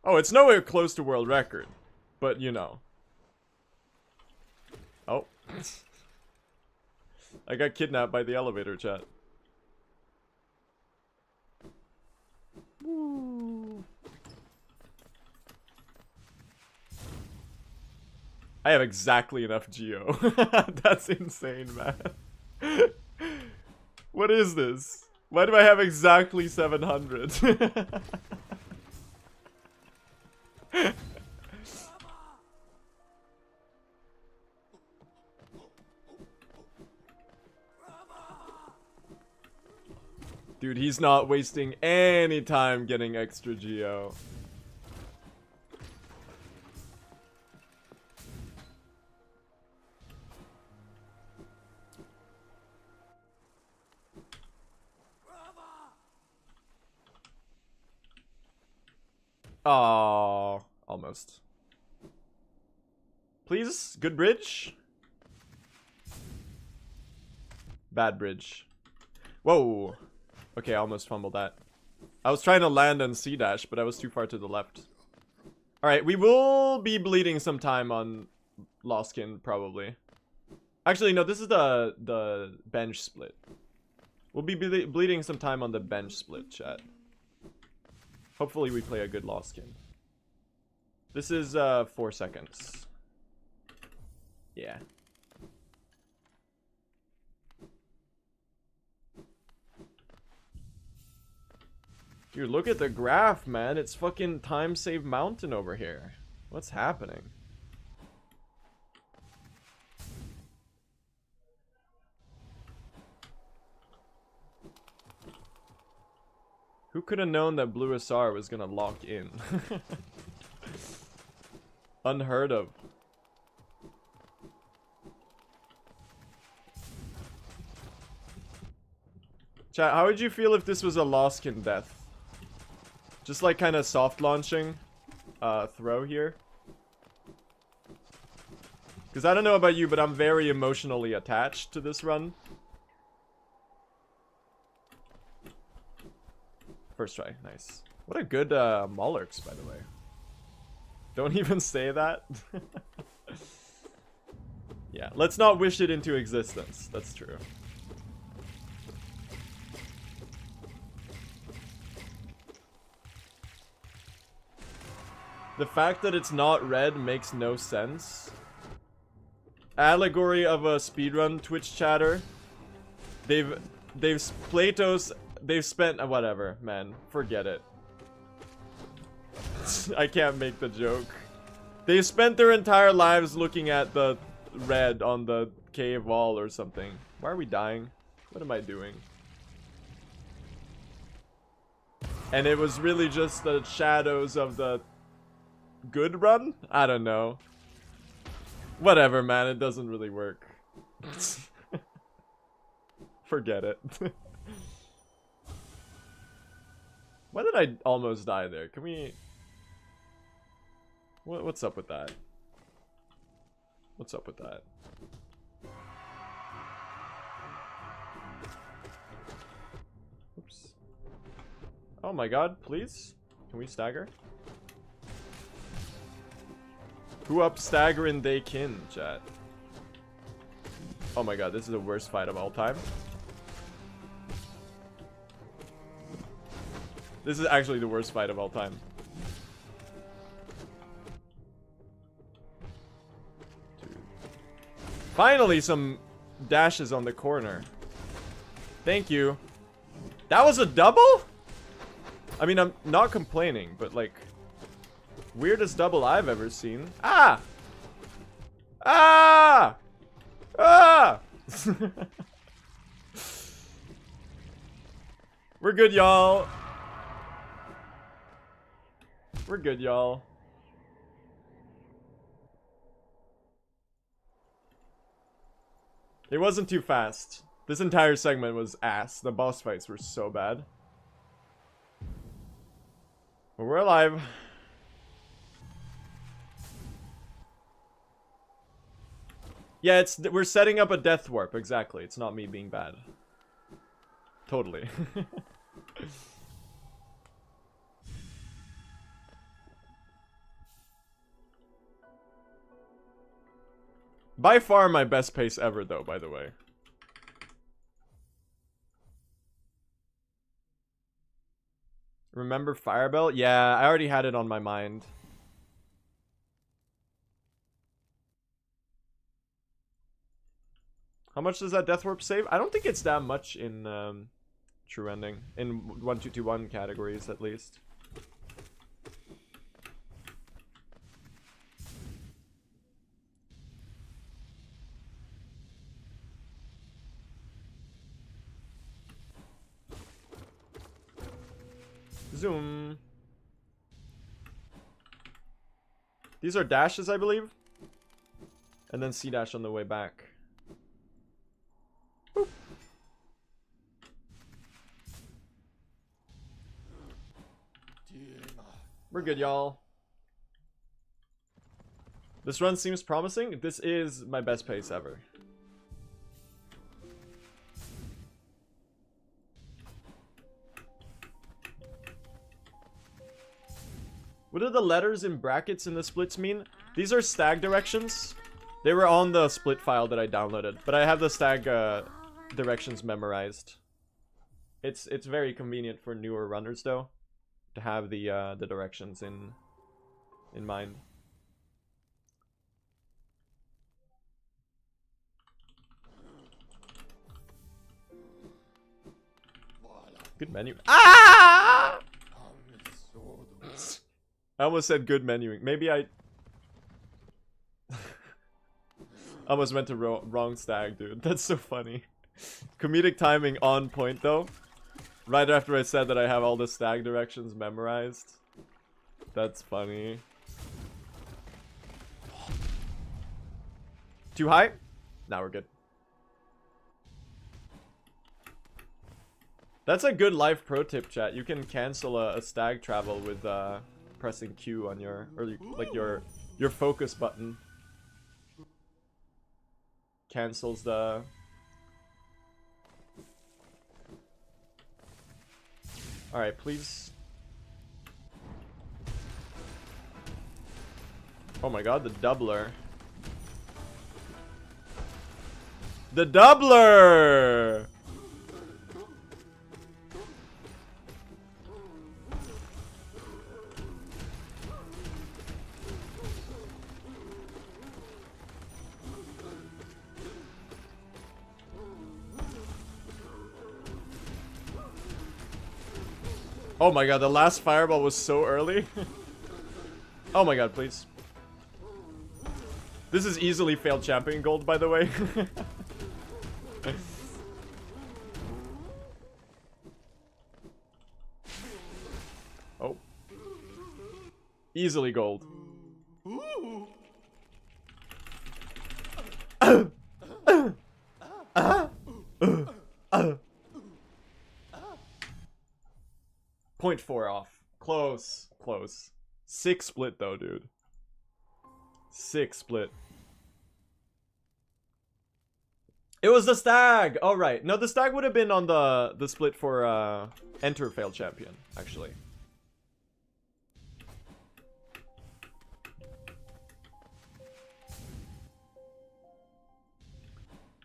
Oh, it's nowhere close to world record, but you know. Oh. I got kidnapped by the elevator, chat. Woo. I have exactly enough geo. That's insane, man. What is this? Why do I have exactly 700? Dude, he's not wasting any time getting extra geo. Oh, almost. Please, good bridge. Bad bridge. Whoa. Okay, I almost fumbled that. I was trying to land on C-dash, but I was too far to the left. Alright, we will be bleeding some time on Lostkin, probably. Actually, no, this is the bench split. We'll be bleeding some time on the bench split, chat. Hopefully we play a good Lostkin. This is 4 seconds. Yeah. Dude, look at the graph, man. It's fucking time save mountain over here. What's happening? Who could have known that Blue SR was gonna lock in? Unheard of. Chat, how would you feel if this was a Lostkin death? Just like kind of soft launching throw here. Because I don't know about you, but I'm very emotionally attached to this run. First try, nice. What a good Mollerks, by the way. Don't even say that. Yeah, let's not wish it into existence. That's true. The fact that it's not red makes no sense. Allegory of a speedrun Twitch chatter. They've spent whatever, man. Forget it. I can't make the joke. They spent their entire lives looking at the red on the cave wall or something. Why are we dying? What am I doing? And it was really just the shadows of the good run? I don't know. Whatever, man. It doesn't really work. Forget it. Why did I almost die there? Can we... What's up with that? What's up with that? Oops. Oh my god, please? Can we stagger? Who up staggerin' they kin, chat? Oh my god, this is the worst fight of all time. This is actually the worst fight of all time. Dude. Finally, some dashes on the corner. Thank you. That was a double? I mean, I'm not complaining, but like... weirdest double I've ever seen. Ah! Ah! Ah! We're good, y'all. We're good, y'all. It wasn't too fast. This entire segment was ass. The boss fights were so bad. But we're alive. Yeah, we're setting up a death warp, exactly. It's not me being bad. Totally. By far my best pace ever, though, by the way. Remember Firebell? Yeah, I already had it on my mind. How much does that death warp save? I don't think it's that much in True Ending. In 1221 categories, at least. Zoom. These are dashes, I believe. And then C dash on the way back. Boop. We're good, y'all. This run seems promising. This is my best pace ever. What do the letters in brackets in the splits mean? These are stag directions. They were on the split file that I downloaded, but I have the stag directions memorized. It's very convenient for newer runners though, to have the directions in mind. Good menu. Ah! I almost said good menuing. Maybe I almost went to wrong stag, dude. That's so funny. Comedic timing on point, though. Right after I said that I have all the stag directions memorized. That's funny. Too high? Now we're good. That's a good life pro tip, chat. You can cancel a stag travel with pressing Q on your, or like your focus button. Cancels the... Alright, please. Oh my god, the doubler. The doubler! Oh my god, the last fireball was so early. Oh my god, please. This is easily failed champion gold, by the way. Oh. Easily gold. 0.4 off. Close. Close. 6 split though, dude. 6 split. It was the stag! Alright. No, the stag would have been on the split for enter failed champion, actually.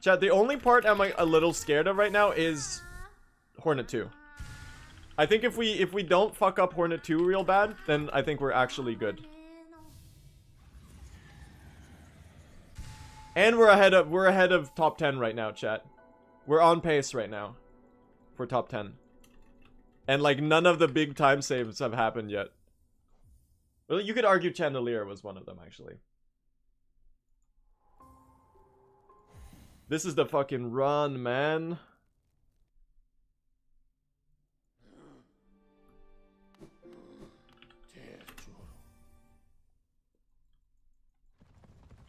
Chat, the only part I'm a little scared of right now is Hornet 2. I think if we don't fuck up Hornet 2 real bad, then I think we're actually good. And we're ahead of top 10 right now, chat. We're on pace right now for top 10. And like none of the big time saves have happened yet. Well, you could argue Chandelier was one of them actually. This is the fucking run, man.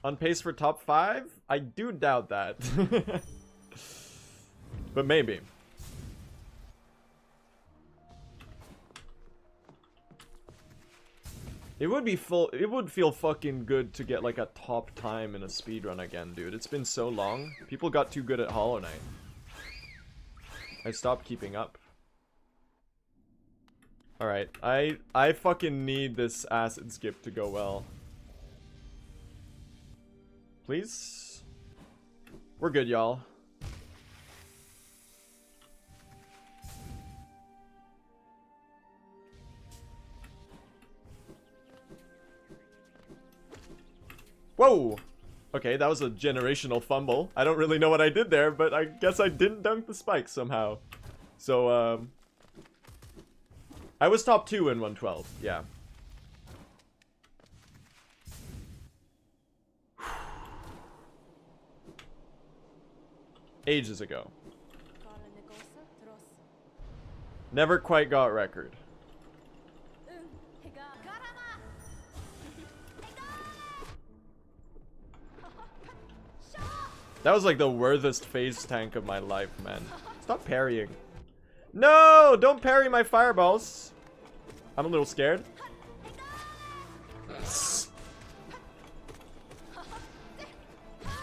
On pace for top 5? I do doubt that. But maybe. It would feel fucking good to get like a top time in a speedrun again, dude. It's been so long. People got too good at Hollow Knight. I stopped keeping up. Alright, I fucking need this acid skip to go well. Please? We're good, y'all. Whoa! Okay, that was a generational fumble. I don't really know what I did there, but I guess I didn't dunk the spike somehow. So, I was top 2 in 112, yeah. Ages ago. Never quite got record. That was like the worthest phase tank of my life, man. Stop parrying. No! Don't parry my fireballs. I'm a little scared.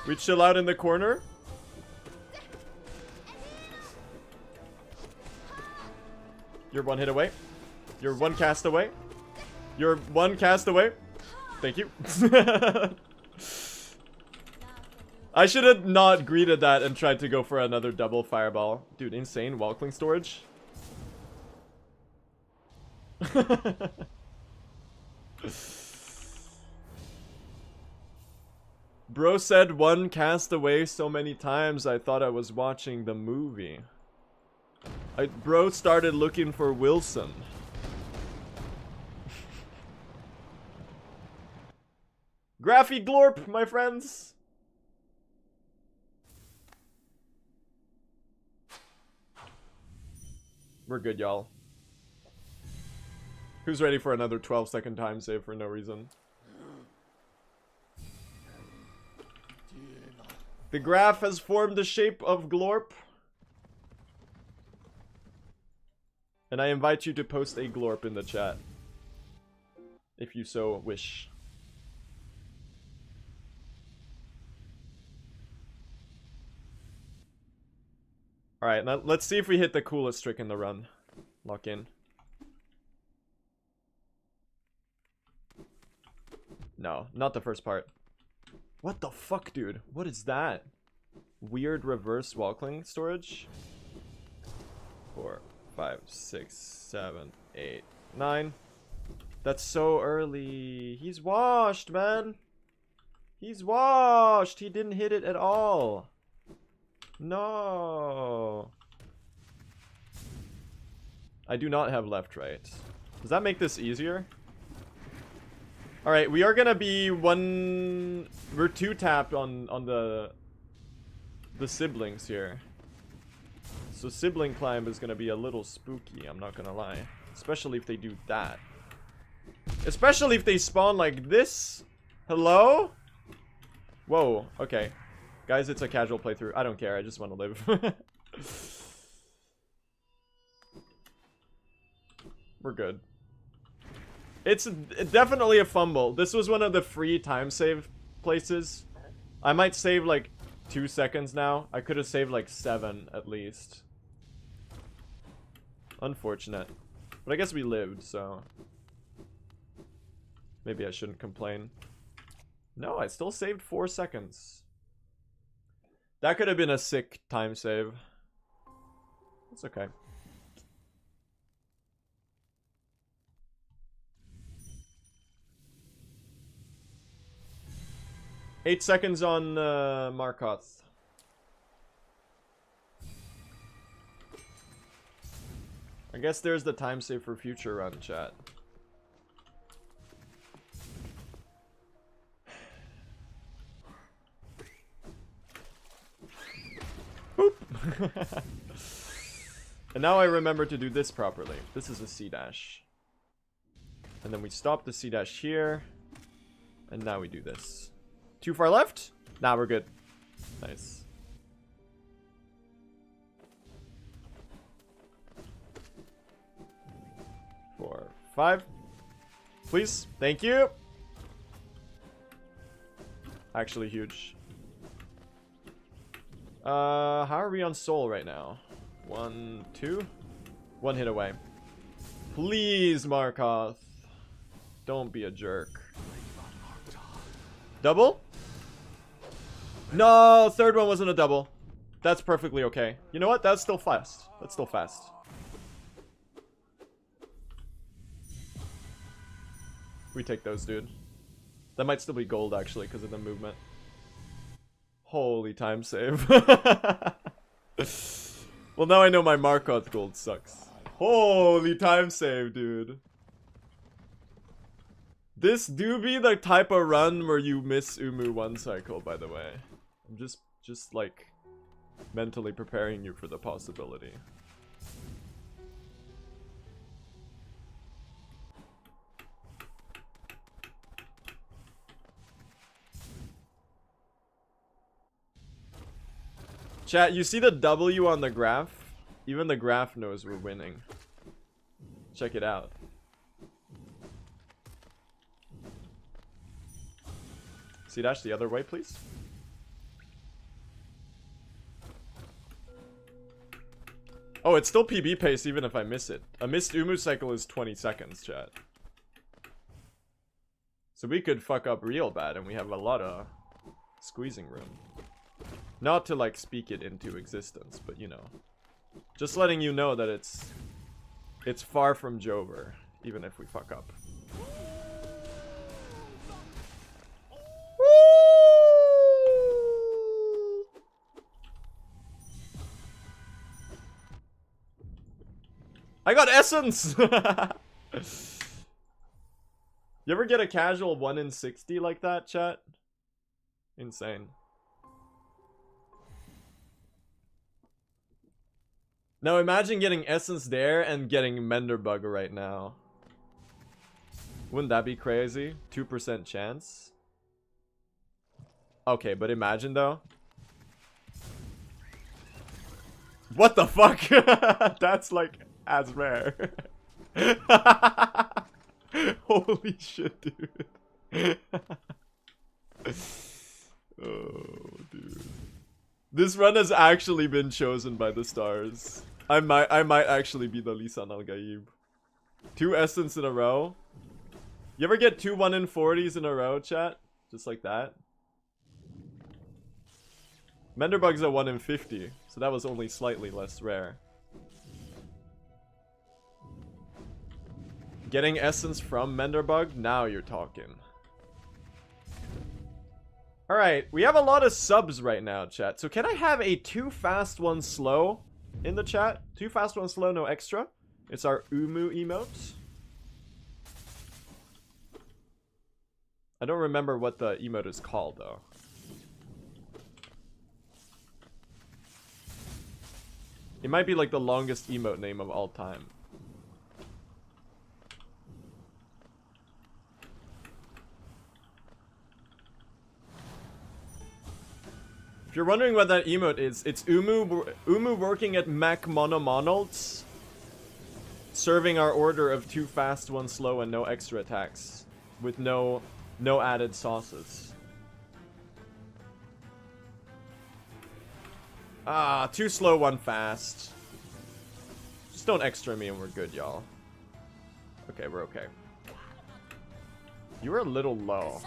We chill out in the corner. You're one hit away. You're one cast away. You're one cast away. Thank you. I should have not greeted that and tried to go for another double fireball. Dude, insane Walkling storage. Bro said one cast away so many times I thought I was watching the movie. Bro started looking for Wilson. Graphy Glorp, my friends. We're good, y'all. Who's ready for another 12-second time save for no reason? The graph has formed the shape of Glorp. And I invite you to post a Glorp in the chat. If you so wish. Alright, now let's see if we hit the coolest trick in the run. Lock in. No, not the first part. What the fuck, dude? What is that? Weird reverse Walkling storage? 4, 5, 6, 7, 8, 9. That's so early. He's washed, man. He's washed. He didn't hit it at all. No. I do not have left right. Does that make this easier? Alright, we are gonna be one... We're 2 tapped on the siblings here. So sibling climb is gonna be a little spooky, I'm not gonna lie. Especially if they do that. Especially if they spawn like this. Hello? Whoa, okay. Guys, it's a casual playthrough. I don't care, I just want to live. We're good. It's definitely a fumble. This was one of the free time save places. I might save like 2 seconds now. I could have saved like 7 at least. Unfortunate. But I guess we lived, so... Maybe I shouldn't complain. No, I still saved 4 seconds. That could have been a sick time save. It's okay. Eight seconds on Markoth. I guess there's the time save for future run, chat. Boop. And now I remember to do this properly. This is a C dash. And then we stop the C dash here. And now we do this. Too far left? Nah, we're good. Nice. Four, 5. Please. Thank you. Actually huge. How are we on soul right now? 1, 2. 1 hit away. Please, Markoth. Don't be a jerk. Double? No, third one wasn't a double. That's perfectly okay. You know what? That's still fast. That's still fast. We take those, dude. That might still be gold, actually, because of the movement. Holy time save. Well, now I know my Markoth gold sucks. Holy time save, dude. This do be the type of run where you miss Umu 1 cycle, by the way. I'm just like mentally preparing you for the possibility. Chat, you see the W on the graph? Even the graph knows we're winning. Check it out. C dash the other way, please. Oh, it's still PB pace even if I miss it. A missed Umu cycle is 20 seconds, chat. So we could fuck up real bad and we have a lot of squeezing room. Not to like speak it into existence, but you know. Just letting you know that it's far from Jover, even if we fuck up. I got essence! You ever get a casual 1 in 60 like that, chat? Insane. Now imagine getting essence there and getting Menderbug right now. Wouldn't that be crazy? 2% chance? Okay, but imagine though. What the fuck? That's like as rare. Holy shit, dude. Oh, dude. This run has actually been chosen by the stars. I might actually be the Lisan Al-Gaib. 2 essence in a row. You ever get 2 1 in 40s in a row, chat? Just like that. Menderbug's a 1 in 50, so that was only slightly less rare. Getting essence from Menderbug? Now you're talking. Alright, we have a lot of subs right now, chat. So can I have a 2 fast, 1 slow in the chat? 2 fast, 1 slow, no extra? It's our Umu emote. I don't remember what the emote is called though. It might be like the longest emote name of all time. If you're wondering what that emote is, it's Umu working at McMonald's, serving our order of 2 fast, 1 slow, and no extra attacks, with no added sauces. Ah, 2 slow, 1 fast. Just don't extra me and we're good, y'all. Okay, we're okay. You were a little low.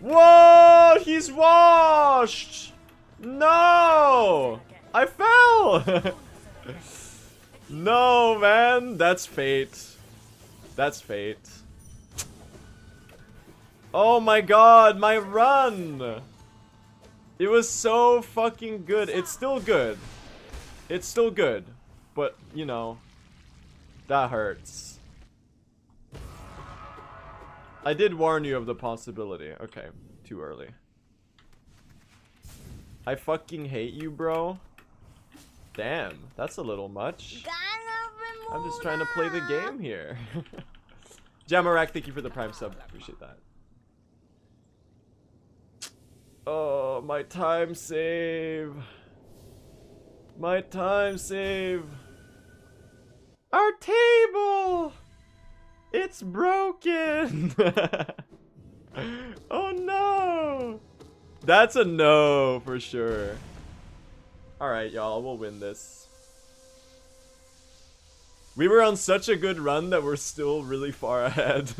Whoa! He's washed! No! I fell! No, man. That's fate. That's fate. Oh my god, my run! It was so fucking good. It's still good. It's still good. But, you know, that hurts. I did warn you of the possibility. Okay, too early. I fucking hate you, bro. Damn, that's a little much. I'm just trying to play the game here. Jamarak, thank you for the prime sub. Appreciate that. Oh, my time save. My time save. Our table! It's broken! Oh no! That's a no for sure. Alright, y'all, we'll win this. We were on such a good run that we're still really far ahead.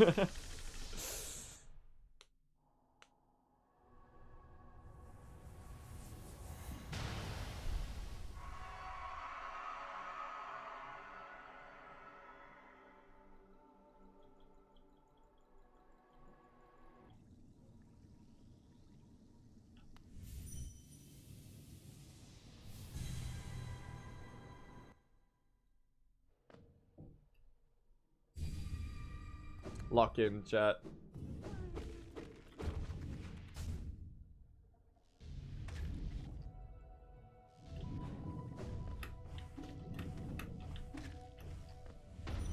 Lock in, chat.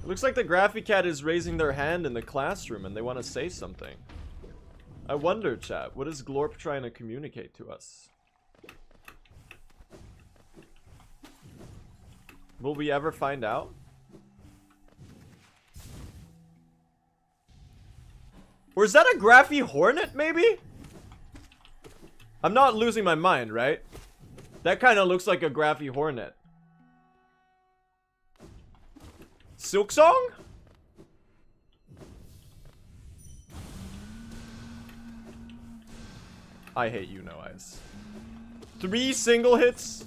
It looks like the Graphicat is raising their hand in the classroom and they want to say something. I wonder, chat, what is Glorp trying to communicate to us? Will we ever find out? Or is that a Graphy Hornet, maybe? I'm not losing my mind, right? That kind of looks like a Graphy Hornet. Silksong? I hate you, No Eyes. 3 single hits?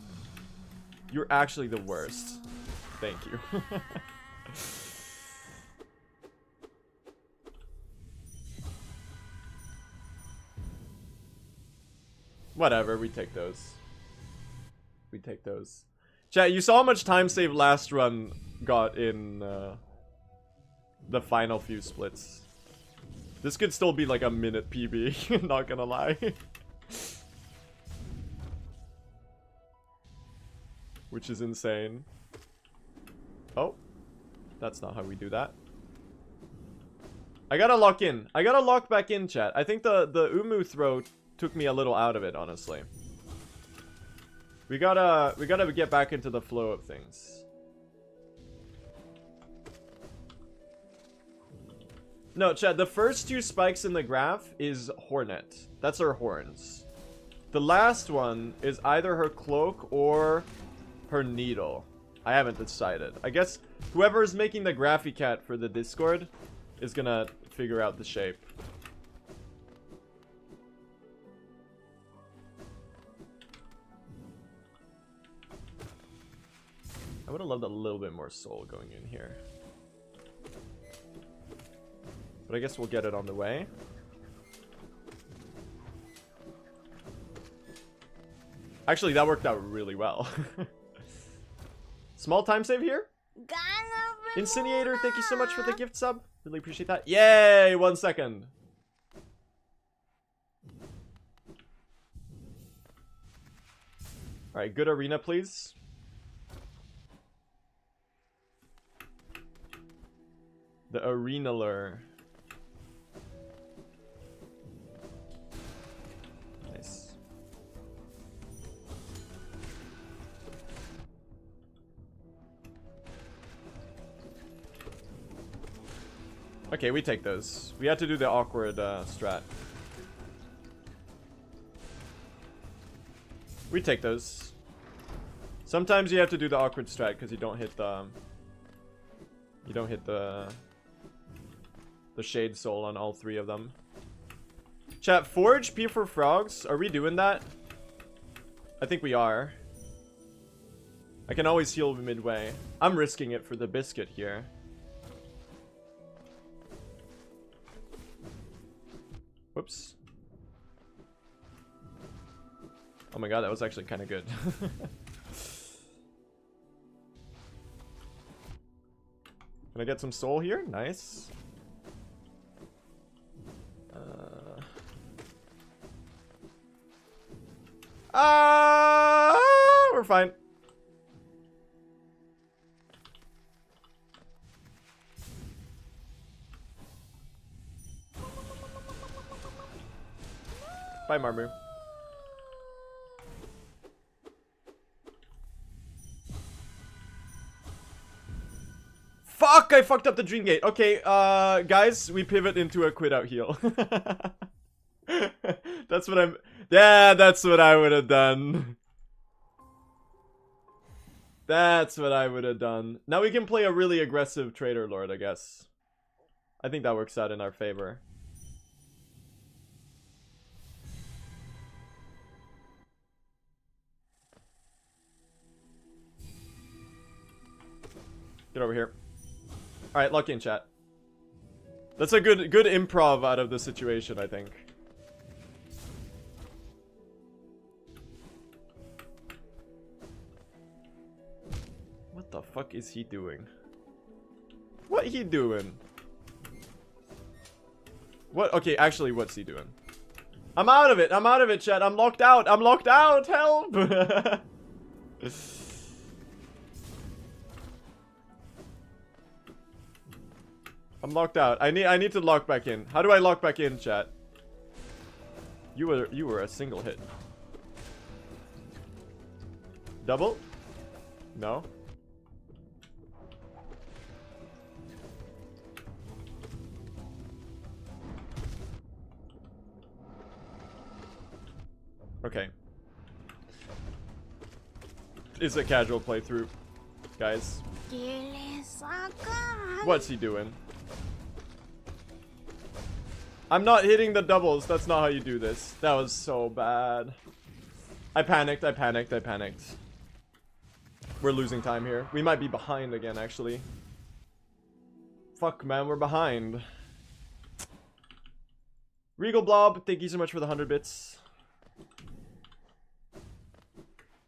You're actually the worst. Thank you. Whatever, we take those. We take those. Chat, you saw how much time save last run got in the final few splits. This could still be like a minute PB, not gonna lie. Which is insane. Oh, that's not how we do that. I gotta lock in. I gotta lock back in, chat. I think the Umu throw took me a little out of it, honestly. We gotta get back into the flow of things. No, chat, the first 2 spikes in the graph is Hornet. That's her horns. The last one is either her cloak or her needle. I haven't decided. I guess whoever is making the Graphicat for the Discord is gonna figure out the shape. I would have loved a little bit more soul going in here. But I guess we'll get it on the way. Actually, that worked out really well. Small time save here? Incinerator, thank you so much for the gift sub. Really appreciate that. Yay! 1 second. Alright, good arena, please. The arena lure. Nice. Okay, we take those. We had to do the awkward strat. We take those. Sometimes you have to do the awkward strat because you don't hit the Shade Soul on all 3 of them. Chat, 4 HP for frogs. Are we doing that? I think we are. I can always heal midway. I'm risking it for the biscuit here. Whoops. Oh my god, that was actually kind of good. Can I get some soul here? Nice. We're fine. Bye, Marmu. Fuck, I fucked up the dream gate. Okay, guys, we pivot into a quit out heal. That's what I'm... Yeah, that's what I would have done. That's what I would have done. Now we can play a really aggressive Trader Lord, I guess. I think that works out in our favor. Get over here. Alright, lock in, chat. That's a good improv out of the situation, I think. What the fuck is he doing? What he doing? What? Okay, actually, what's he doing? I'm out of it. I'm out of it, chat. I'm locked out. I'm locked out. Help! I'm locked out. I need to lock back in. How do I lock back in, chat? You were a single hit. Double? No. Okay. It's a casual playthrough, guys. What's he doing? I'm not hitting the doubles. That's not how you do this. That was so bad. I panicked. I panicked. I panicked. We're losing time here. We might be behind again, actually. Fuck, man. We're behind. Regal Blob, thank you so much for the 100 bits.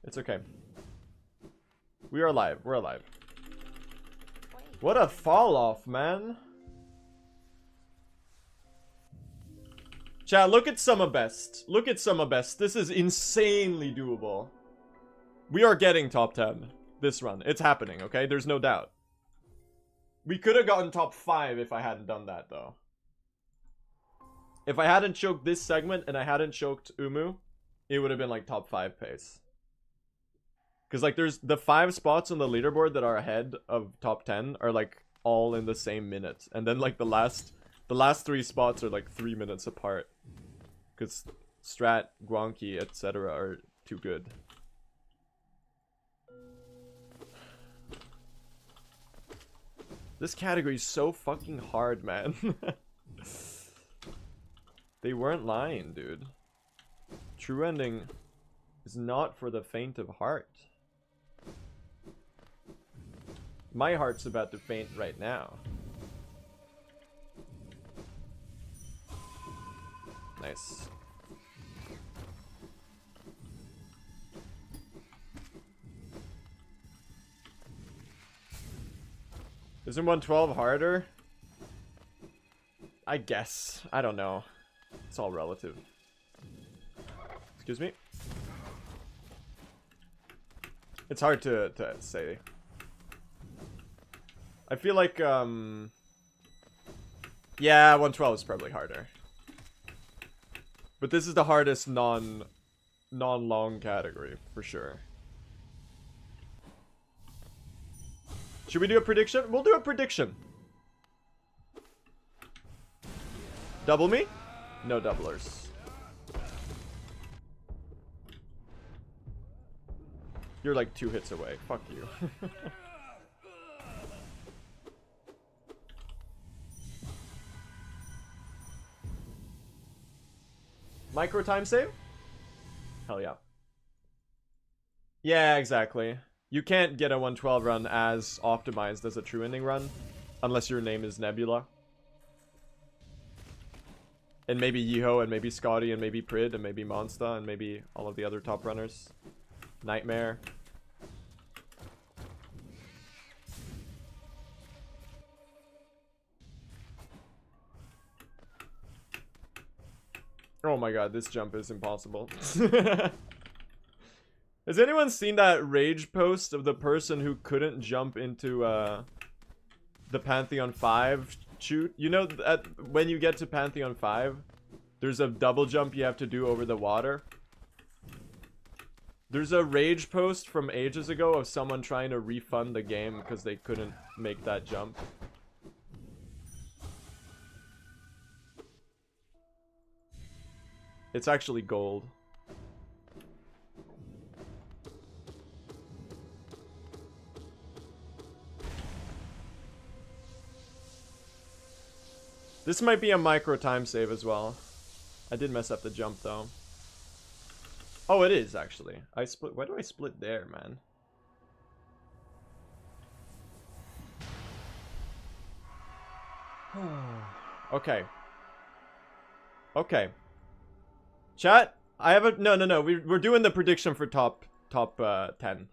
It's okay. We are alive. We're alive. What a fall off, man. Chat, look at Summer Best. Look at Summer Best. This is insanely doable. We are getting top 10 this run. It's happening, okay? There's no doubt. We could have gotten top 5 if I hadn't done that, though. If I hadn't choked this segment and I hadn't choked Umu, it would have been like top 5 pace. Because like there's the 5 spots on the leaderboard that are ahead of top 10 are like all in the same minute. And then like the last 3 spots are like 3 minutes apart. Because Strat, Guanqi, etc. are too good. This category is so fucking hard, man. They weren't lying, dude. True ending is not for the faint of heart. My heart's about to faint right now. Nice. Isn't 112 harder? I guess. I don't know. It's all relative. Excuse me? It's hard to say. I feel like, yeah, 112 is probably harder. But this is the hardest non-long category, for sure. Should we do a prediction? We'll do a prediction. Double me? No doublers. You're like 2 hits away. Fuck you. Micro time save? Hell yeah. Yeah, exactly. You can't get a 112 run as optimized as a true ending run unless your name is Nebula. And maybe Yeho, and maybe Scotty, and maybe Prid, and maybe Monsta, and maybe all of the other top runners. Nightmare. Oh my god, this jump is impossible. Has anyone seen that rage post of the person who couldn't jump into the Pantheon 5 shoot? You know that when you get to Pantheon 5, there's a double jump you have to do over the water. There's a rage post from ages ago of someone trying to refund the game because they couldn't make that jump. It's actually gold. This might be a micro time save as well. I did mess up the jump though. Oh, it is actually. I split. Why do I split there, man? Okay. Okay. Chat, I have a no. We're doing the prediction for top 10.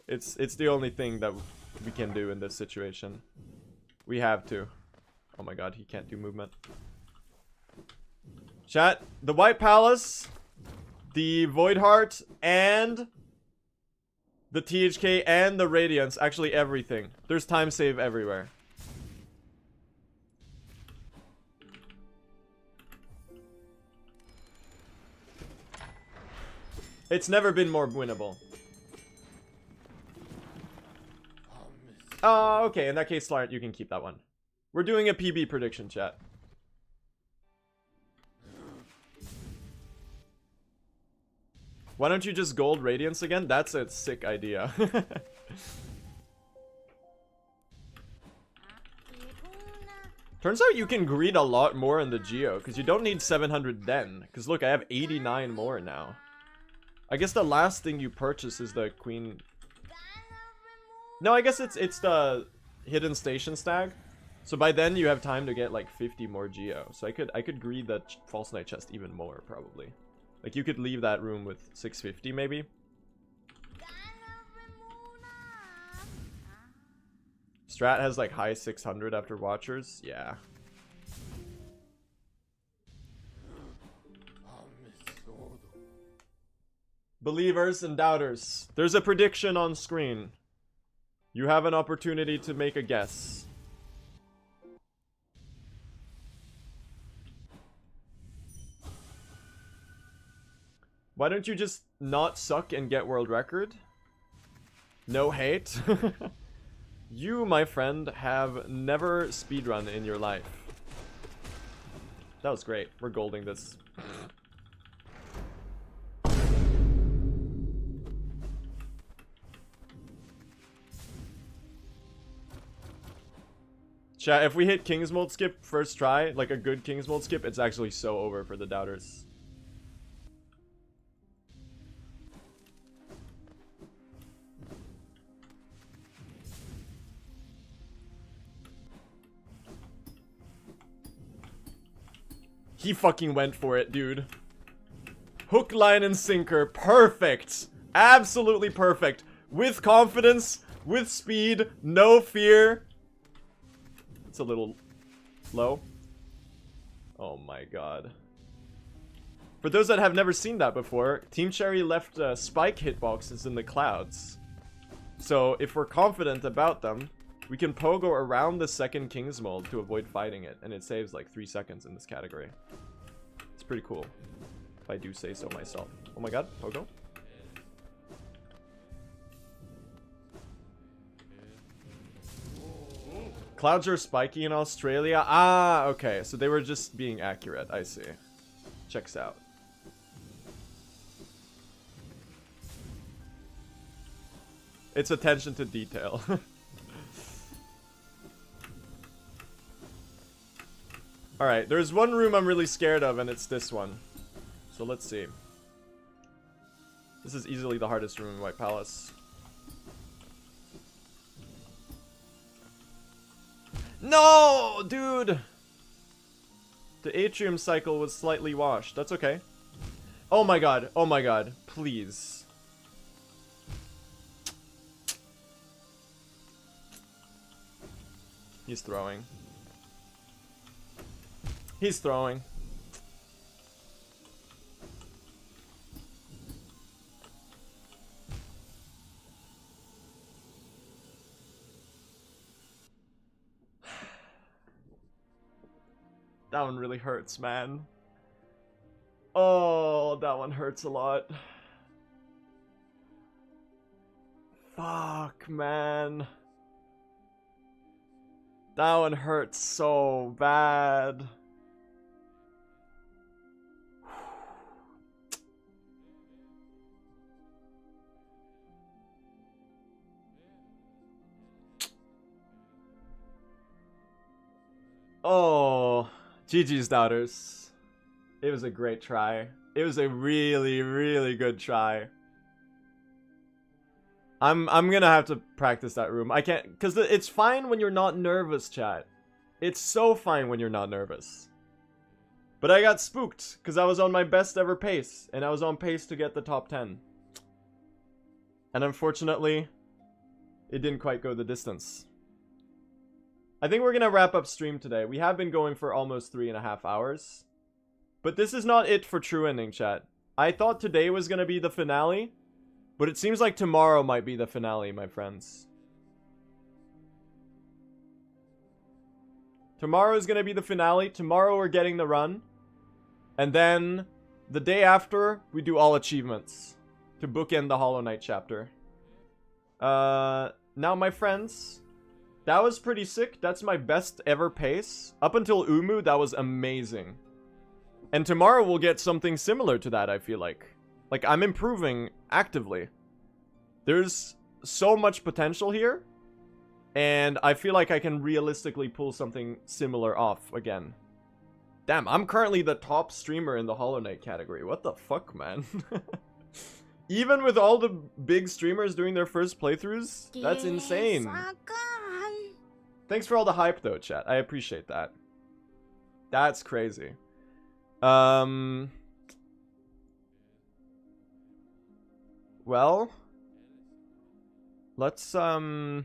It's the only thing that we can do in this situation. We have to. Oh my god, he can't do movement. Chat, the White Palace, the Void Heart, and the THK and the Radiance, actually everything. There's time save everywhere. It's never been more winnable. Okay, in that case, Slart, you can keep that one. We're doing a PB prediction, chat. Why don't you just gold Radiance again? That's a sick idea. Turns out you can greed a lot more in the Geo, because you don't need 700 den. Because look, I have 89 more now. I guess the last thing you purchase is the Queen... No, I guess it's the Hidden Station Stag. So by then you have time to get like 50 more Geo. So I could greed the False Knight chest even more, probably. Like you could leave that room with 650 maybe. Strat has like high 600 after Watchers. Yeah. Believers and doubters, there's a prediction on screen. You have an opportunity to make a guess. Why don't you just not suck and get world record? No hate. You, my friend, have never speedrun in your life. That was great. We're golding this. Chat, if we hit King's Mold skip first try, like a good King's Mold skip, it's actually so over for the doubters. He fucking went for it, dude. Hook, line, and sinker. Perfect. Absolutely perfect. With confidence, with speed, no fear. It's a little low. Oh my god. For those that have never seen that before, Team Cherry left spike hitboxes in the clouds. So if we're confident about them, we can pogo around the second King's Mold to avoid fighting it. And it saves like 3 seconds in this category. It's pretty cool, if I do say so myself. Oh my god, pogo. Clouds are spiky in Australia. Ah, okay. So they were just being accurate. I see. Checks out. It's attention to detail. Alright, there's one room I'm really scared of, and it's this one. So let's see. This is easily the hardest room in White Palace. No, dude! The atrium cycle was slightly washed. That's okay. Oh my god. Oh my god. Please. He's throwing. He's throwing. That one really hurts, man. Oh, that one hurts a lot. Fuck, man. That one hurts so bad. Oh, GG's doubters. It was a great try. It was a really, really good try. I'm gonna have to practice that room. I can't, because it's fine when you're not nervous, chat. It's so fine when you're not nervous. But I got spooked, because I was on my best ever pace, and I was on pace to get the top 10. And unfortunately, it didn't quite go the distance. I think we're gonna wrap up stream today. We have been going for almost 3.5 hours. But this is not it for True Ending, chat. I thought today was gonna be the finale, but it seems like tomorrow might be the finale, my friends. Tomorrow is gonna be the finale. Tomorrow we're getting the run. And then, the day after, we do all achievements to bookend the Hollow Knight chapter. Now, my friends, that was pretty sick. That's my best ever pace. Up until Umu, that was amazing. And tomorrow we'll get something similar to that, I feel like. Like, I'm improving actively. There's so much potential here. And I feel like I can realistically pull something similar off again. Damn, I'm currently the top streamer in the Hollow Knight category. What the fuck, man? Even with all the big streamers doing their first playthroughs? That's insane. Thanks for all the hype, though, chat. I appreciate that. That's crazy. Well, let's who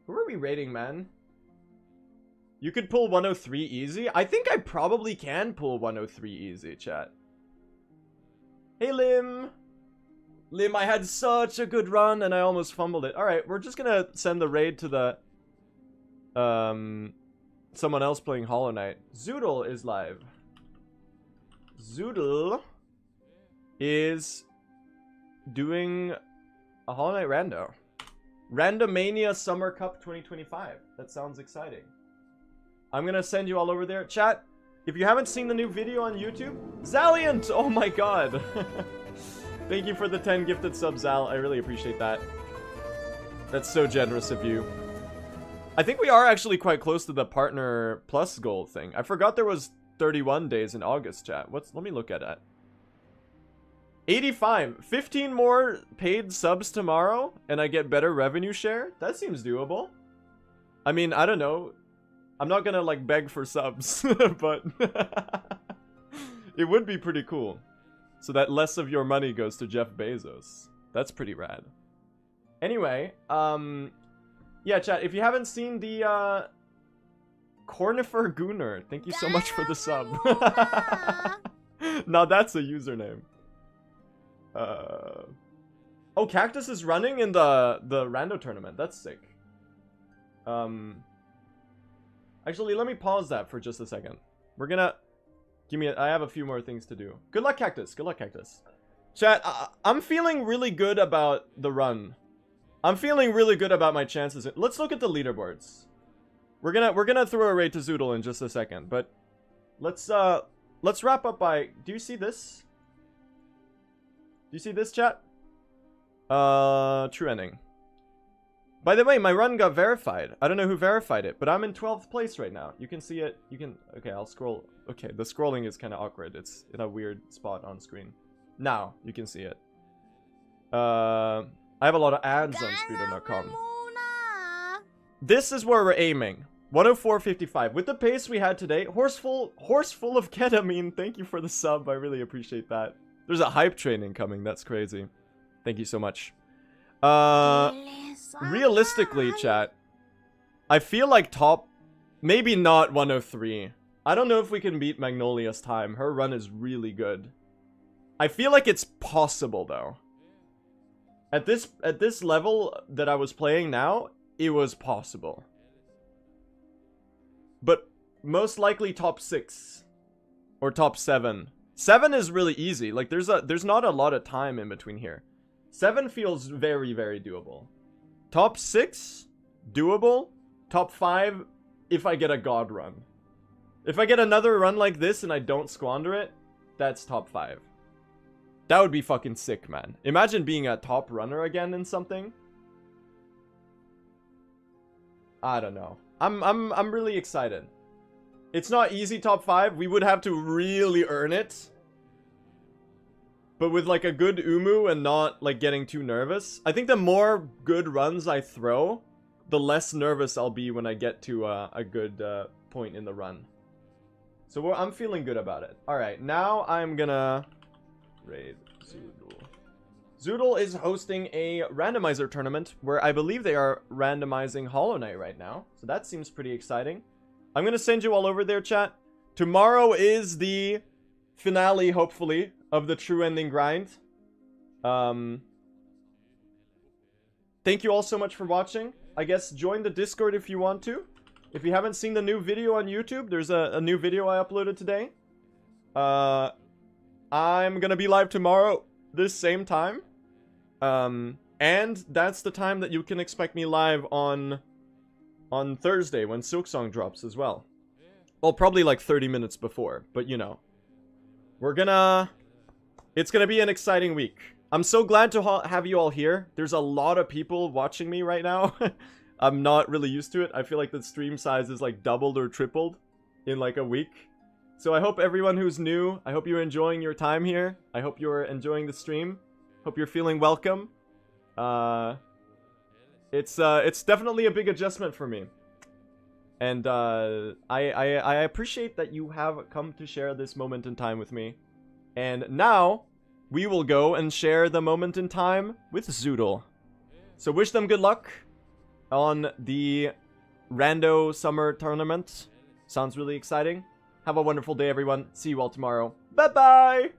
are we rating, man? You could pull 103 easy? I think I probably can pull 103 easy, chat. Hey, Lim! Lim, I had such a good run and I almost fumbled it. Alright, we're just gonna send the raid to the someone else playing Hollow Knight. Zoodle is live. Zoodle is doing a Hollow Knight rando. Randomania Summer Cup 2025. That sounds exciting. I'm gonna send you all over there. Chat, if you haven't seen the new video on YouTube, Zaliant! Oh my god. Thank you for the 10 gifted subs, Zal. I really appreciate that. That's so generous of you. I think we are actually quite close to the Partner Plus goal thing. I forgot there was 31 days in August, chat. Let me look at that. 85. 15 more paid subs tomorrow, and I get better revenue share? That seems doable. I mean, I don't know. I'm not gonna, like, beg for subs, but... It would be pretty cool. So that less of your money goes to Jeff Bezos. That's pretty rad. Anyway, yeah, chat, if you haven't seen the, Cornifer Gooner, thank you so much for the sub. Now that's a username. Oh, Cactus is running in the rando tournament. That's sick. Actually, let me pause that for just a second. We're gonna... I have a few more things to do. Good luck, Cactus. Good luck, Cactus. Chat, I'm feeling really good about the run. I'm feeling really good about my chances. Let's look at the leaderboards. We're gonna throw a raid to Zoodle in just a second, but let's wrap up by... Do you see this? Do you see this, chat? True ending. By the way, my run got verified. I don't know who verified it, but I'm in 12th place right now. You can see it. You can... Okay, I'll scroll. Okay, the scrolling is kind of awkward. It's in a weird spot on screen. Now, you can see it. I have a lot of ads on speedrun.com. This is where we're aiming. 104.55. With the pace we had today, horse full of ketamine. Thank you for the sub. I really appreciate that. There's a hype training coming. That's crazy. Thank you so much. Realistically, chat, I feel like top, maybe not 103. I don't know if we can beat Magnolia's time. Her run is really good. I feel like it's possible though. At this level that I was playing now, it was possible. But most likely top 6 or top 7. 7 is really easy. Like there's not a lot of time in between here. 7 feels very, very doable. Top 6, doable. Top 5, if I get a god run. If I get another run like this and I don't squander it, that's top 5. That would be fucking sick, man. Imagine being a top runner again in something. I don't know. I'm really excited. It's not easy top 5. We would have to really earn it. But with like a good Umu and not like getting too nervous. I think the more good runs I throw, the less nervous I'll be when I get to a good point in the run. So I'm feeling good about it. Alright, now I'm gonna raid Zoodle. Zoodle is hosting a randomizer tournament where I believe they are randomizing Hollow Knight right now. So that seems pretty exciting. I'm gonna send you all over there, chat. Tomorrow is the finale, hopefully, of the True Ending grind. Thank you all so much for watching. I guess join the Discord if you want to. If you haven't seen the new video on YouTube, there's a new video I uploaded today. I'm gonna be live tomorrow, this same time. And that's the time that you can expect me live on Thursday when Silksong drops as well. Well, probably like 30 minutes before, but you know. It's gonna be an exciting week. I'm so glad to have you all here. There's a lot of people watching me right now. I'm not really used to it. I feel like the stream size is like doubled or tripled in like a week. So I hope everyone who's new, I hope you're enjoying your time here. I hope you're enjoying the stream. Hope you're feeling welcome. It's definitely a big adjustment for me. And I appreciate that you have come to share this moment in time with me. And now we will go and share the moment in time with Zoodle. So wish them good luck on the Rando Summer Tournament. Sounds really exciting. Have a wonderful day, everyone. See you all tomorrow. Bye-bye!